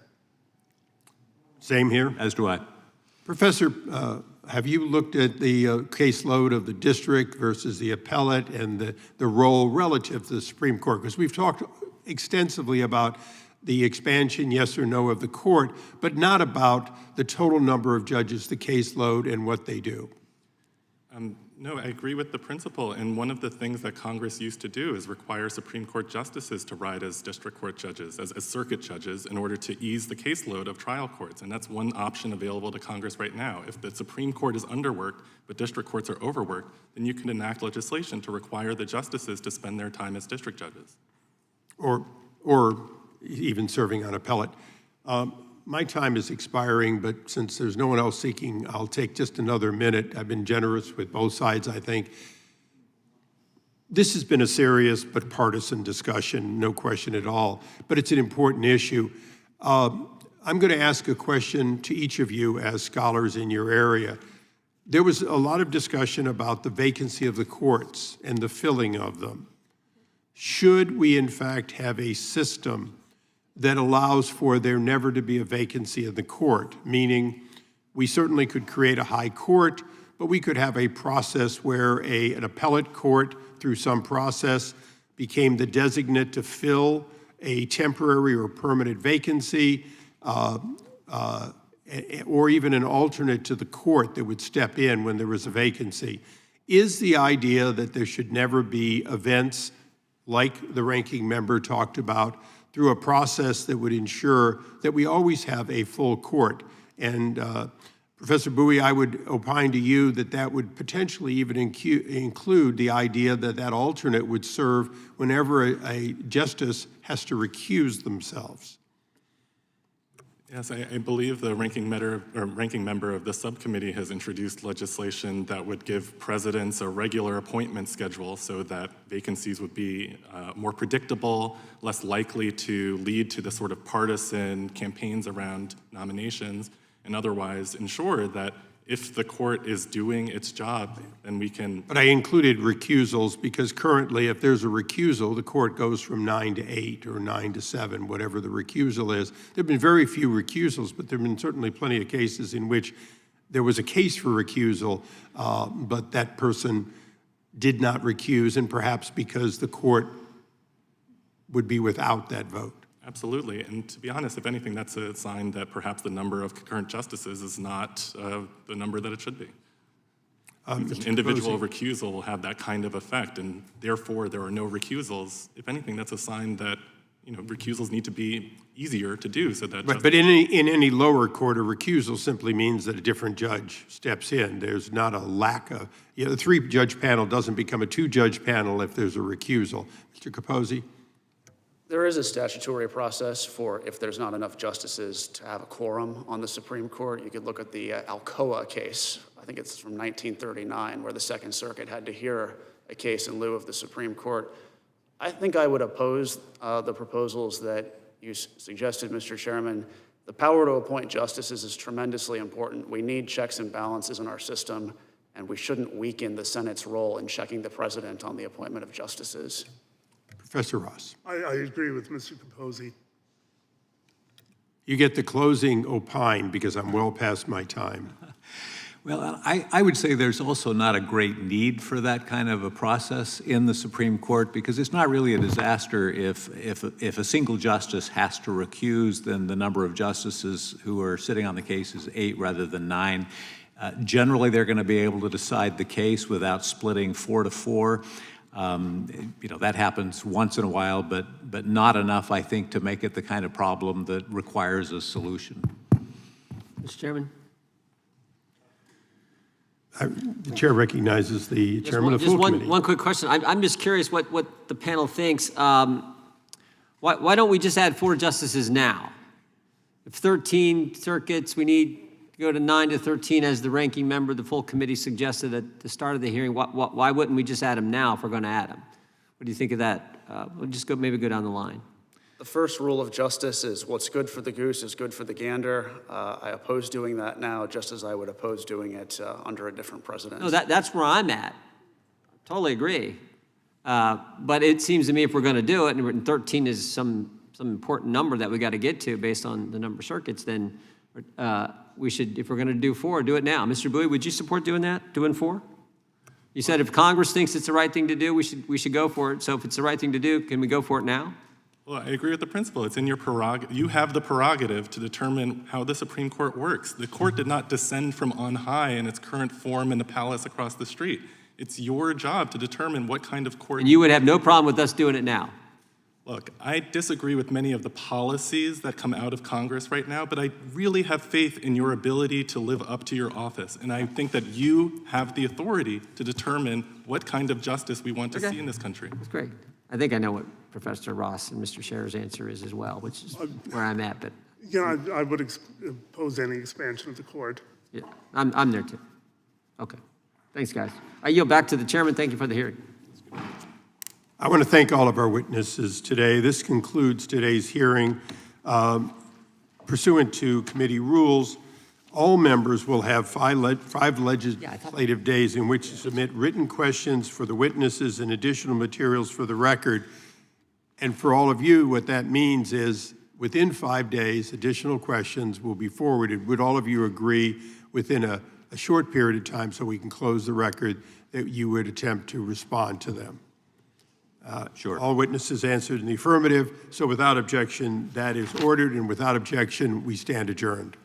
Speaker 1: Same here.
Speaker 7: As do I.
Speaker 1: Professor, have you looked at the caseload of the district versus the appellate and the role relative to the Supreme Court? Because we've talked extensively about the expansion, yes or no, of the court, but not about the total number of judges, the caseload, and what they do.
Speaker 8: No, I agree with the principle. And one of the things that Congress used to do is require Supreme Court justices to ride as district court judges, as circuit judges, in order to ease the caseload of trial courts. And that's one option available to Congress right now. If the Supreme Court is underworked, but district courts are overworked, then you can enact legislation to require the justices to spend their time as district judges.
Speaker 1: Or even serving on appellate. My time is expiring, but since there's no one else seeking, I'll take just another minute. I've been generous with both sides, I think. This has been a serious but partisan discussion, no question at all, but it's an important issue. I'm going to ask a question to each of you as scholars in your area. There was a lot of discussion about the vacancy of the courts and the filling of them. Should we, in fact, have a system that allows for there never to be a vacancy in the court, meaning we certainly could create a high court, but we could have a process where an appellate court, through some process, became the designate to fill a temporary or permanent vacancy, or even an alternate to the court that would step in when there was a vacancy. Is the idea that there should never be events like the ranking member talked about, through a process that would ensure that we always have a full court? And Professor Bowie, I would opine to you that that would potentially even include the idea that that alternate would serve whenever a justice has to recuse themselves.
Speaker 8: Yes, I believe the ranking member of the subcommittee has introduced legislation that would give presidents a regular appointment schedule so that vacancies would be more predictable, less likely to lead to the sort of partisan campaigns around nominations, and otherwise ensure that if the court is doing its job, then we can...
Speaker 1: But I included recusals because currently if there's a recusal, the court goes from 9 to 8 or 9 to 7, whatever the recusal is. There have been very few recusals, but there have been certainly plenty of cases in which there was a case for recusal, but that person did not recuse, and perhaps because the court would be without that vote.
Speaker 8: Absolutely, and to be honest, if anything, that's a sign that perhaps the number of concurrent justices is not the number that it should be. An individual recusal will have that kind of effect, and therefore there are no recusals. If anything, that's a sign that recusals need to be easier to do, so that.
Speaker 1: But in any lower court, a recusal simply means that a different judge steps in. There's not a lack of. The 3-judge panel doesn't become a 2-judge panel if there's a recusal. Mr. Capozzi.
Speaker 5: There is a statutory process for if there's not enough justices to have a quorum on the Supreme Court. You could look at the Alcoa case. I think it's from 1939, where the Second Circuit had to hear a case in lieu of the Supreme Court. I think I would oppose the proposals that you suggested, Mr. Chairman. The power to appoint justices is tremendously important. We need checks and balances in our system, and we shouldn't weaken the Senate's role in checking the president on the appointment of justices.
Speaker 1: Professor Ross.
Speaker 6: I agree with Mr. Capozzi.
Speaker 1: You get the closing opine because I'm well past my time.
Speaker 7: Well, I would say there's also not a great need for that kind of a process in the Supreme Court, because it's not really a disaster if a single justice has to recuse, then the number of justices who are sitting on the case is 8 rather than 9. Generally, they're going to be able to decide the case without splitting 4 to 4. That happens once in a while, but not enough, I think, to make it the kind of problem that requires a solution.
Speaker 3: Mr. Chairman?
Speaker 1: The chair recognizes the chairman of the full committee.
Speaker 3: One quick question. I'm just curious what the panel thinks. Why don't we just add 4 justices now? If 13 circuits, we need go to 9 to 13 as the ranking member. The full committee suggested at the start of the hearing. Why wouldn't we just add them now if we're going to add them? What do you think of that? We'll just maybe go down the line.
Speaker 5: The first rule of justice is what's good for the goose is good for the gander. I oppose doing that now, just as I would oppose doing it under a different president.
Speaker 3: No, that's where I'm at. Totally agree. But it seems to me if we're going to do it, and 13 is some important number that we got to get to based on the number of circuits, then we should, if we're going to do 4, do it now. Mr. Bowie, would you support doing that, doing 4? You said if Congress thinks it's the right thing to do, we should go for it. So if it's the right thing to do, can we go for it now?
Speaker 8: Well, I agree with the principle. It's in your prerogative. You have the prerogative to determine how the Supreme Court works. The court did not descend from on high in its current form in the palace across the street. It's your job to determine what kind of court.
Speaker 3: And you would have no problem with us doing it now?
Speaker 8: Look, I disagree with many of the policies that come out of Congress right now, but I really have faith in your ability to live up to your office. And I think that you have the authority to determine what kind of justice we want to see in this country.
Speaker 3: That's great. I think I know what Professor Ross and Mr. Scherer's answer is as well, which is where I'm at. But
Speaker 6: Yeah, I would oppose any expansion of the court.
Speaker 3: yeah, I'm there too. Okay. Thanks, guys. I yield back to the chairman. Thank you for the hearing.
Speaker 1: I want to thank all of our witnesses today. This concludes today's hearing. Pursuant to committee rules, all members will have five legislative days in which to submit written questions for the witnesses and additional materials for the record. And for all of you, what that means is within 5 days, additional questions will be forwarded. Would all of you agree within a short period of time so we can close the record that you would attempt to respond to them?
Speaker 11: Sure.
Speaker 1: All witnesses answered in the affirmative. So without objection, that is ordered, and without objection, we stand adjourned.